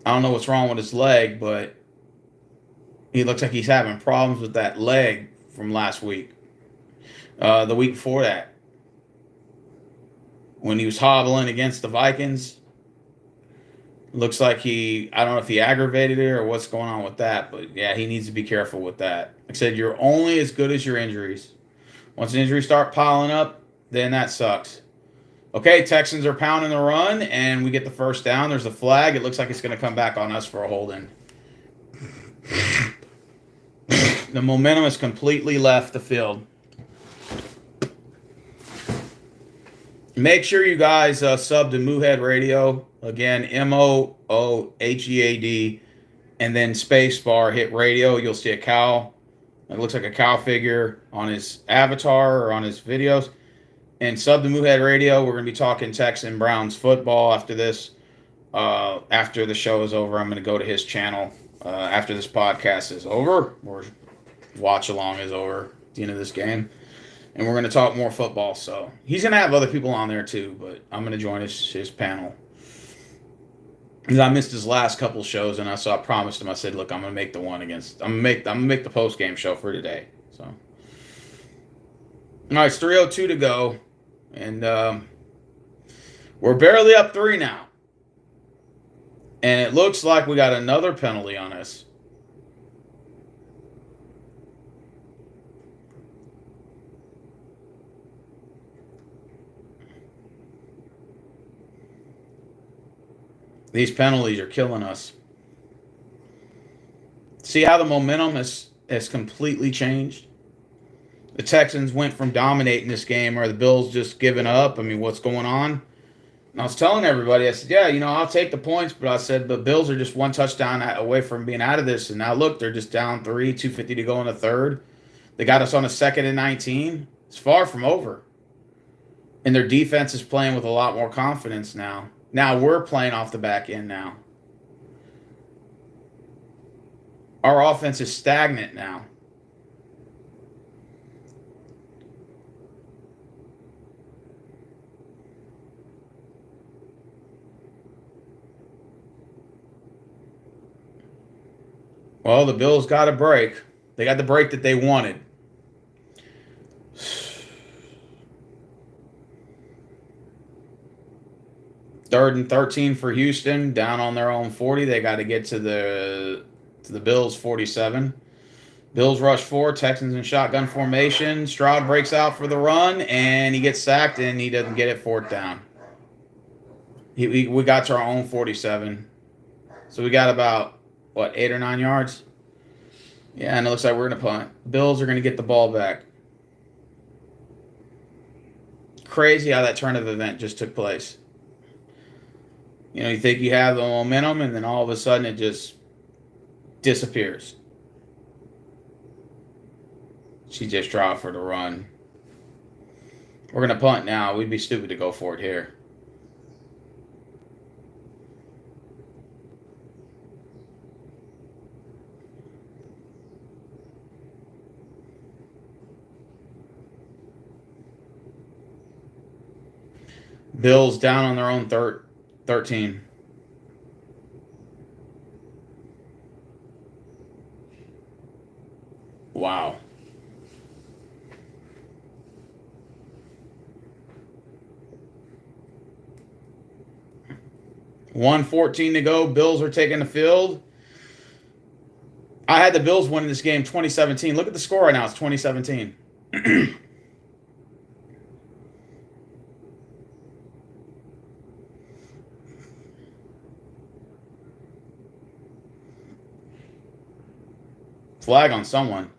I don't know what's wrong with his leg, but he looks like he's having problems with that leg from last week. The week before that, when he was hobbling against the Vikings. Looks like I don't know if he aggravated it or what's going on with that, but yeah, he needs to be careful with that. Like I said, you're only as good as your injuries. Once injuries start piling up, then that sucks. Okay, Texans are pounding the run, and we get the first down. There's a flag. It looks like it's going to come back on us for a holding. The momentum has completely left the field. Make sure you guys sub to Moohead Radio. Again, MOOHEAD, and then space bar, hit radio. You'll see a cow. It looks like a cow figure on his avatar or on his videos. And sub to Moohead Radio. We're going to be talking Texans and Browns football after this. After the show is over, I'm going to go to his channel after this podcast is over, or watch along is over at the end of this game. And we're going to talk more football. So he's going to have other people on there too, but I'm going to join his panel. Because I missed his last couple shows, and so I promised him. I said, "Look, I'm going to make the one against. I'm going to make the post game show for today." So, all right, it's 3:02 to go, and we're barely up 3 now. And it looks like we got another penalty on us. These penalties are killing us. See how the momentum has completely changed? The Texans went from dominating this game, or the Bills just giving up. I mean, what's going on? And I was telling everybody, I said, yeah, I'll take the points, but I said the Bills are just one touchdown away from being out of this. And now look, they're just down 3, 2:50 to go in the third. They got us on a 2nd and 19. It's far from over. And their defense is playing with a lot more confidence now. Now we're playing off the back end now. Our offense is stagnant now. Well, the Bills got a break. They got the break that they wanted. Third and 13 for Houston, down on their own 40. They got to get to the Bills 47. Bills rush 4, Texans in shotgun formation. Stroud breaks out for the run, and he gets sacked, and he doesn't get it 4th down. We got to our own 47. So we got about, 8 or 9 yards? Yeah, and it looks like we're going to punt. Bills are going to get the ball back. Crazy how that turn of event just took place. You think you have the momentum, and then all of a sudden it just disappears. She just dropped for the run. We're going to punt now. We'd be stupid to go for it here. Bills down on their own 13. 1:14 to go. Bills are taking the field. I had the Bills winning this game 2017. Look at the score right now. It's 2017. Flag on someone.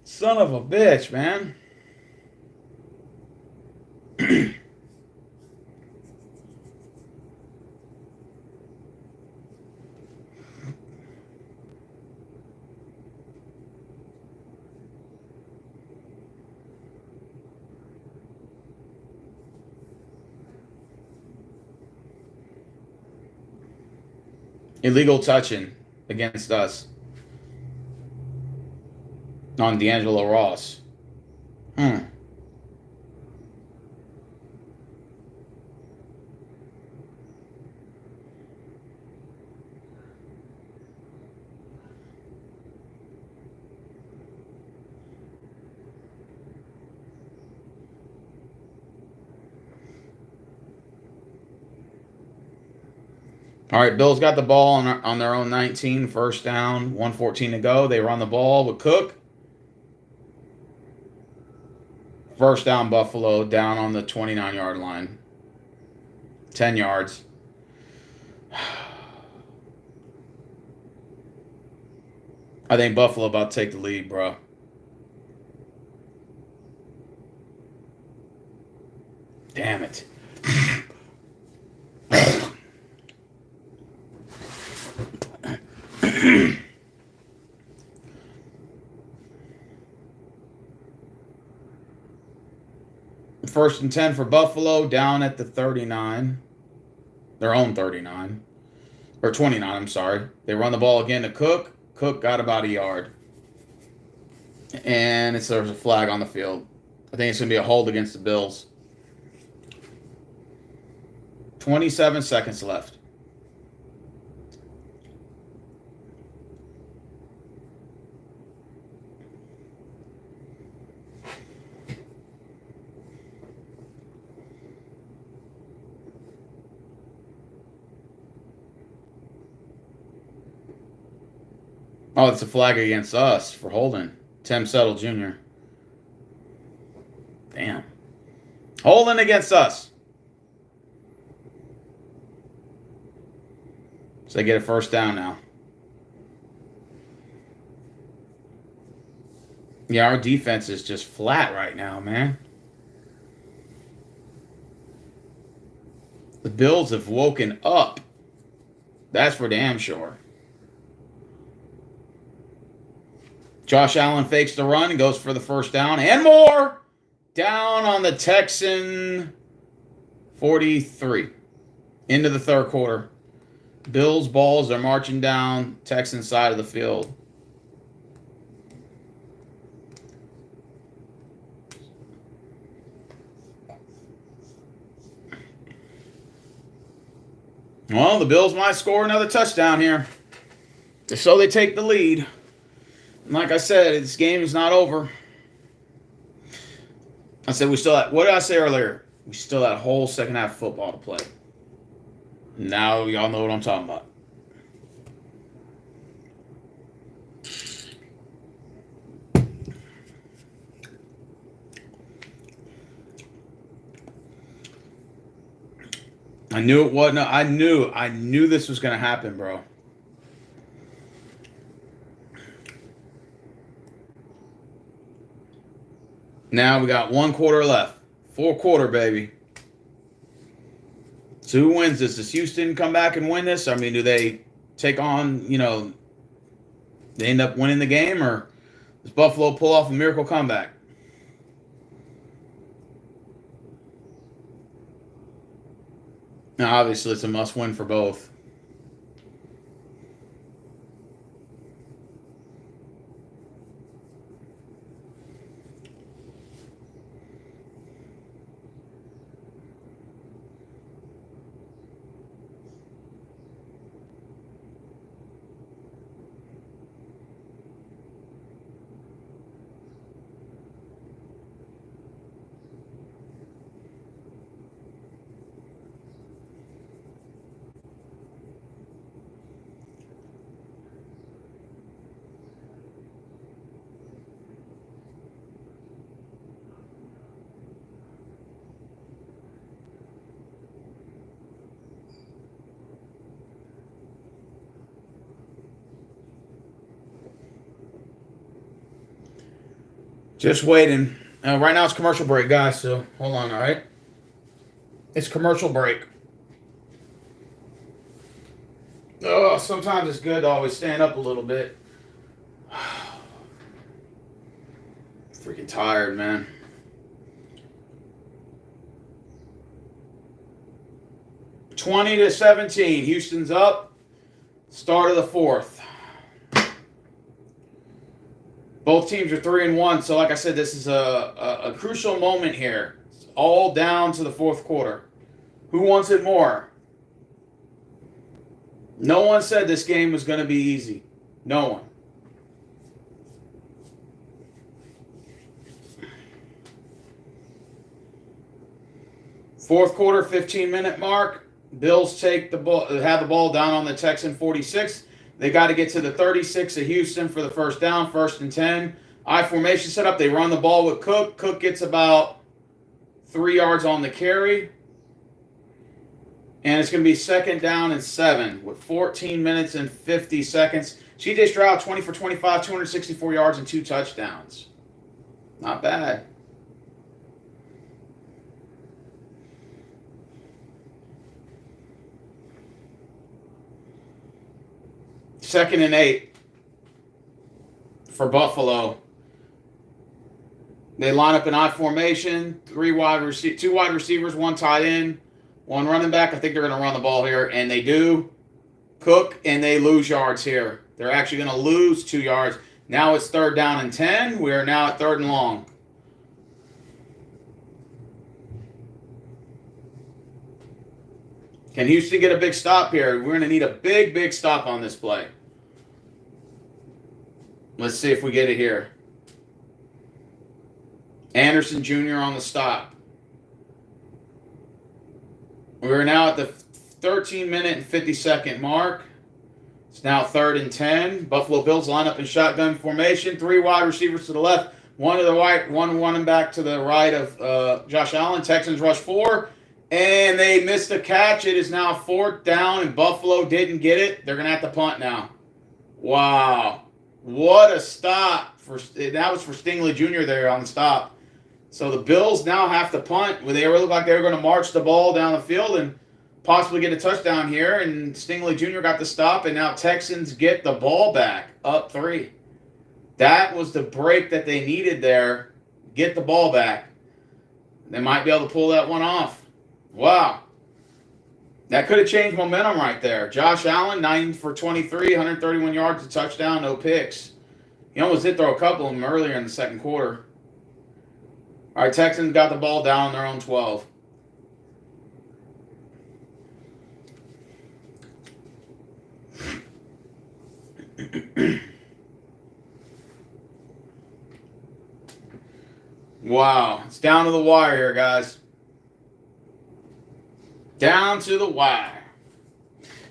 Son of a bitch, man. Illegal touching against us on D'Angelo Ross. All right, Bills got the ball on their own 19, first down, 1:14 to go. They run the ball with Cook. First down, Buffalo, down on the 29-yard line. 10 yards. I think Buffalo about to take the lead, bro. Damn it. First and 10 for Buffalo, down at the 39. Their own 39. Or 29, I'm sorry. They run the ball again to Cook. Cook got about a yard. And there's a flag on the field. I think it's going to be a hold against the Bills. 27 seconds left. Oh, it's a flag against us for holding. Tim Settle Jr. Damn. Holding against us. So they get a first down now. Yeah, our defense is just flat right now, man. The Bills have woken up. That's for damn sure. Josh Allen fakes the run and goes for the first down and more. Down on the Texan 43. Into the third quarter. Bills balls are marching down Texan side of the field. Well, the Bills might score another touchdown here. So they take the lead. And like I said, this game is not over. I said we still have, what did I say earlier? We still have a whole second half of football to play. Now y'all know what I'm talking about. I knew it wasn't. I knew this was going to happen, bro. Now we got 1 quarter left. 4 quarter, baby. So who wins this? Does Houston come back and win this? I mean, do they take on, they end up winning the game, or does Buffalo pull off a miracle comeback? Now, obviously, it's a must-win for both. Just waiting. Right now it's commercial break, guys, so hold on, all right? It's commercial break. Oh, sometimes it's good to always stand up a little bit. Freaking tired, man. (20-17). Houston's up. Start of the fourth. Both teams are 3-1, so like I said, this is a crucial moment here. It's all down to the fourth quarter. Who wants it more? No one said this game was going to be easy. No one. Fourth quarter, 15-minute mark. Bills take the ball, have the ball down on the Texan 46. They got to get to the 36 of Houston for the first down, 1st and 10. I formation setup. They run the ball with Cook. Cook gets about 3 yards on the carry. And it's going to be 2nd down and 7 with 14 minutes and 50 seconds. C.J. Stroud, 20 for 25, 264 yards and 2 touchdowns. Not bad. Second and 8 for Buffalo. They line up in I formation. 2 wide receivers, 1 tight end, 1 running back. I think they're going to run the ball here, and they do. Cook, and they lose yards here. They're actually going to lose 2 yards. Now it's 3rd down and 10. We are now at 3rd and long. Can Houston get a big stop here? We're going to need a big stop on this play. Let's see if we get it here. Anderson Jr. on the stop. We're now at the 13-minute and 50-second mark. It's now 3rd and 10. Buffalo Bills line up in shotgun formation. 3 wide receivers to the left, 1 to the right, 1 running back to the right of Josh Allen. Texans rush 4, and they missed a catch. It is now 4th down, and Buffalo didn't get it. They're going to have to punt now. Wow. What a stop. That was for Stingley Jr. there on the stop. So the Bills now have to punt. They looked like they were going to march the ball down the field and possibly get a touchdown here. And Stingley Jr. got the stop, and now Texans get the ball back, up 3. That was the break that they needed there. Get the ball back. They might be able to pull that one off. Wow. That could have changed momentum right there. Josh Allen, 9 for 23, 131 yards, a touchdown, no picks. He almost did throw a couple of them earlier in the second quarter. All right, Texans got the ball down on their own 12. Wow, it's down to the wire here, guys. Down to the wire.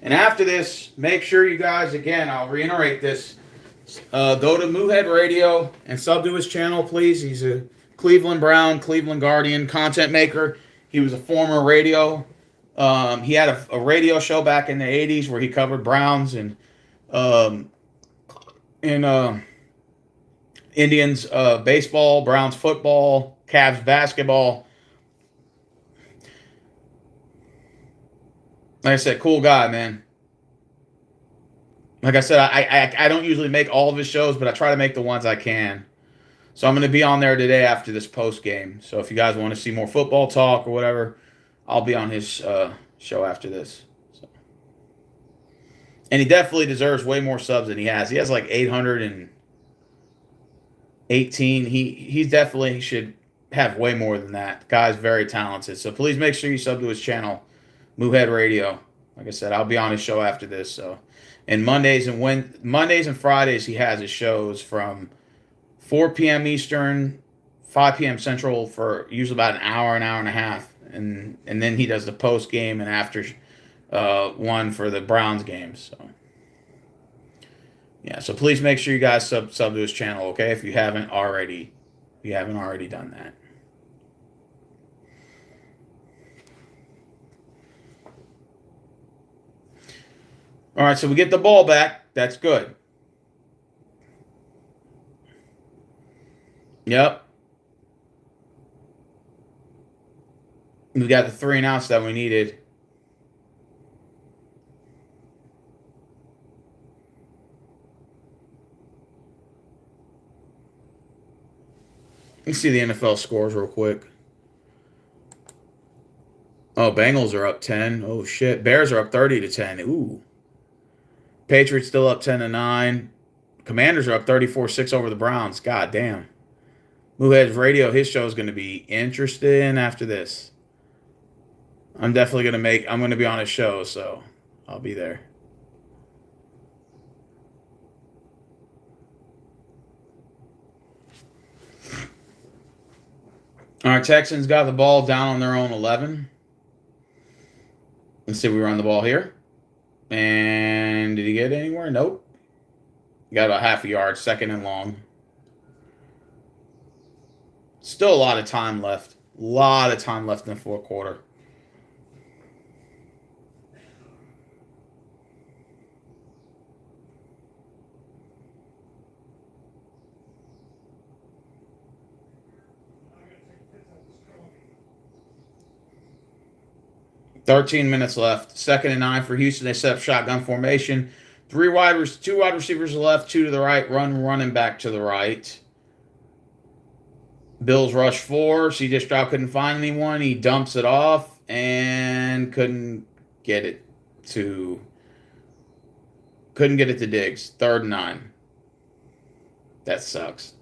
And after this, make sure you guys, again, I'll reiterate this, go to Moohead Radio and sub to his channel, please. He's a Cleveland Brown, Cleveland Guardian content maker. He was a former radio. He had a radio show back in the 80s where he covered Browns and Indians baseball, Browns football, Cavs basketball. Like I said, cool guy, man. Like I said, I don't usually make all of his shows, but I try to make the ones I can. So I'm going to be on there today after this post game. So if you guys want to see more football talk or whatever, I'll be on his show after this. So. And he definitely deserves way more subs than he has. He has like 818. He definitely should have way more than that. The guy's very talented. So please make sure you sub to his channel, Moohead Radio. Like I said, I'll be on his show after this. So, and Mondays and Fridays he has his shows from 4 p.m. Eastern, 5 p.m. Central for usually about an hour and a half, and then he does the post game and after one for the Browns games. So yeah, so please make sure you guys sub to his channel, okay? If you haven't already done that. All right, so we get the ball back. That's good. Yep. We got the 3 and outs that we needed. Let's see the NFL scores real quick. Oh, Bengals are up 10. Oh, shit. Bears are up 30-10. Ooh. Patriots still up 10-9. Commanders are up 34-6 over the Browns. God damn. Moohead's Radio, his show is going to be interesting after this. I'm definitely I'm going to be on his show, so I'll be there. All right, Texans got the ball down on their own 11. Let's see if we run the ball here. And did he get anywhere? Nope. Got about half a yard, 2nd and long. Still a lot of time left. A lot of time left in the 4th quarter. $13 minutes left. 2nd and 9 for Houston. They set up shotgun formation. 2 wide receivers left, 2 to the right. Running back to the right. Bills rush 4. CJ Stroud couldn't find anyone. He dumps it off and couldn't get it to Diggs. 3rd and 9. That sucks.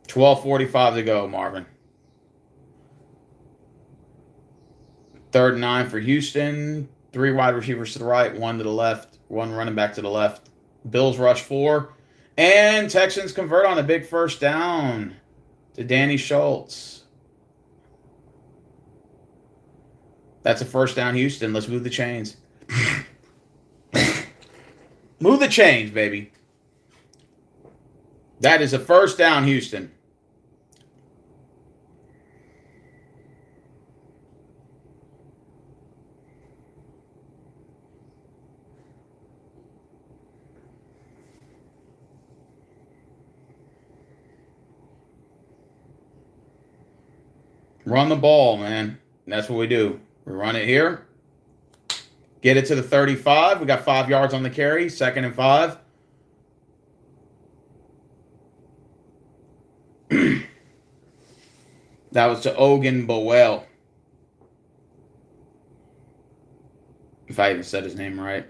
$12:45 to go, Marvin. 3rd and 9 for Houston. 3 wide receivers to the right, 1 to the left, 1 running back to the left. Bills rush 4. And Texans convert on a big 1st down to Danny Schultz. That's a 1st down, Houston. Let's move the chains. Move the chains, baby. That is a 1st down, Houston. Run the ball, man. That's what we do. We run it here. Get it to the 35. We got 5 yards on the carry. 2nd and 5. That was to Ogun Bowell. If I even said his name right.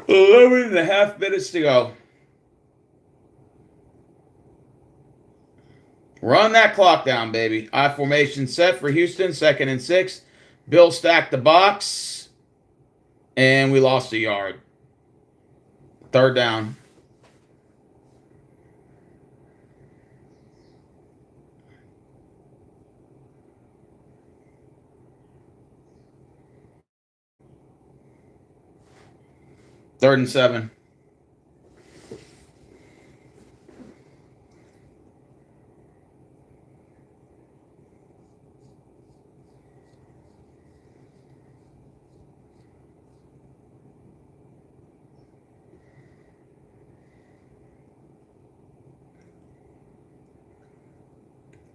$11 and a half minutes to go. Run that clock down, baby. I formation set for Houston. 2nd and 6. Bill stacked the box. And we lost a yard. 3rd down. Third and 7.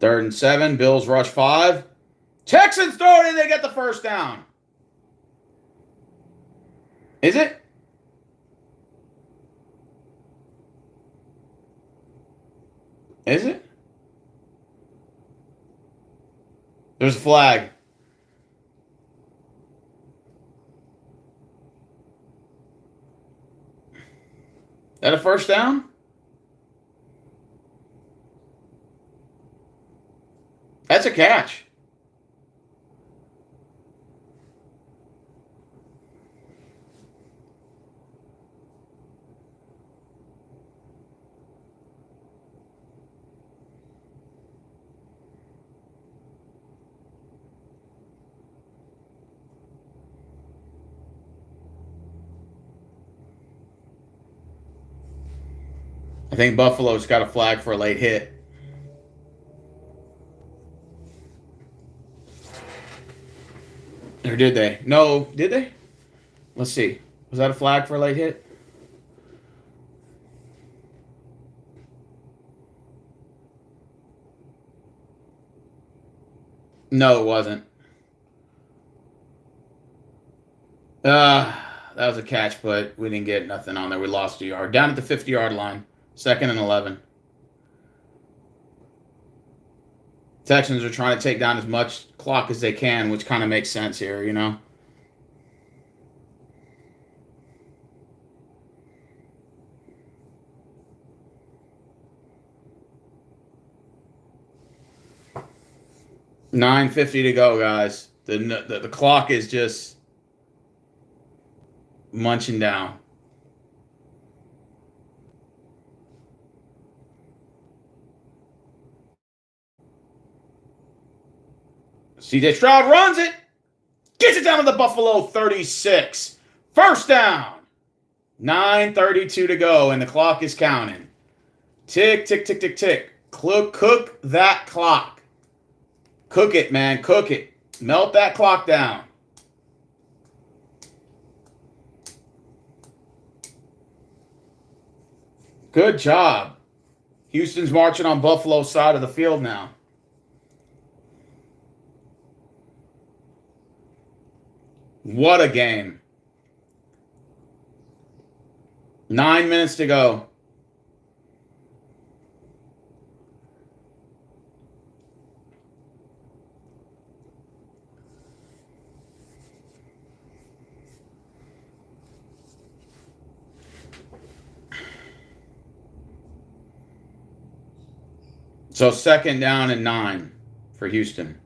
Third and 7. Bills rush 5. Texans throw it in. They get the 1st down. Is it? Is it? There's a flag. That a 1st down? That's a catch. I think Buffalo's got a flag for a late hit. Or did they? No, did they? Let's see. Was that a flag for a late hit? No, it wasn't. That was a catch, but we didn't get nothing on there. We lost a yard. Down at the 50-yard line. 2nd and 11. Texans are trying to take down as much clock as they can, which kind of makes sense here, you know? $9:50 to go, guys. The clock is just munching down. CJ Stroud runs it. Gets it down to the Buffalo 36. First down. 9:32 to go, and the clock is counting. Tick, tick, tick, tick, tick. Cook that clock. Cook it, man. Cook it. Melt that clock down. Good job. Houston's marching on Buffalo's side of the field now. What a game. 9 minutes to go. So 2nd down and 9 for Houston.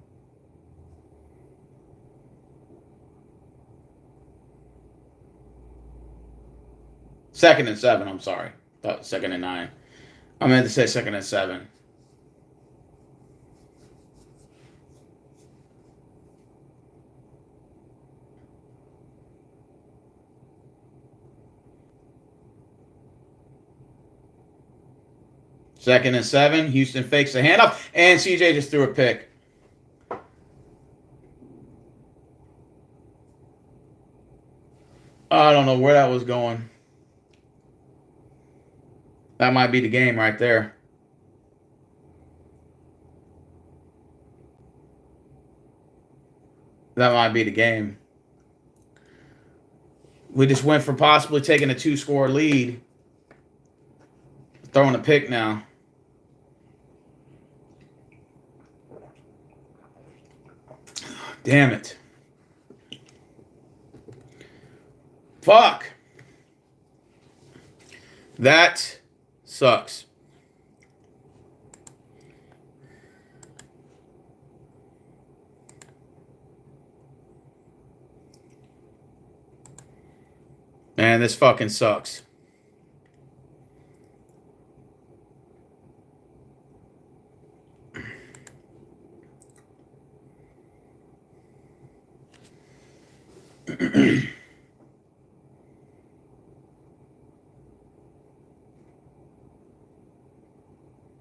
Second and 7, I'm sorry. Thought 2nd and 9. I meant to say 2nd and 7. Second and 7. Houston fakes the handoff, and CJ just threw a pick. I don't know where that was going. That might be the game right there. That might be the game. We just went from possibly taking a 2-score lead. Throwing a pick now. Damn it. Fuck. That sucks. Man, this fucking sucks.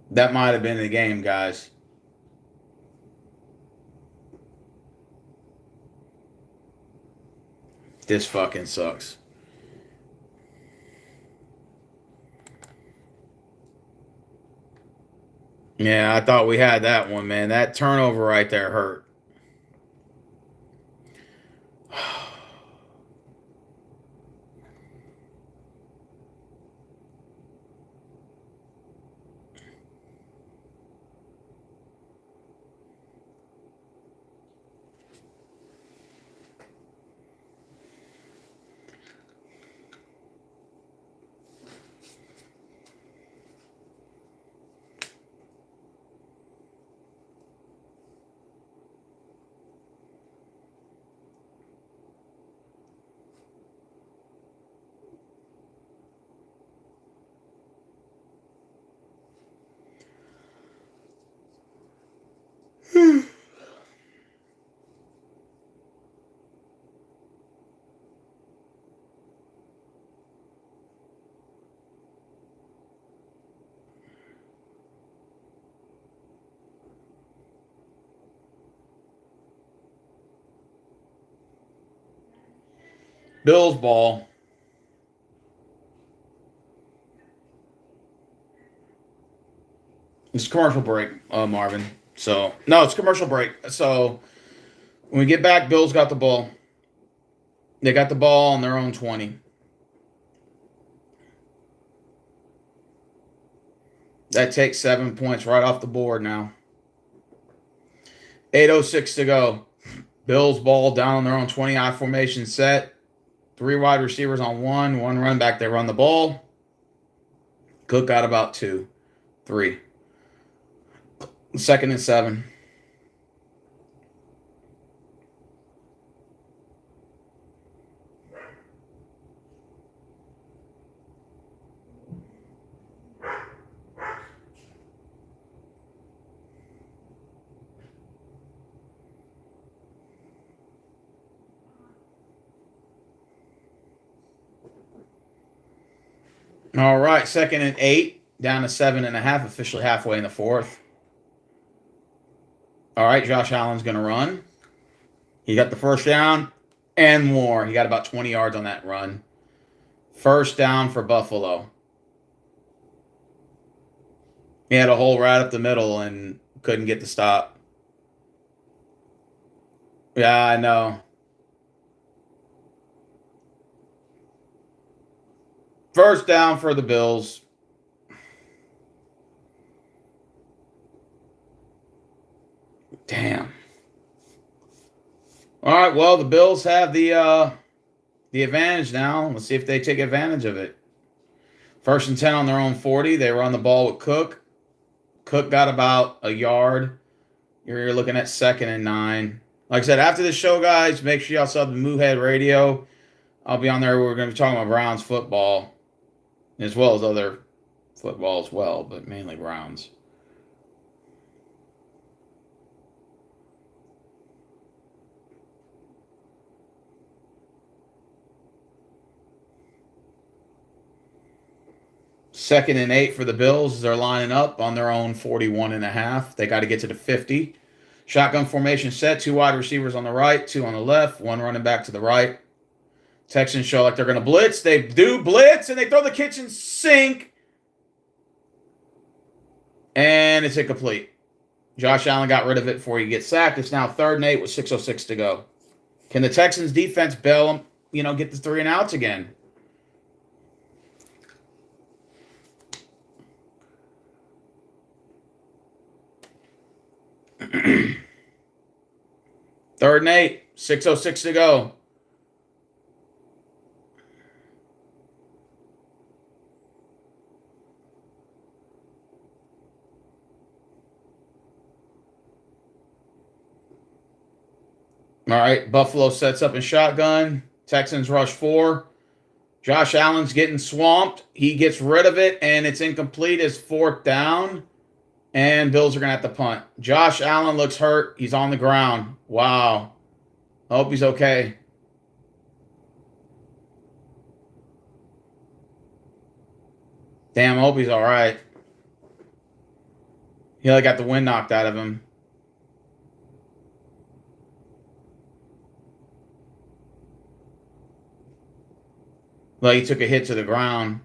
That might have been the game, guys. This fucking sucks. Yeah, I thought we had that one, man. That turnover right there hurt. Bills ball. It's commercial break, Marvin. So, no, it's commercial break. So, when we get back, Bills got the ball. They got the ball on their own 20. That takes 7 points right off the board now. 8:06 to go. Bills ball down on their own 20. I formation set. 3 wide receivers on one run back. They run the ball. Cook got about 2, 3. 2nd and 7. All right, 2nd and 8, down to 7.5, officially halfway in the 4th. All right, Josh Allen's going to run. He got the first down and more. He got about 20 yards on that run. First down for Buffalo. He had a hole right up the middle and couldn't get the stop. Yeah, I know. First down for the Bills. Damn. All right, well, the Bills have the advantage now. Let's see if they take advantage of it. 1st and 10 on their own 40. They were on the ball with Cook. Cook got about a yard. You're looking at 2nd and 9. Like I said, after the show, guys, make sure y'all sub to Moohead Radio. I'll be on there. We're going to be talking about Browns football as well as other football as well, but mainly Browns. Second and 8 for the Bills. They're lining up on their own 41.5. They got to get to the 50. Shotgun formation set. 2 wide receivers on the right, 2 on the left, 1 running back to the right. Texans show like they're going to blitz. They do blitz, and they throw the kitchen sink. And it's incomplete. Josh Allen got rid of it before he gets sacked. It's now 3rd and 8 with 6:06 to go. Can the Texans defense bail them, get the 3 and outs again? Third and 8, 6:06 to go. All right, Buffalo sets up in shotgun. Texans rush 4. Josh Allen's getting swamped. He gets rid of it, and it's incomplete. It's 4th down, and Bills are going to have to punt. Josh Allen looks hurt. He's on the ground. Wow. I hope he's okay. Damn, I hope he's all right. He got the wind knocked out of him. Like he took a hit to the ground.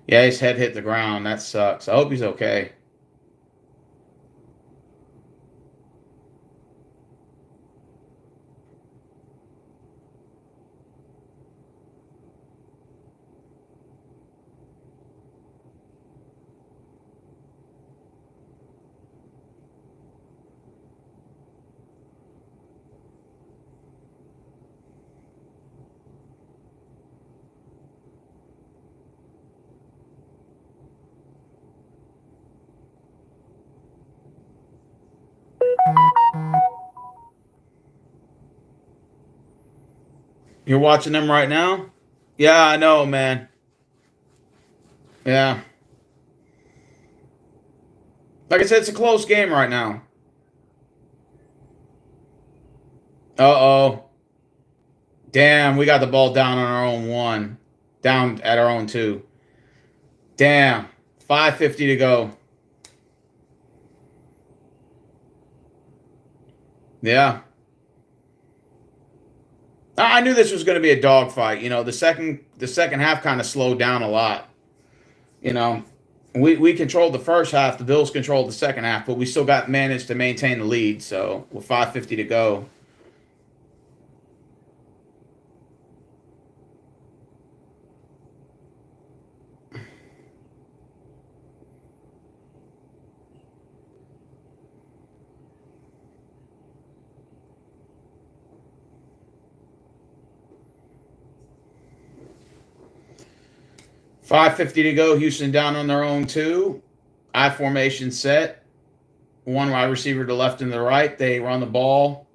Yeah, his head hit the ground. That sucks. I hope he's okay. You're watching them right now? Yeah, I know, man. Yeah. Like I said, it's a close game right now. Uh-oh. Damn, we got the ball down on our own 1. Down at our own 2. Damn. 5:50 to go. Yeah. I knew this was going to be a dogfight. The second half kind of slowed down a lot. You know, we controlled the first half. The Bills controlled the second half, but we still managed to maintain the lead. So with 5:50 to go. $5.50 to go. Houston down on their own 2. I formation set. 1 wide receiver to the left and the right. They run the ball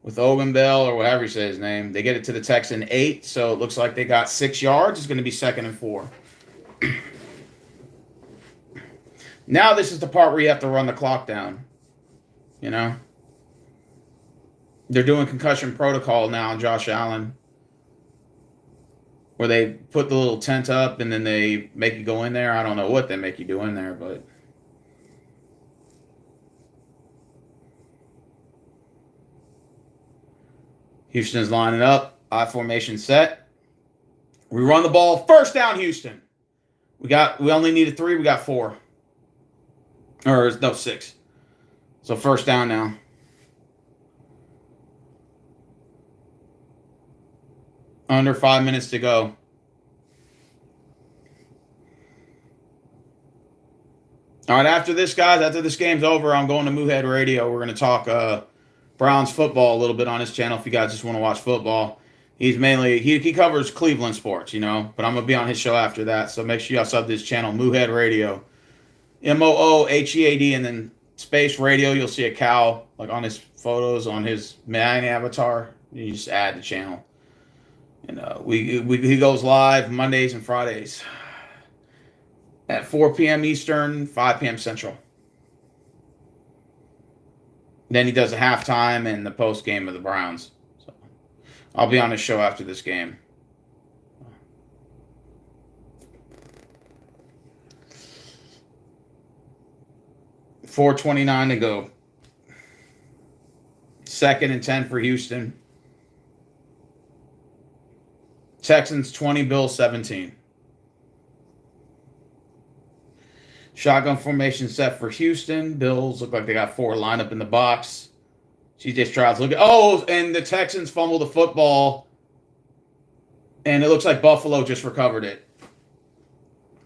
with Ogunbell or whatever you say his name. They get it to the Texan 8, so it looks like they got 6 yards. It's going to be 2nd and 4. Now this is the part where you have to run the clock down. They're doing concussion protocol now on Josh Allen, where they put the little tent up and then they make you go in there. I don't know what they make you do in there, but Houston's lining up. I formation set. We run the ball. First down, Houston. We only needed 3. We got 4. Or no, 6. So first down now. Under 5 minutes to go. All right, after this game's over, I'm going to Moohead Radio. We're going to talk Browns football a little bit on his channel if you guys just want to watch football. He's mainly, he covers Cleveland sports, but I'm going to be on his show after that. So make sure y'all sub to his channel, Moohead Radio. Moohead, and then space radio. You'll see a cow like on his photos on his main avatar. You just add the channel. And he goes live Mondays and Fridays at 4 p.m. Eastern, 5 p.m. Central. Then he does a halftime and the post game of the Browns. So I'll be on his show after this game. $4:29 to go. 2nd and 10 for Houston. Texans 20, Bills 17. Shotgun formation set for Houston. Bills look like they got 4 lined up in the box. CJ Stroud's looking. Oh, and the Texans fumbled the football. And it looks like Buffalo just recovered it.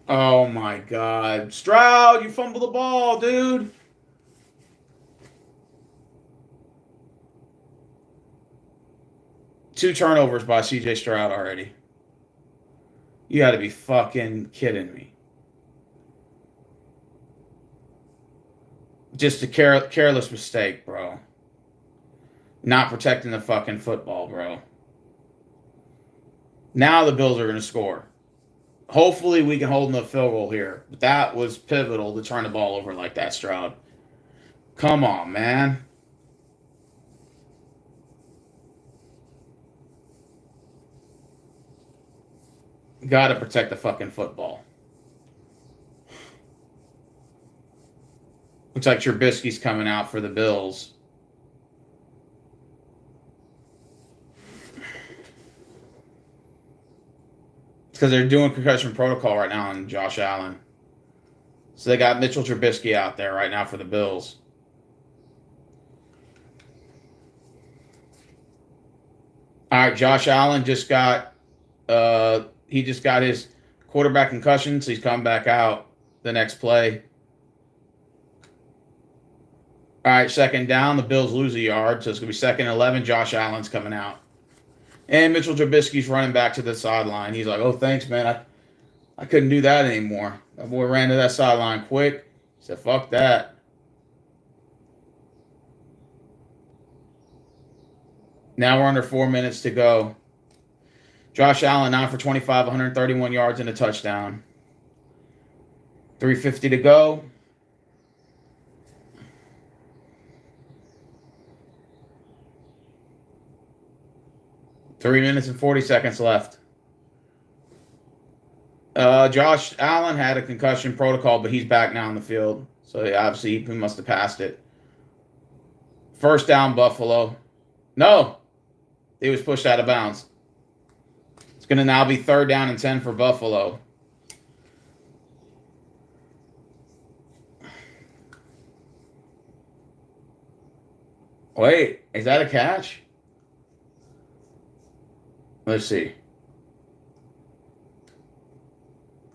Oh, my God. Stroud, you fumbled the ball, dude. Two turnovers by CJ Stroud already. You got to be fucking kidding me. Just a careless mistake, bro. Not protecting the fucking football, bro. Now the Bills are going to score. Hopefully we can hold them to a field goal here. But that was pivotal to turn the ball over like that, Stroud. Come on, man. Got to protect the fucking football. Looks like Trubisky's coming out for the Bills. Because they're doing concussion protocol right now on Josh Allen. So they got Mitchell Trubisky out there right now for the Bills. All right, Josh Allen just got his quarterback concussion, so he's coming back out the next play. All right, 2nd down. The Bills lose a yard, so it's going to be 2nd and 11. Josh Allen's coming out. And Mitchell Trubisky's running back to the sideline. He's like, oh, thanks, man. I couldn't do that anymore. That boy ran to that sideline quick. He said, fuck that. Now we're under 4 minutes to go. Josh Allen 9 for 25, 131 yards and a touchdown. 3:50 to go. 3 minutes and 40 seconds left. Josh Allen had a concussion protocol, but he's back now on the field. So obviously he must have passed it. First down, Buffalo. No, he was pushed out of bounds. It's going to now be 3rd down and 10 for Buffalo. Wait, is that a catch? Let's see.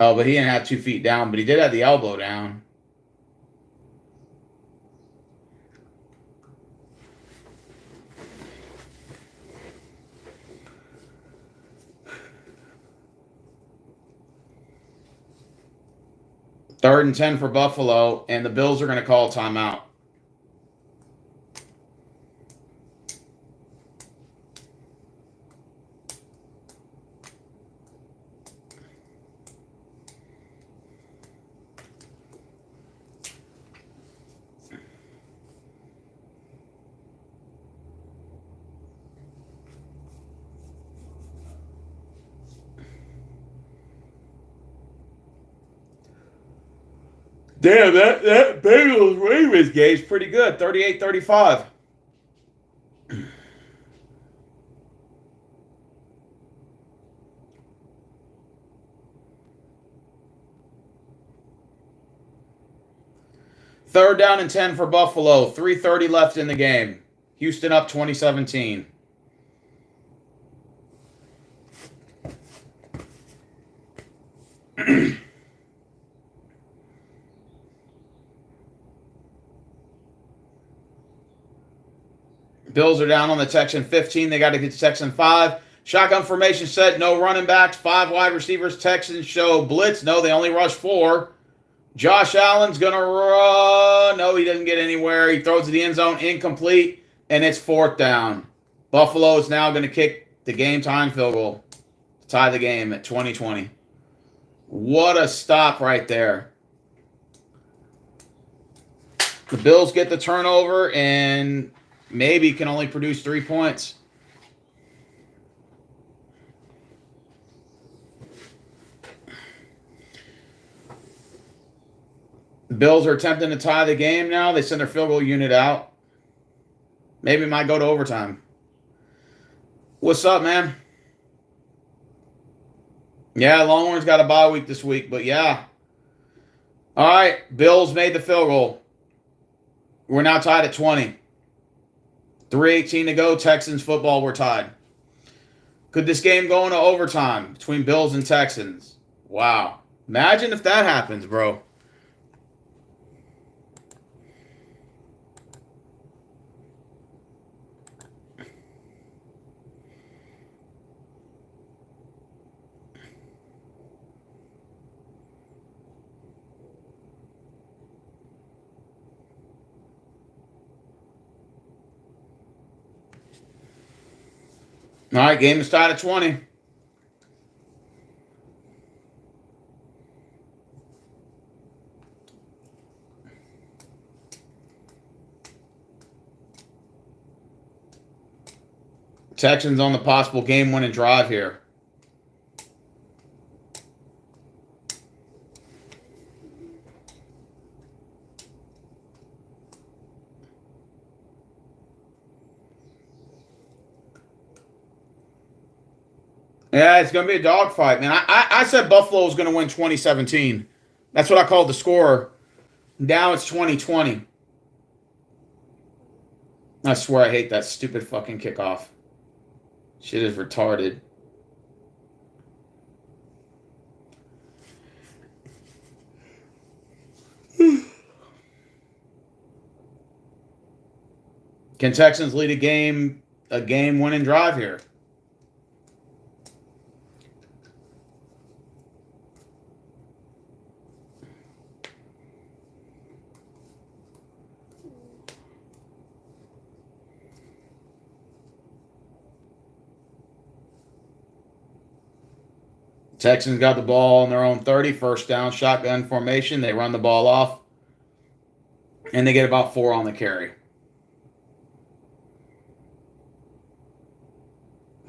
Oh, but he didn't have 2 feet down, but he did have the elbow down. Third and 10 for Buffalo, and the Bills are going to call a timeout. Damn, that Bengals-Ravens game's pretty good. 38-35. Third down and 10 for Buffalo. 3:30 left in the game. Houston up 2017. Bills are down on the Texan 15. They got to get to Texan 5. Shotgun formation set. No running backs. 5 wide receivers. Texans show blitz. No, they only rush 4. Josh Allen's going to run. No, he doesn't get anywhere. He throws to the end zone. Incomplete. And it's 4th down. Buffalo is now going to kick the game-time field goal to tie the game at 20-20. What a stop right there. The Bills get the turnover and maybe can only produce 3 points. The Bills are attempting to tie the game now. They send their field goal unit out. Maybe it might go to overtime. What's up, man? Yeah, Longhorns got a bye week this week, but yeah. All right, Bills made the field goal. We're now tied at 20. 3:18 to go. Texans football, we're tied. Could this game go into overtime between Bills and Texans? Wow. Imagine if that happens, bro. All right, game is tied at 20. Texans on the possible game-winning drive here. Yeah, it's going to be a dogfight, man. I said Buffalo was going to win 2017. That's what I called the score. Now it's 2020. I swear I hate that stupid fucking kickoff. Shit is retarded. Can Texans lead a game-winning drive here? Texans got the ball on their own 30, first down, shotgun formation. They run the ball off, and they get about 4 on the carry.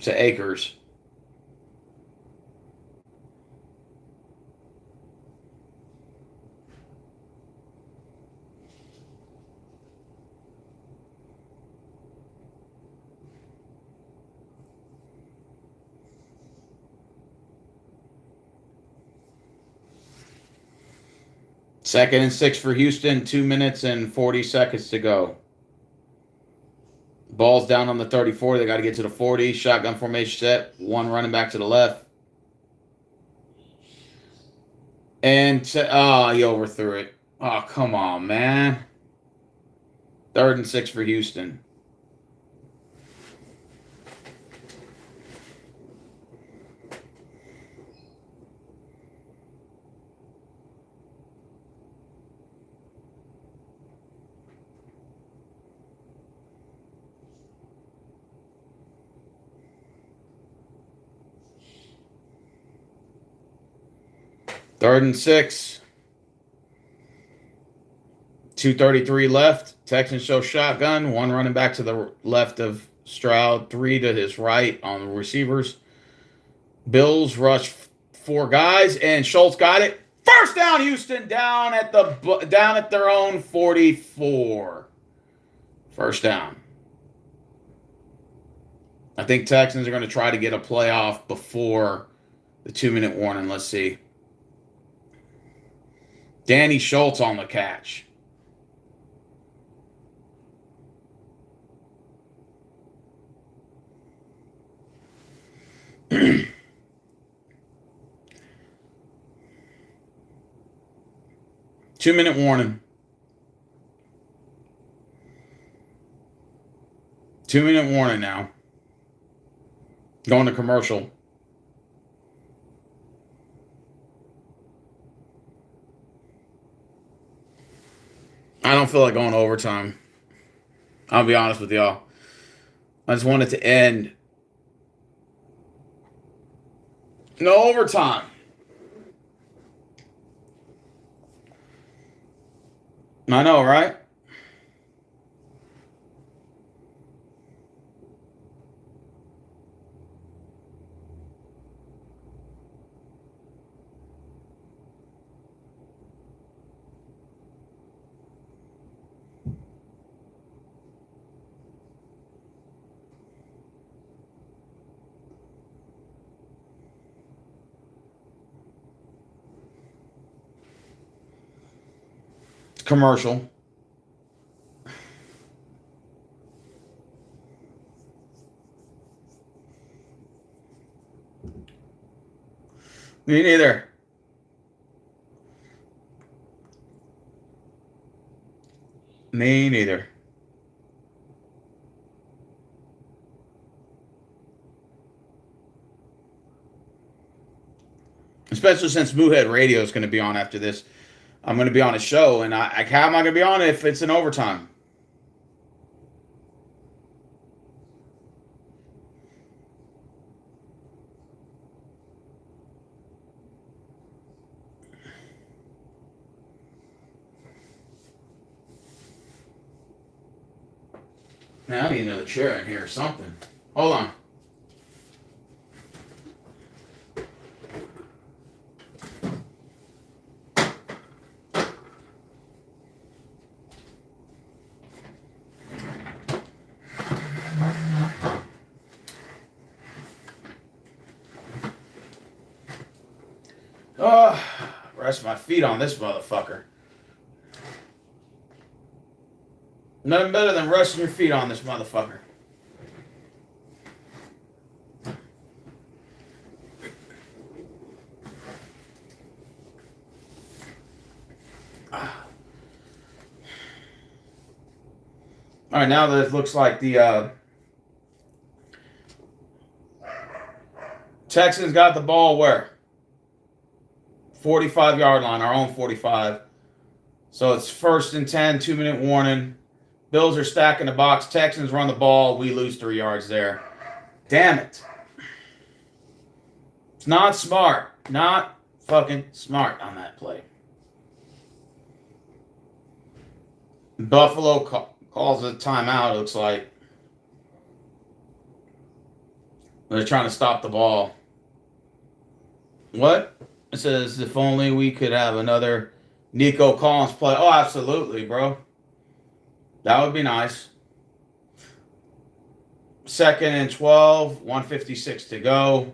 to Akers. Second and 6 for Houston. 2 minutes and 40 seconds to go. Ball's down on the 34. They got to get to the 40. Shotgun formation set. One running back to the left. And he overthrew it. Oh, come on, man. 3rd and 6 for Houston. Third and 6. 2:33 left. Texans show shotgun. One running back to the left of Stroud. 3 to his right on the receivers. Bills rush 4 guys, and Schultz got it. First down, Houston. Down at their own 44. First down. I think Texans are going to try to get a playoff before the 2-minute warning. Let's see. Danny Schultz on the catch. Two-minute warning. 2-minute warning now. Going to commercial. I don't feel like going to overtime. I'll be honest with y'all. I just want it to end. No overtime. I know, right? Commercial. Me neither. Me neither. Especially since Moohead Radio is going to be on after this. I'm going to be on a show, and how am I going to be on it if it's in overtime? Now I need another chair in here or something. Hold on. Rest my feet on this motherfucker. Nothing better than resting your feet on this motherfucker. All right, now that it looks like the Texans got the ball where? 45-yard line, our own 45. So it's 1st and 10, 2-minute warning. Bills are stacking the box. Texans run the ball. We lose 3 yards there. Damn it. It's not smart. Not fucking smart on that play. Buffalo calls a timeout, it looks like. They're trying to stop the ball. What? It says, if only we could have another Nico Collins play. Oh, absolutely, bro. That would be nice. 2nd and 12, 1:56 to go.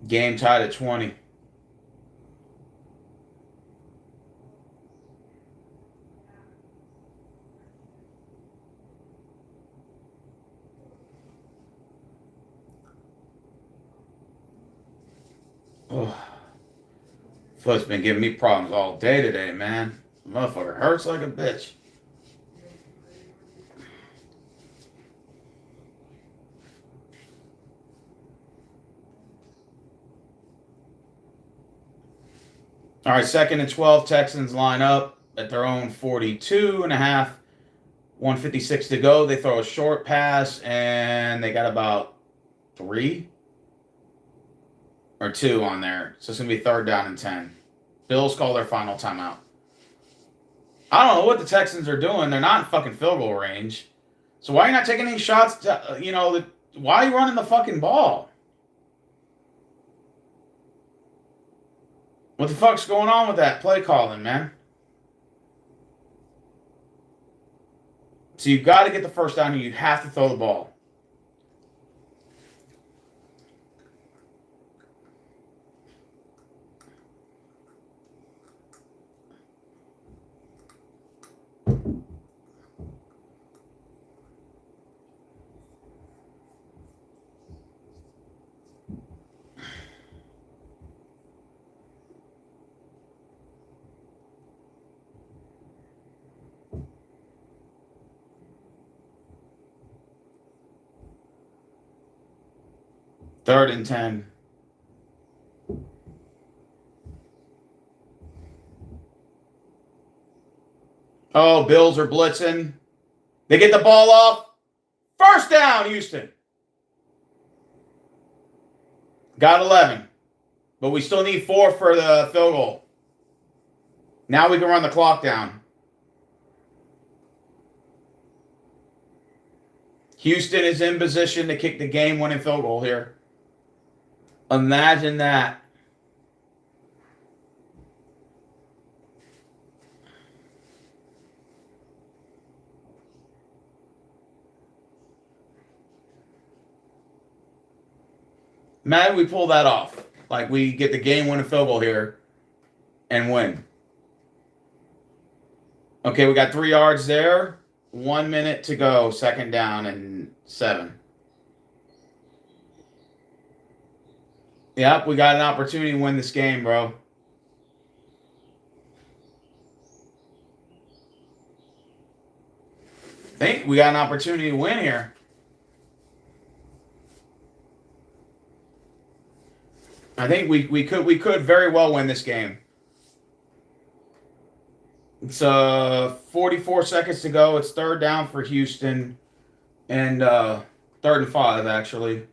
Game tied at 20. Oh, foot's been giving me problems all day today, man. Motherfucker hurts like a bitch. All right, 2nd and 12. Texans line up at their own 42.5. 1:56 to go. They throw a short pass, and they got about 3 or 2 on there. So it's going to be 3rd down and 10. Bills call their final timeout. I don't know what the Texans are doing. They're not in fucking field goal range. So why are you not taking any shots? Why are you running the fucking ball? What the fuck's going on with that play calling, man? So you've got to get the first down, and you have to throw the ball. Third and 10. Oh, Bills are blitzing. They get the ball off. First down, Houston. Got 11. But we still need 4 for the field goal. Now we can run the clock down. Houston is in position to kick the game-winning field goal here. Imagine that. Imagine we pull that off. Like we get the game-winning field goal here and win. Okay, we got 3 yards there. 1 minute to go. 2nd down and 7. Yep, we got an opportunity to win this game, bro. I think we got an opportunity to win here. I think we could very well win this game. It's 44 seconds to go. It's 3rd down for Houston, and 3rd and 5 actually.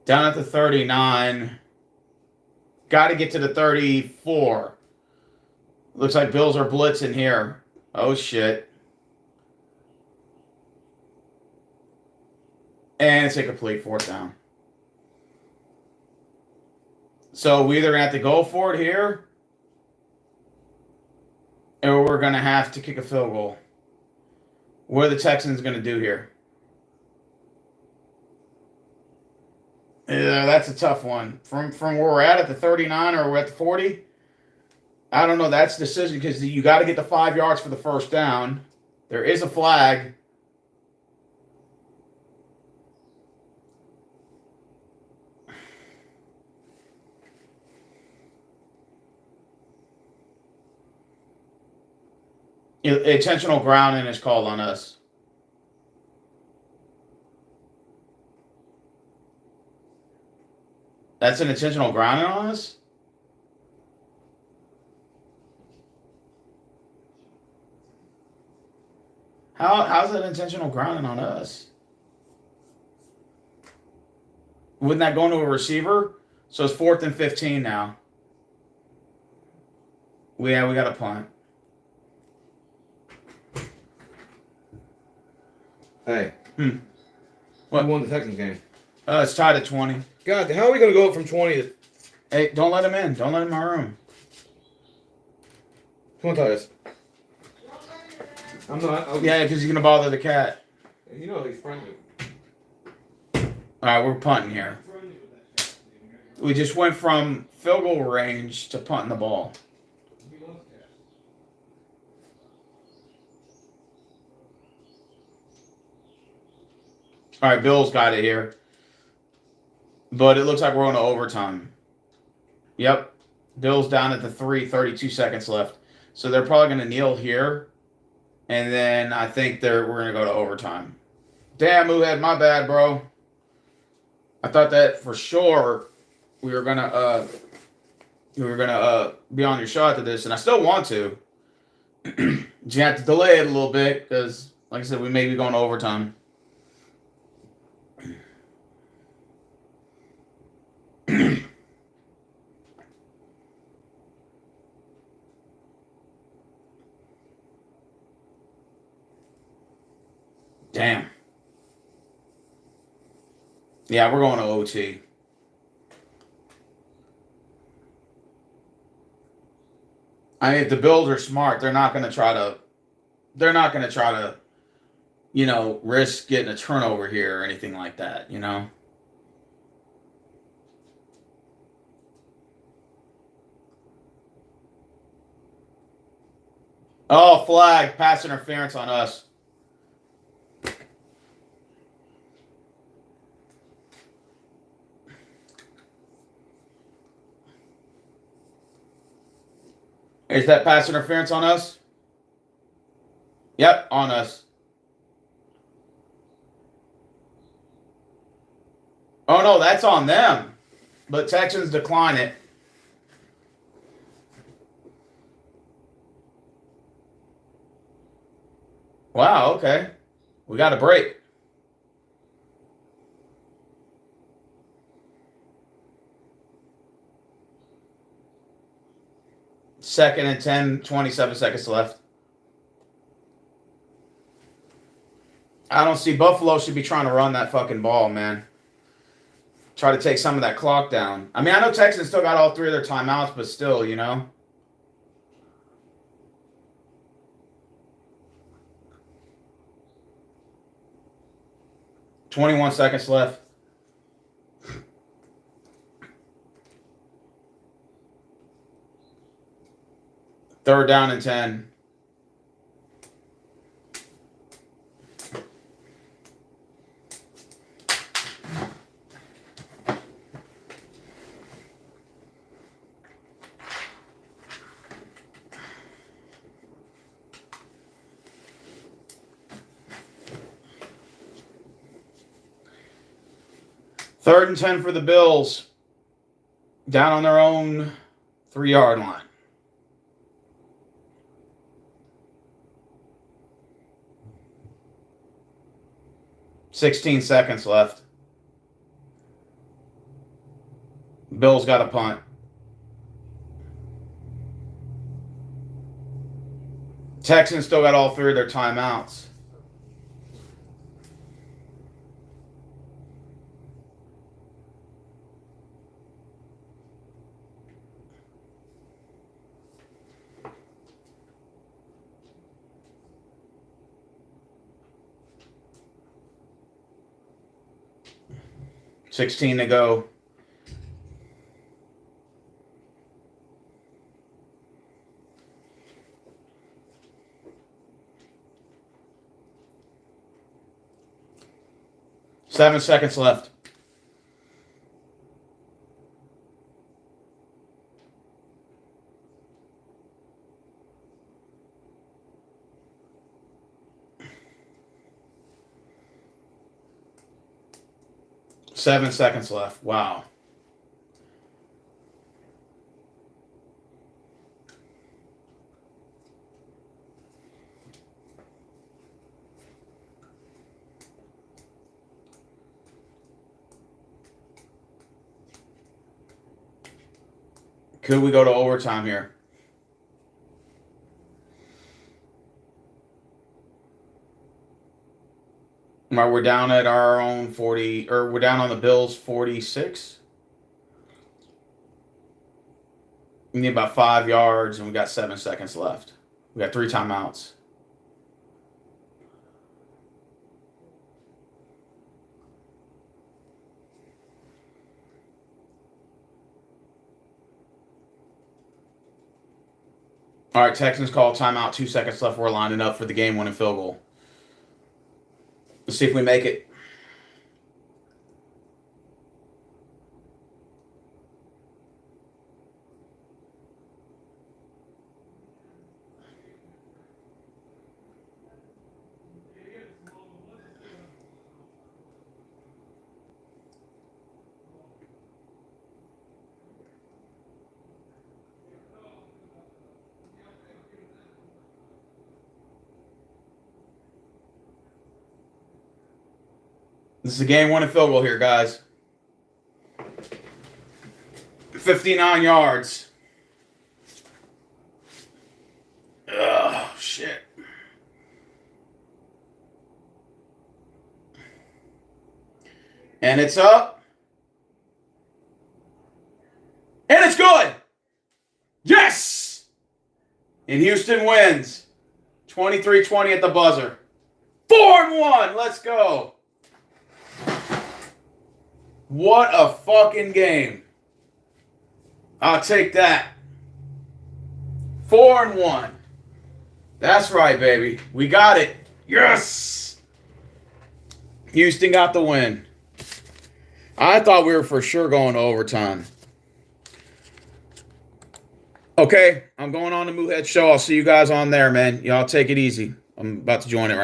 Down at the 39. Got to get to the 34. Looks like Bills are blitzing here. Oh, shit. And it's a complete 4th down. So we either have to go for it here, or we're going to have to kick a field goal. What are the Texans going to do here? Yeah, that's a tough one. From where we're at the 39 or we're at the 40, I don't know. That's the decision because you got to get the 5 yards for the first down. There is a flag. Intentional grounding is called on us. That's an intentional grounding on us? How's that intentional grounding on us? Wouldn't that go into a receiver? So it's 4th and 15 now. We got a punt. Hey. What? Who won the Texans game? It's tied at 20. God, how are we going to go from 20 to... Hey, don't let him in. Don't let him in my room. Come on, Titus. I'm not... Yeah, because he's going to bother the cat. You know he's friendly. All right, we're punting here. We just went from field goal range to punting the ball. All right, Bill's got it here. But it looks like we're going to overtime. Yep. Bill's down at the 3, 32 seconds left. So they're probably going to kneel here. And then I think we're going to go to overtime. Damn, Moohead, my bad, bro. I thought that for sure we were gonna be on your shot to this, and I still want to. You have to delay it a little bit because, like I said, we may be going to overtime. Damn. Yeah, we're going to OT. I mean, if the Bills are smart, they're not going to try to, risk getting a turnover here or anything like that, Oh, flag, pass interference on us. Is that pass interference on us? Yep, on us. Oh, no, that's on them. But Texans decline it. Wow, okay. We got a break. Second and 10, 27 seconds left. I don't see Buffalo should be trying to run that fucking ball, man. Try to take some of that clock down. I mean, I know Texans still got all 3 of their timeouts, but still, 21 seconds left. Third down and 10. Third and 10 for the Bills. Down on their own 3-yard line. $16 seconds left. Bills got a punt. Texans still got all 3 of their timeouts. $16 to go. Seven seconds left. Seven seconds left. Wow. Could we go to overtime here? Right, we're down at our own 40, or we're down on the Bills 46. We need about 5 yards, and we got 7 seconds left. We got 3 timeouts. All right, Texans call timeout. 2 seconds left. We're lining up for the game-winning field goal. Let's see if we make it. This is a game-winning field goal here, guys. 59 yards. Oh, shit. And it's up. And it's good. Yes! And Houston wins. 23-20 at the buzzer. 4-1. Let's go. What a fucking game. I'll take that. 4-1. That's right, baby. We got it. Yes! Houston got the win. I thought we were for sure going to overtime. Okay, I'm going on the Moohead Show. I'll see you guys on there, man. Y'all take it easy. I'm about to join it right